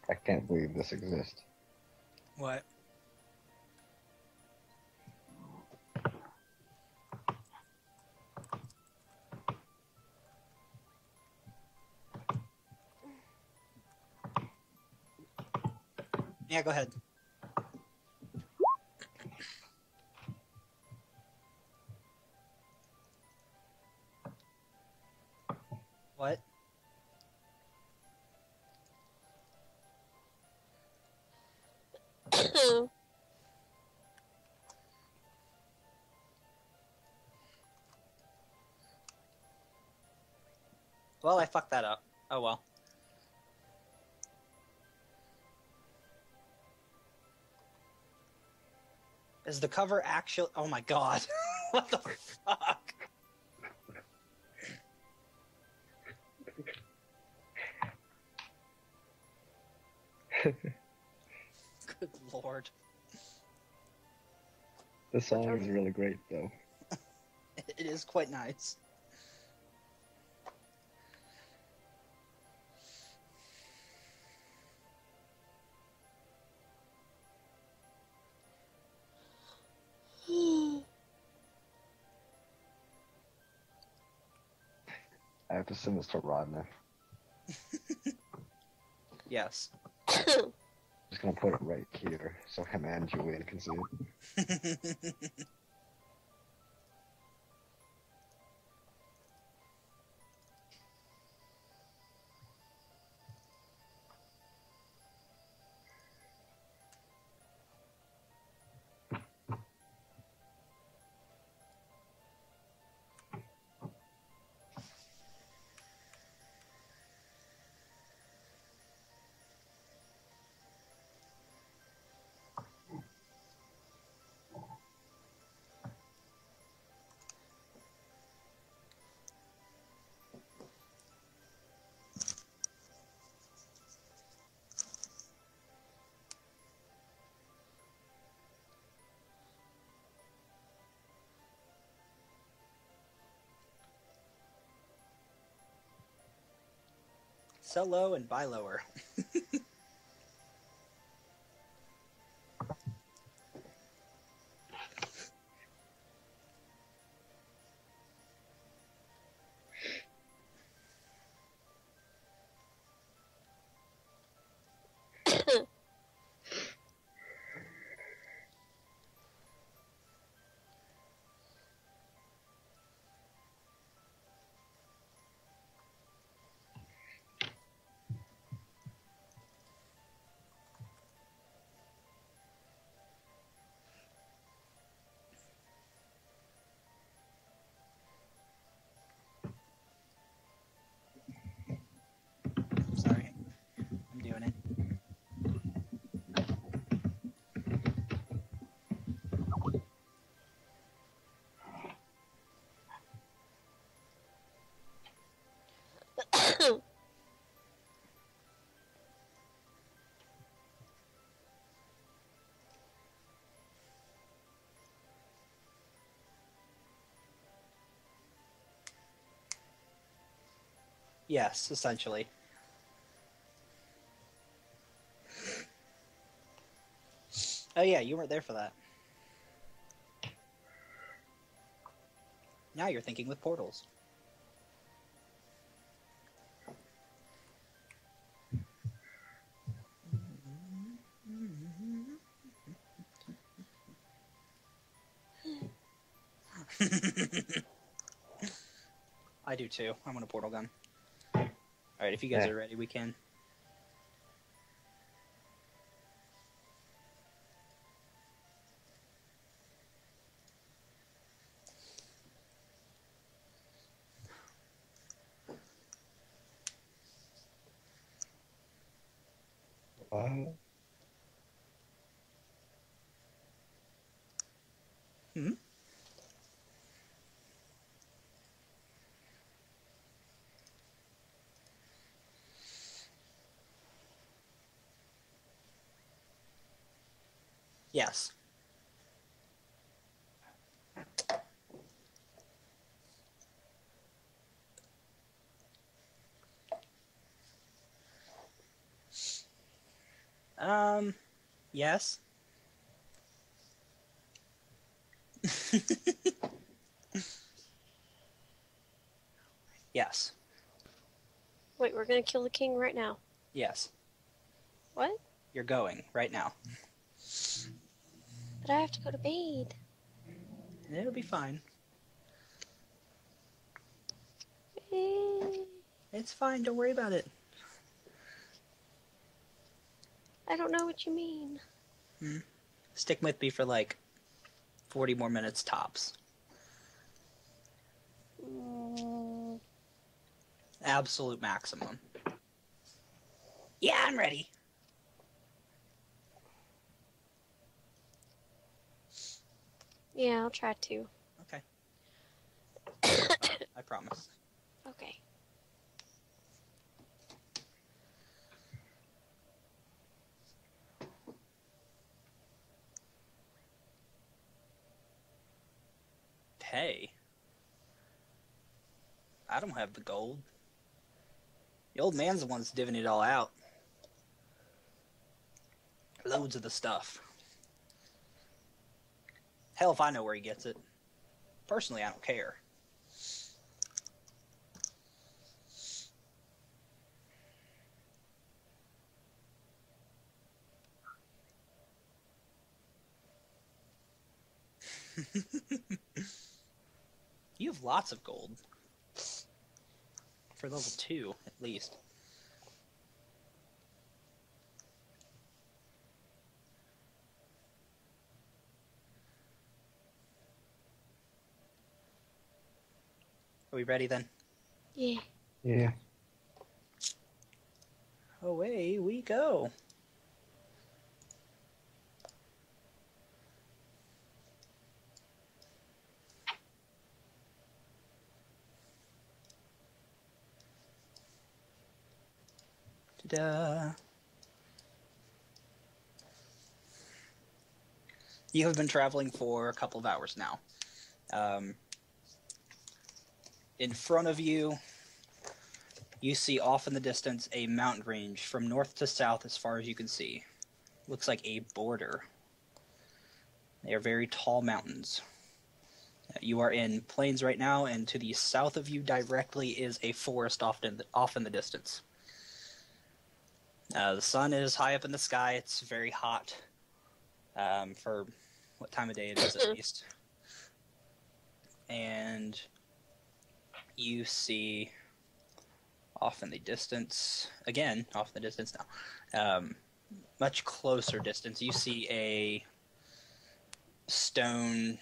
I can't believe this exists. What? Yeah, go ahead. What? Well, I fucked that up. Oh well. Is the cover actually... Oh my god. What the fuck? Good lord. The song is really great, though. It is quite nice. I have to send this to Rodney. Yes. Just gonna put it right here so him and Julian can see it. Sell low and buy lower. Sorry. I'm doing it. Yes, essentially. Oh yeah, you weren't there for that. Now you're thinking with portals. I do too. I want a portal gun. Alright, if you guys are ready, we can. Hmm? Yes. Yes. Yes. Wait, we're gonna kill the king right now. Yes. What? You're going right now. But I have to go to bed. It'll be fine. It's fine, don't worry about it. I don't know what you mean. Stick with me for like 40 more minutes tops. Absolute maximum. Yeah, I'm ready. Yeah, I'll try to. Okay. I promise. Okay. Hey. I don't have the gold. The old man's the one that's divvying it all out. Loads of the stuff. Hell if I know where he gets it. Personally, I don't care. You have lots of gold. For level 2, at least. Are we ready then? Yeah. Yeah. Away we go. Ta-da. You have been traveling for a couple of hours now. In front of you, you see off in the distance a mountain range from north to south as far as you can see. Looks like a border. They are very tall mountains. You are in plains right now, and to the south of you directly is a forest off in the distance. The sun is high up in the sky. It's very hot for what time of day it is at least. And you see off in the distance, again, off in the distance now, much closer distance, you see a stone-made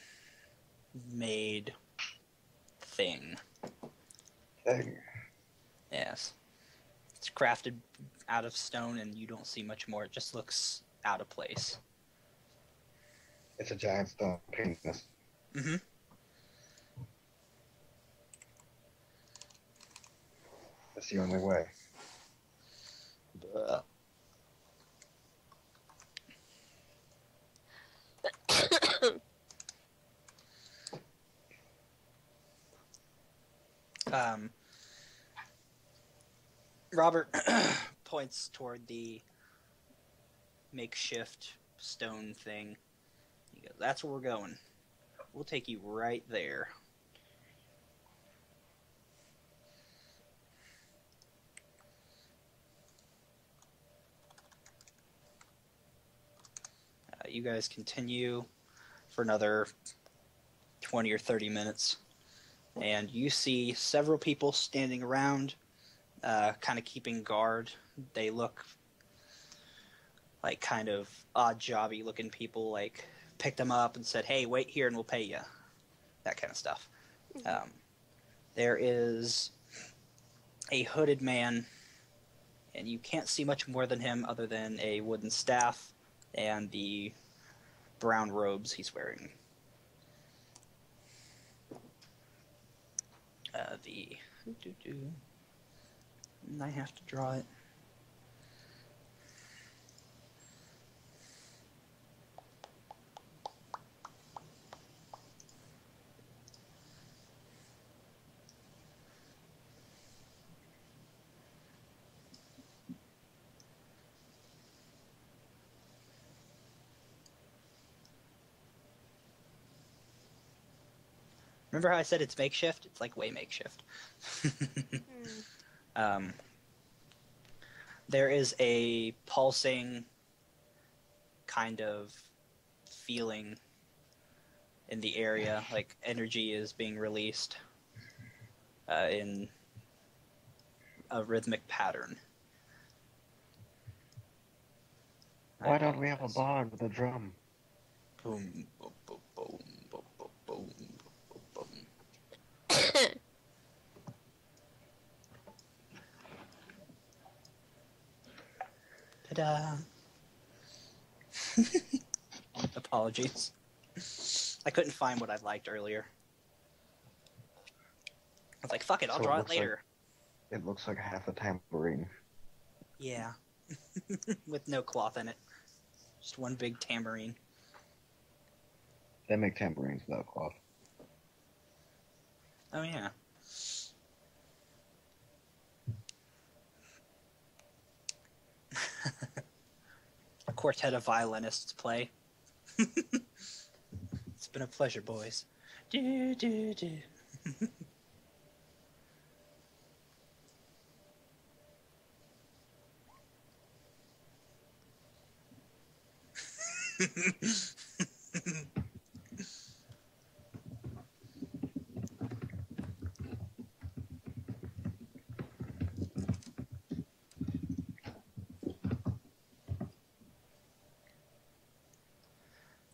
thing. Thing. Yes. It's crafted out of stone, and you don't see much more. It just looks out of place. It's a giant stone penis. Mm-hmm. That's the only way. Robert points toward the makeshift stone thing. He goes, "That's where we're going. We'll take you right there." You guys continue for another 20 or 30 minutes, and you see several people standing around, kind of keeping guard. They look like kind of odd jobby looking people, like picked them up and said, "Hey, wait here and we'll pay you." That kind of stuff. There is a hooded man, and you can't see much more than him other than a wooden staff and the brown robes he's wearing. I have to draw it. Remember how I said it's makeshift? It's like way makeshift. There is a pulsing kind of feeling in the area, like energy is being released in a rhythmic pattern. Why don't we have a bard with a drum? Boom, boom, boom, boom, boom, boom, boom, boom. Ta-da! Apologies. I couldn't find what I liked earlier. I was like, fuck it, I'll draw it later. It looks like half a tambourine. Yeah. With no cloth in it. Just one big tambourine. They make tambourines without cloth. Oh, yeah. A quartet of violinists play. It's been a pleasure, boys. Do, do, do.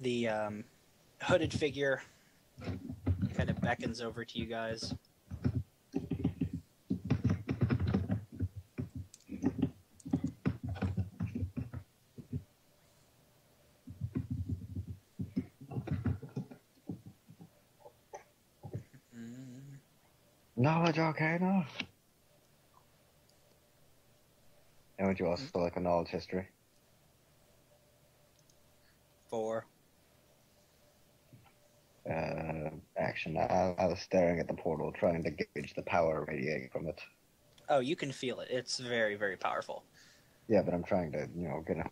The hooded figure kind of beckons over to you guys. Knowledge Arcana? And would you also like a knowledge history? 4. Action. I was staring at the portal, trying to gauge the power radiating from it. Oh, you can feel it. It's very, very powerful. Yeah, but I'm trying to, get an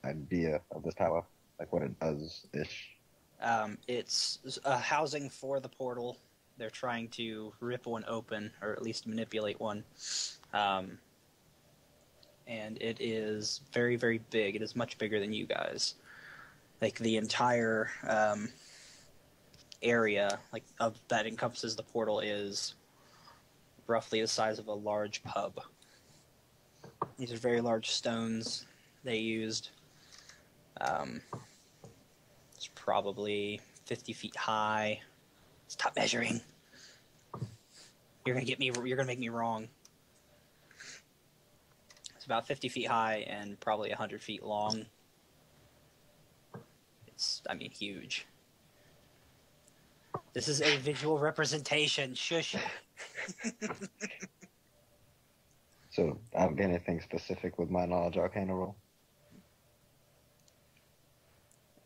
idea of this power, like what it does-ish. It's a housing for the portal. They're trying to rip one open, or at least manipulate one. And it is very, very big. It is much bigger than you guys. Like, the entire area that encompasses the portal is roughly the size of a large pub. These are very large stones they used. It's probably 50 feet high. Stop measuring. You're gonna make me wrong. It's about 50 feet high and probably 100 feet long. It's, huge. This is a visual representation. Shush. So, I don't get anything specific with my knowledge arcana roll?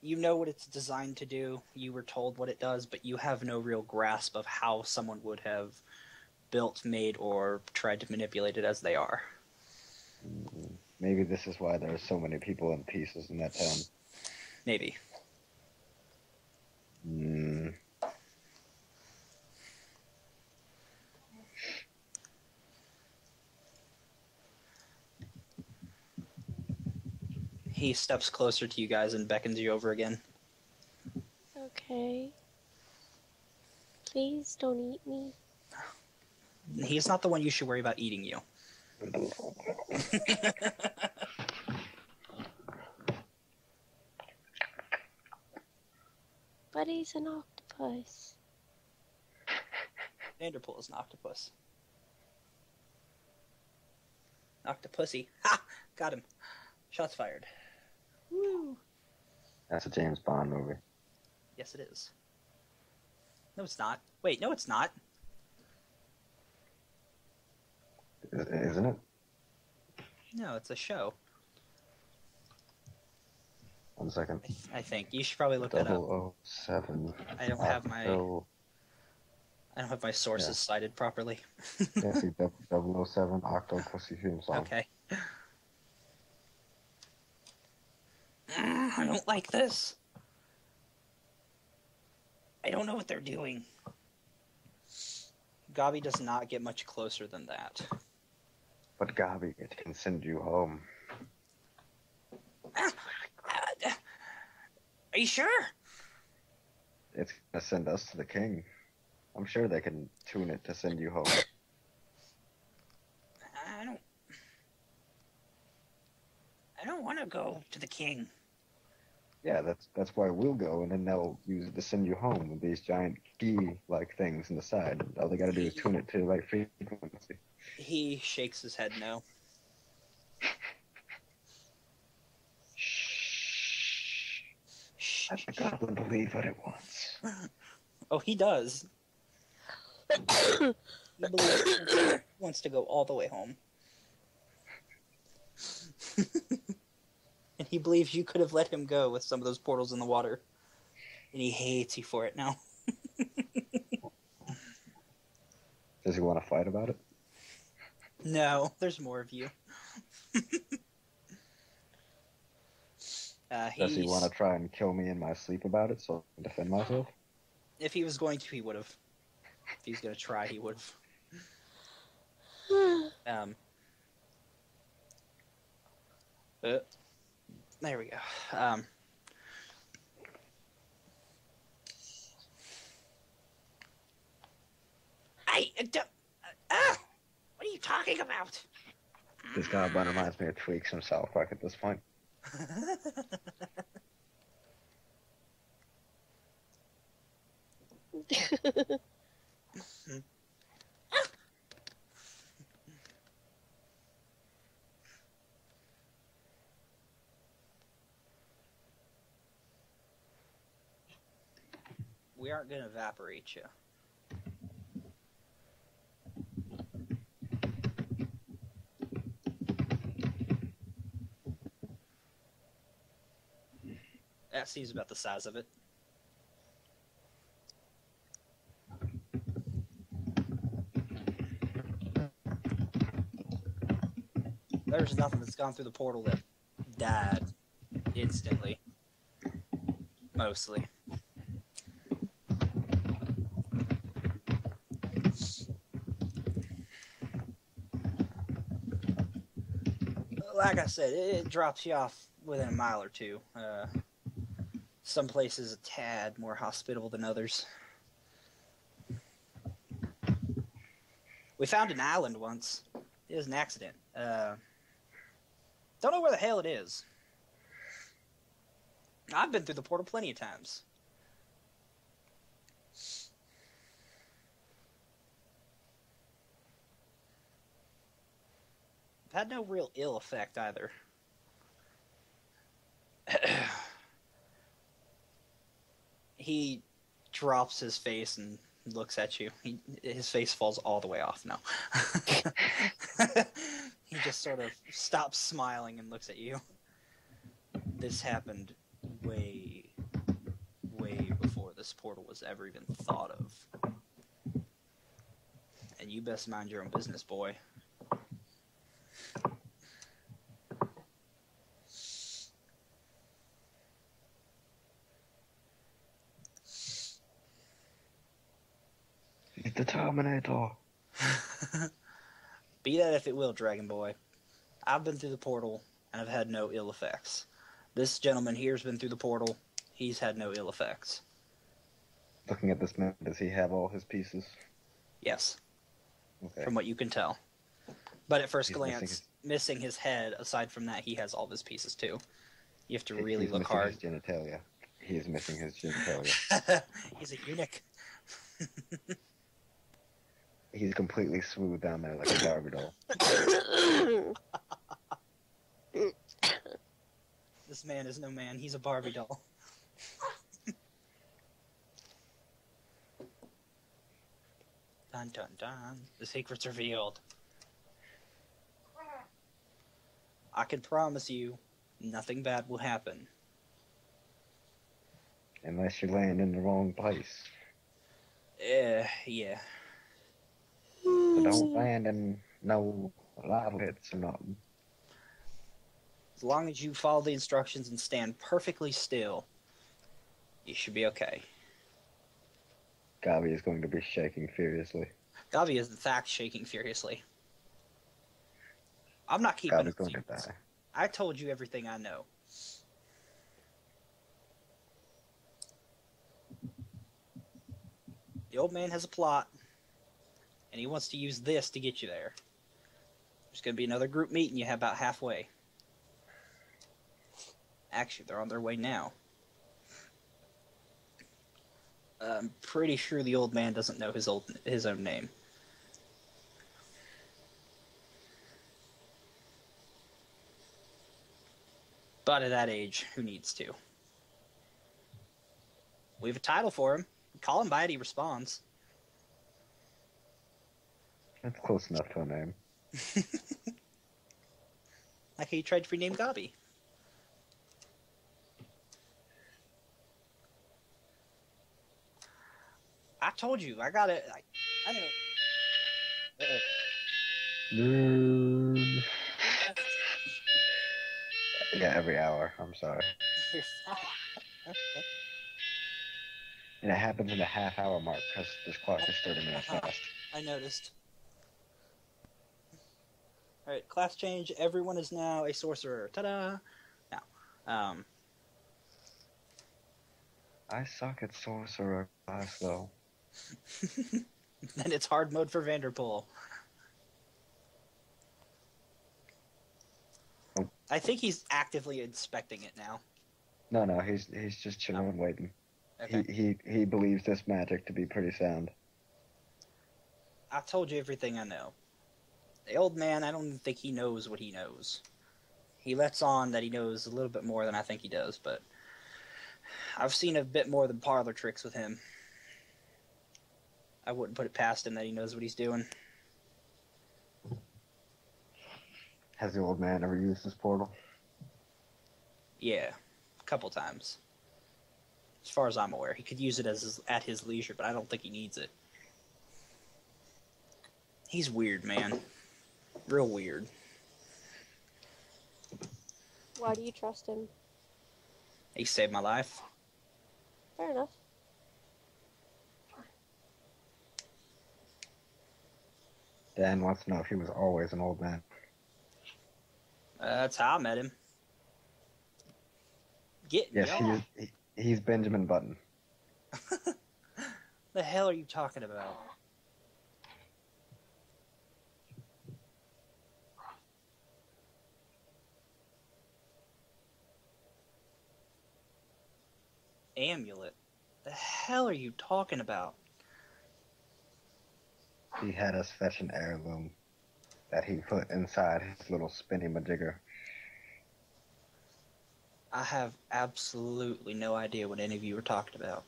You know what it's designed to do. You were told what it does, but you have no real grasp of how someone would have built, made, or tried to manipulate it as they are. Maybe this is why there are so many people in pieces in that town. Maybe. He steps closer to you guys and beckons you over again. Okay. Please don't eat me. He's not the one you should worry about eating you. But he's an octopus. Vanderpool is an octopus. Octopussy. Ha! Got him. Shots fired. Woo! That's a James Bond movie. Yes, it is. No, it's not. Wait, no, it's not. Isn't it? No, it's a show. 1 second. I think you should probably look that up. 007. I don't have my sources cited properly. Yeah, see, 007 Octopussy theme song. Okay. I don't like this. I don't know what they're doing. Gabi does not get much closer than that. But Gabi, it can send you home. Are you sure? It's gonna send us to the king. I'm sure they can tune it to send you home. I don't want to go to the king. Yeah, that's why we'll go, and then they'll use it to send you home with these giant key-like things on the side. All they gotta do is tune it to the right frequency. He shakes his head no. Let the goblin believe what it wants. Oh, he does. He believes he wants to go all the way home. And he believes you could have let him go with some of those portals in the water. And he hates you for it now. Does he want to fight about it? No, there's more of you. Does he want to try and kill me in my sleep about it so I can defend myself? If he was going to, he would have. If he's going to try, he would have. There we go. What are you talking about? This goblin reminds me of Tweaks from South Park at this point. We aren't going to evaporate you. That seems about the size of it. There's nothing that's gone through the portal that died instantly. Mostly. Like I said, it drops you off within a mile or two. Some places a tad more hospitable than others. We found an island once. It was an accident. Don't know where the hell it is. I've been through the portal plenty of times. I've had no real ill effect either. He drops his face and looks at you. His face falls all the way off now. He just sort of stops smiling and looks at you. This happened way, way before this portal was ever even thought of. And you best mind your own business, boy. He's the Terminator. Be that if it will, Dragon Boy. I've been through the portal, and I've had no ill effects. This gentleman here's been through the portal. He's had no ill effects. Looking at this man, does he have all his pieces? Yes. Okay. From what you can tell. But at first glance, missing his head, aside from that, he has all of his pieces too. You have to really look hard. His genitalia. He is missing his genitalia. He's a eunuch. He's completely smooth down there like a Barbie doll. This man is no man. He's a Barbie doll. Dun dun dun. The secret's revealed. I can promise you, nothing bad will happen. Unless you're laying in the wrong place. Yeah. So don't land in no lava pits or nothing. As long as you follow the instructions and stand perfectly still, you should be okay. Gavi is going to be shaking furiously. Gavi is in fact shaking furiously. I'm not keeping Gavi's going to die. I told you everything I know. The old man has a plot, and he wants to use this to get you there. There's going to be another group meeting you have about halfway. Actually, they're on their way now. I'm pretty sure the old man doesn't know his own name. But at that age, who needs to? We have a title for him. Call him by it, he responds. That's close enough to a name. Like how you tried to rename Gobby. I told you, I got it. I know. Mm. Yeah, every hour. I'm sorry. You're fine. Okay. And it happens in the half-hour mark because this clock is 30 minutes fast. I noticed. Alright, class change. Everyone is now a sorcerer. Ta-da! Now, I suck at sorcerer class, though. then it's hard mode for Vanderpool. Oh. I think he's actively inspecting it now. No, he's just chilling and waiting. Okay. He believes this magic to be pretty sound. I told you everything I know. The old man, I don't even think he knows what he knows. He lets on that he knows a little bit more than I think he does, but I've seen a bit more than parlor tricks with him. I wouldn't put it past him that he knows what he's doing. Has the old man ever used this portal? Yeah, a couple times. As far as I'm aware, he could use it at his leisure, but I don't think he needs it. He's weird, man. Real weird. Why do you trust him? He saved my life. Fair enough. Dan wants to know if he was always an old man. That's how I met him. Get Yes, young. he's Benjamin Button. The hell are you talking about? Amulet. The hell are you talking about? He had us fetch an heirloom that he put inside his little spinny majigger. I have absolutely no idea what any of you are talking about.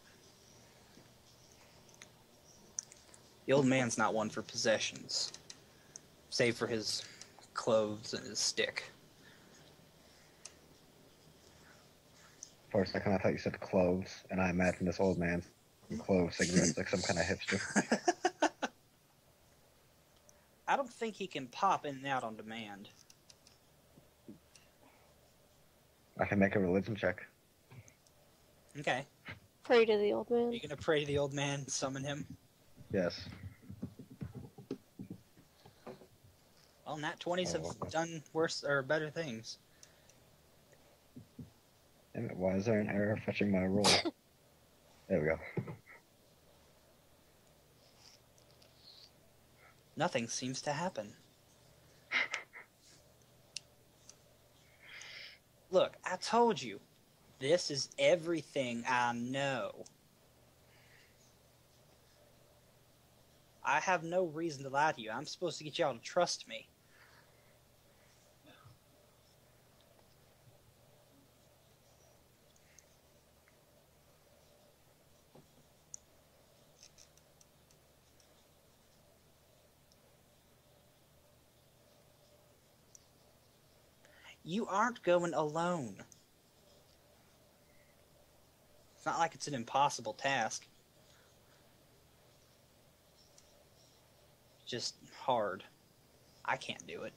The old man's not one for possessions, save for his clothes and his stick. For a second, I thought you said clothes, and I imagined this old man clothes cigarettes like some kind of hipster. I don't think he can pop in and out on demand. I can make a religion check. Okay. Pray to the old Are man. you gonna pray to the old man, summon him? Yes. Well, nat 20s have done worse or better things. Damn it, why is there an error fetching my roll? There we go. Nothing seems to happen. Look, I told you. This is everything I know. I have no reason to lie to you. I'm supposed to get y'all to trust me. You aren't going alone. It's not like it's an impossible task. Just hard. I can't do it.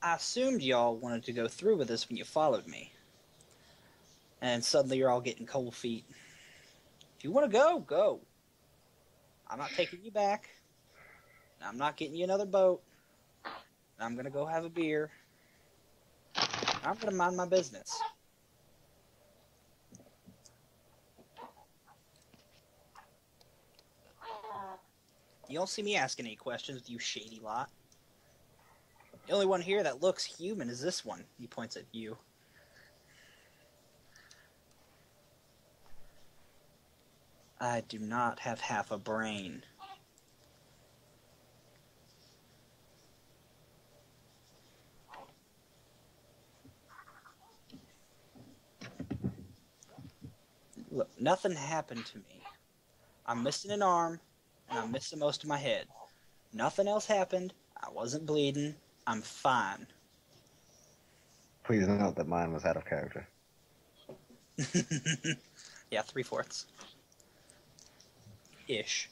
I assumed y'all wanted to go through with this when you followed me. And suddenly you're all getting cold feet. If you want to go, go. I'm not taking you back. I'm not getting you another boat. I'm going to go have a beer. I'm going to mind my business. You don't see me asking any questions, you shady lot. The only one here that looks human is this one. He points at you. I do not have half a brain. Look, nothing happened to me. I'm missing an arm, and I'm missing most of my head. Nothing else happened. I wasn't bleeding. I'm fine. Please note that mine was out of character. Yeah, 3/4. Ish.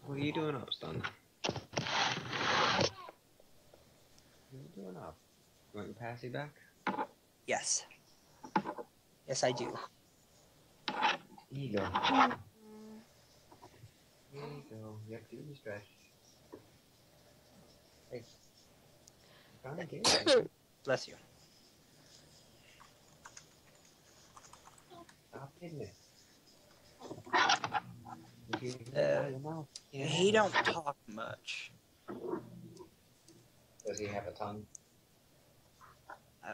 What are you doing up, son? What are you doing up? You want your passy back? Yes. Yes, I do. Here you go. Here you go. Yep, do the stretch. Hey. I'm trying to get it. Bless you. Stop hitting it. He don't talk much. Does he have a tongue?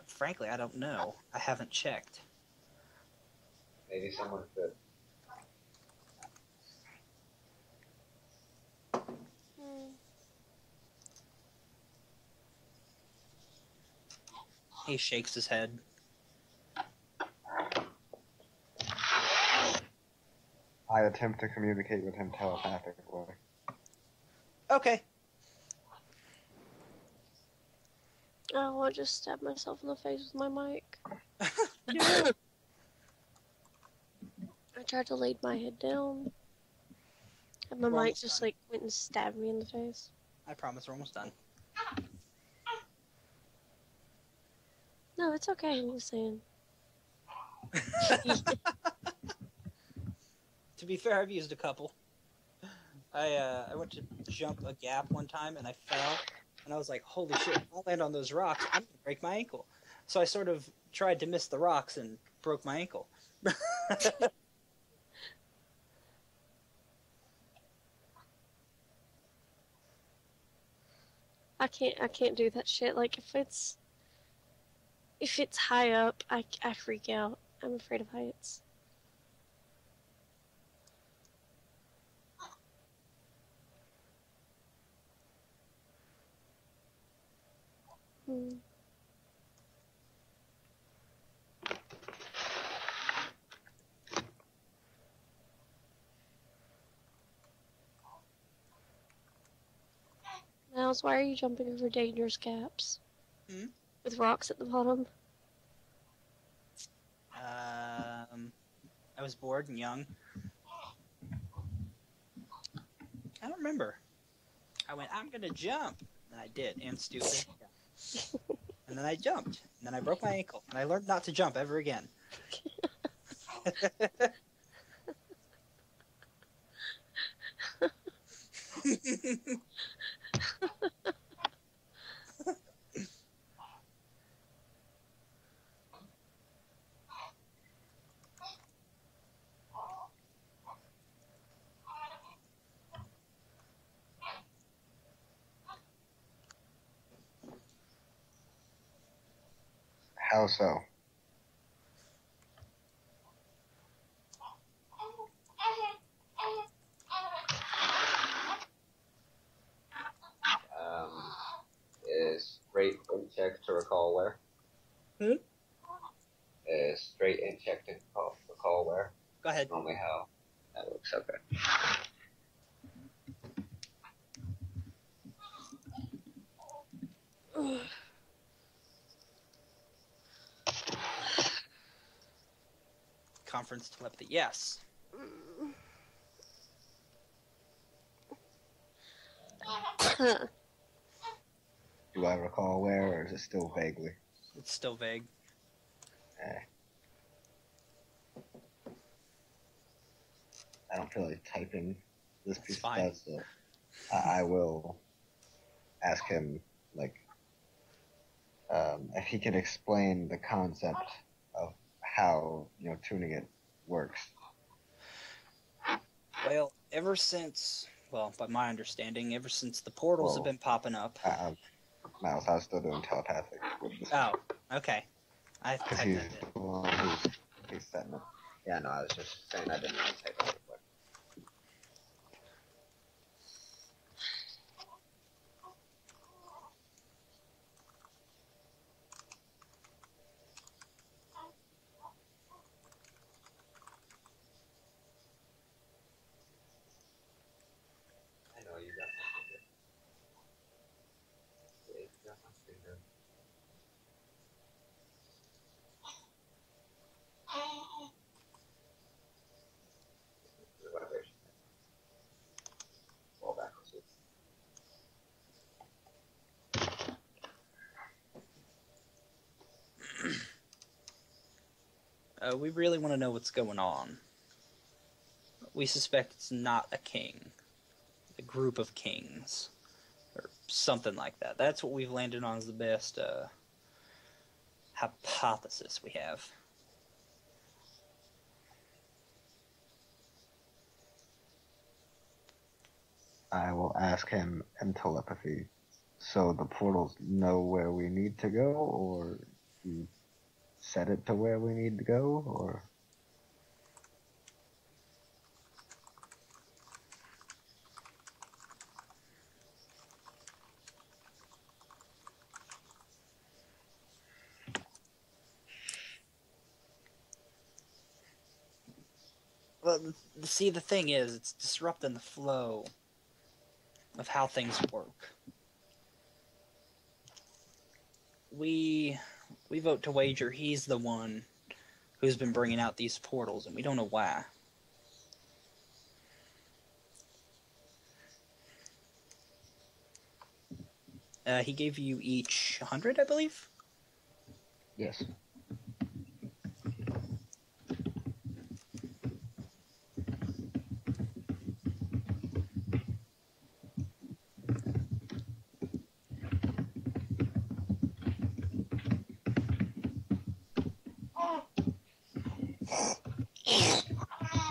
Frankly, I don't know. I haven't checked. Maybe someone could. He shakes his head. I attempt to communicate with him telepathically. Okay. Oh, I just stabbed myself in the face with my mic. I tried to lay my head down, and my mic just like went and stabbed me in the face. I promise we're almost done. No, it's okay. I'm just saying. To be fair, I've used a couple. I went to jump a gap one time and I fell, and I was like, "Holy shit! If I land on those rocks, I'm gonna break my ankle." So I sort of tried to miss the rocks and broke my ankle. I can't do that shit. Like if it's high up, I freak out. I'm afraid of heights. Miles, why are you jumping over dangerous gaps? With rocks at the bottom? I was bored and young. I don't remember. I went, "I'm gonna jump," and I did, and stupid. And then I jumped, and then I broke my ankle, and I learned not to jump ever again. How so? Is straight in check to recall where? Is straight in check to recall where? Go ahead. Only how that works. Okay. Conference telepathy. Yes. Do I recall where, or is it still vaguely? It's still vague. I don't feel like typing this piece fine. of stuff, so I will ask him, like, if he can explain the concept of how, tuning it works. Well, by my understanding, ever since the portals have been popping up. Miles, I was still doing telepathic. Oh, okay. I typed that in. He's setting it. Yeah, no, I was just saying I didn't want to type it. We really want to know what's going on. We suspect it's not a king. A group of kings. Or something like that. That's what we've landed on as the best hypothesis we have. I will ask him in telepathy. So the portals know where we need to go, or you set it to where we need to go, or... Well, see, the thing is, it's disrupting the flow of how things work. We vote to wager he's the one who's been bringing out these portals, and we don't know why. He gave you each 100, I believe? Yes.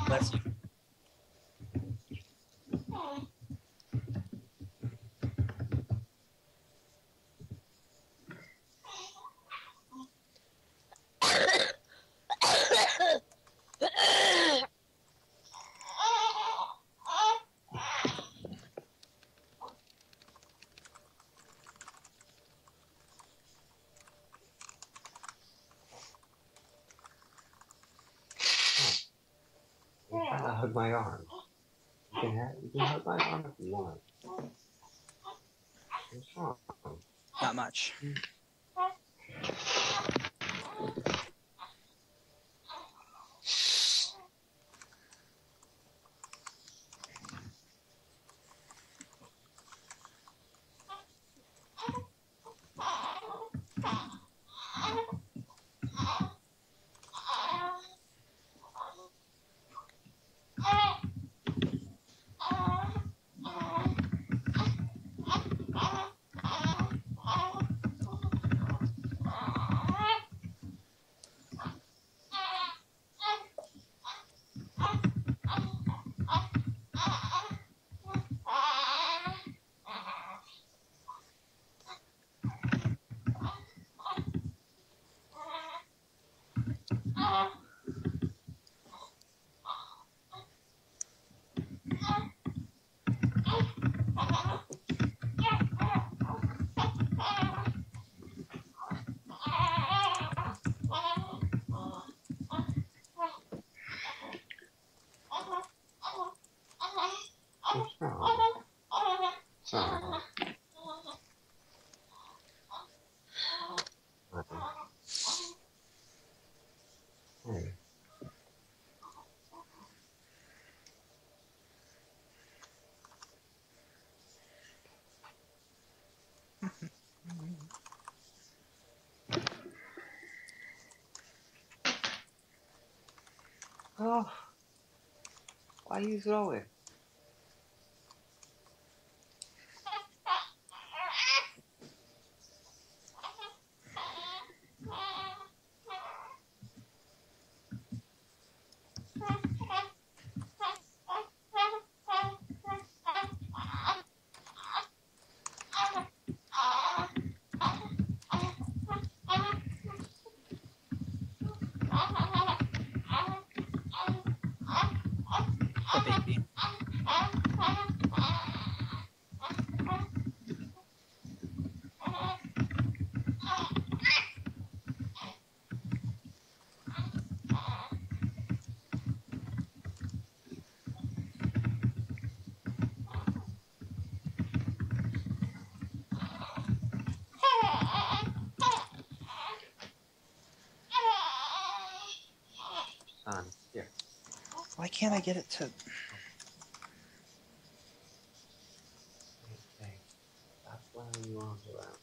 Bless you. You're trying to hug my arm. You can hug my arm if you want. What's wrong? Not much. What's wrong? Sorry. Hey. Oh, why you throw it? Poor baby. Son, here. Why can't I get it to... Hey, stop flailing your arms around.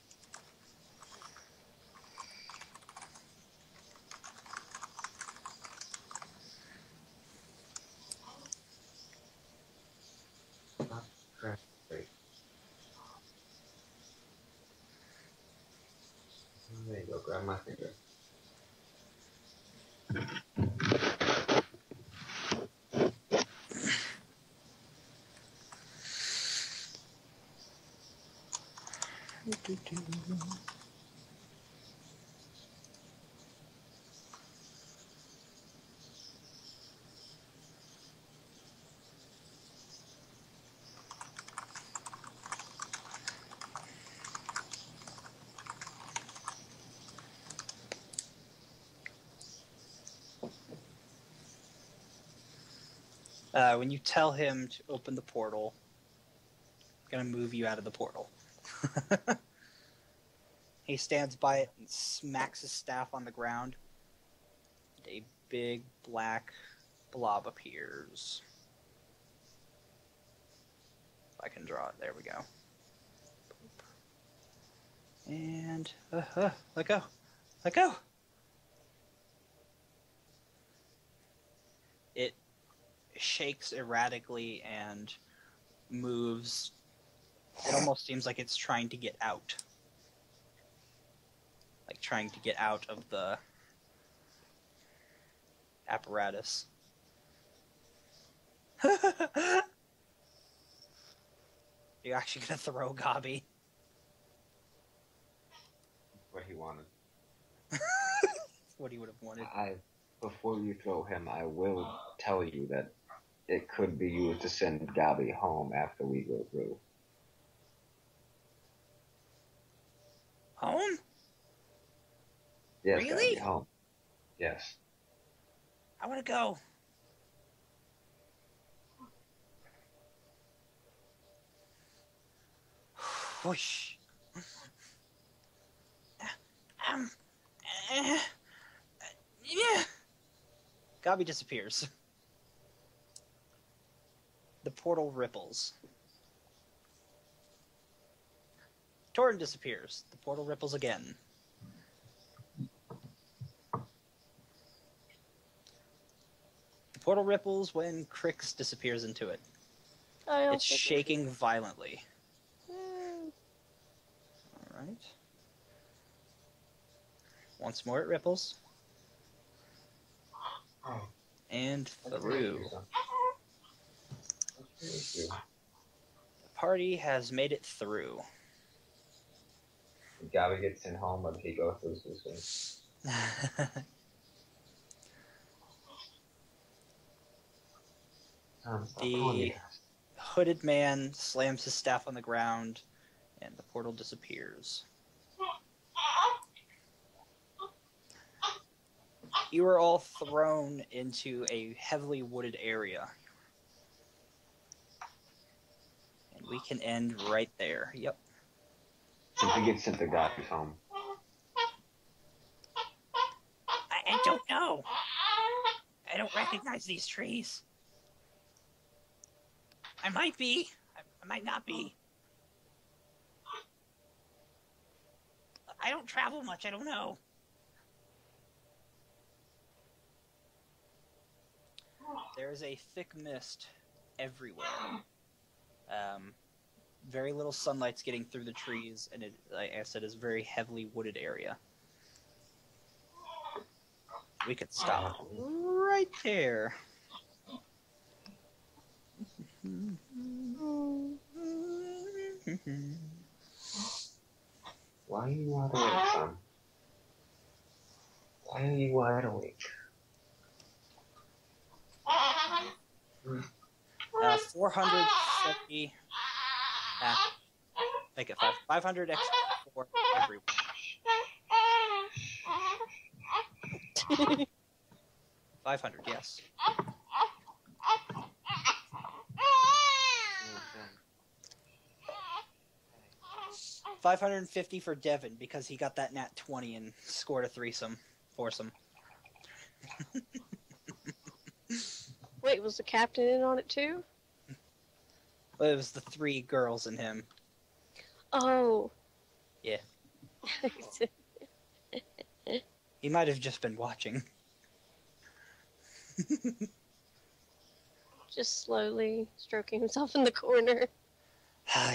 of my finger. When you tell him to open the portal, I'm gonna move you out of the portal. He stands by it and smacks his staff on the ground. A big black blob appears. If I can draw it, there we go. And let go, let go. It shakes erratically and moves. It almost seems like it's trying to get out. Like trying to get out of the apparatus. You're actually gonna throw Gabi. What he wanted. What he would have wanted. Before you throw him, I will tell you that it could be used to send Gabi home after we go through. Home? Yes, Really? Gabi, home. Yes. I want to go. Whoosh. Yeah. Gabi disappears. The portal ripples. Torrent disappears. The portal ripples again. The portal ripples when Crix disappears into it. It's shaking violently. Alright. Once more it ripples. And through. The party has made it through. Gabi gets in home, but he goes through too soon. The hooded man slams his staff on the ground, and the portal disappears. You are all thrown into a heavily wooded area. And we can end right there. Yep. If he gets sent to Gabi's home. I don't know. I don't recognize these trees. I might be. I might not be. I don't travel much. I don't know. There is a thick mist everywhere. Very little sunlight's getting through the trees, and it, like I said, is a very heavily wooded area. We could stop right there. Why are you wide awake, son? Why are you wide awake? 470. Make it 500 extra for everyone. 500, yes. 550 for Devin because he got that nat 20 and scored a foursome. Wait, was the captain in on it too? Well, it was the 3 girls and him. Oh. Yeah. He might have just been watching. Just slowly stroking himself in the corner.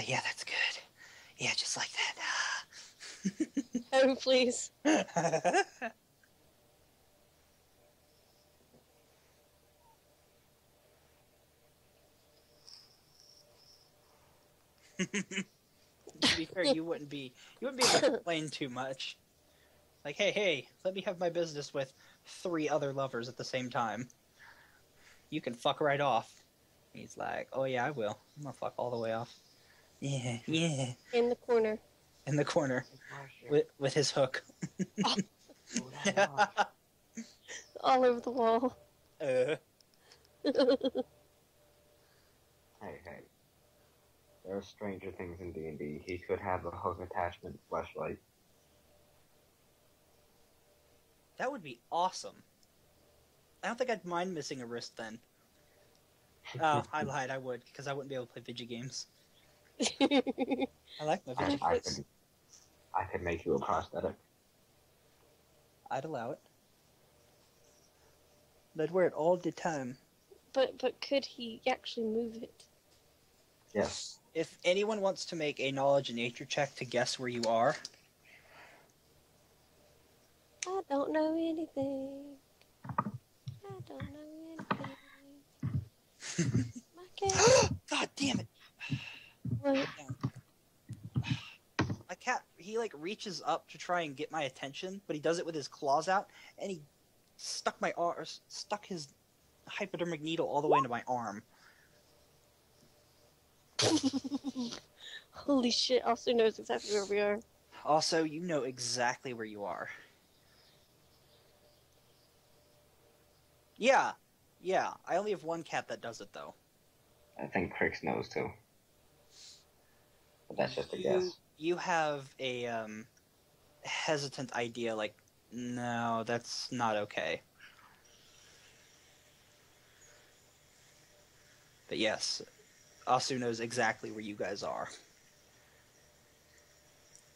Yeah, that's good. Yeah, just like that. No, please. To be fair, you wouldn't be able to complain too much. Like, hey, let me have my business with 3 other lovers at the same time. You can fuck right off. He's like, oh yeah, I will. I'm gonna fuck all the way off. Yeah. In the corner. In the corner. With his hook. All over the wall. Hey. There are stranger things in D&D. He could have a hook attachment flashlight. That would be awesome. I don't think I'd mind missing a wrist then. Oh, I lied. I would, because I wouldn't be able to play video games. I like my video games. I could make you a prosthetic. I'd allow it. I'd wear it all the time. But could he actually move it? Yes. If anyone wants to make a knowledge and nature check to guess where you are. I don't know anything. I don't know anything. My cat. God damn it. What? My cat, he like reaches up to try and get my attention, but he does it with his claws out, and he stuck his hypodermic needle all the way into my arm. Holy shit, also knows exactly where we are. Also, you know exactly where you are. Yeah. I only have one cat that does it, though. I think Crix knows, too. But that's just a guess. You have a hesitant idea, like, no, that's not okay. But yes, Asu knows exactly where you guys are.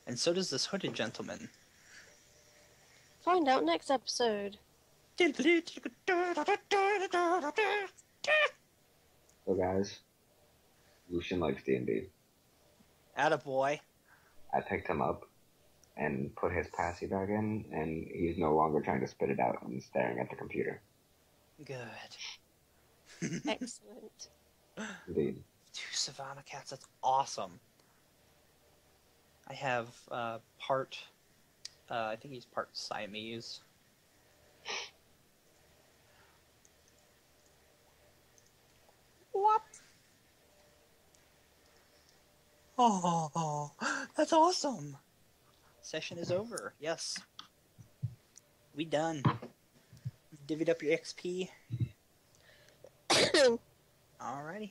And so does this hooded gentleman. Find out next episode. So guys, Lucian likes D&D. Attaboy. I picked him up and put his passy back in, and he's no longer trying to spit it out and staring at the computer. Good. Excellent. Indeed. 2 Savannah cats, that's awesome. I have I think he's part Siamese. What? Oh, that's awesome. Session is over. Yes. We done. Divvied up your XP. Alrighty.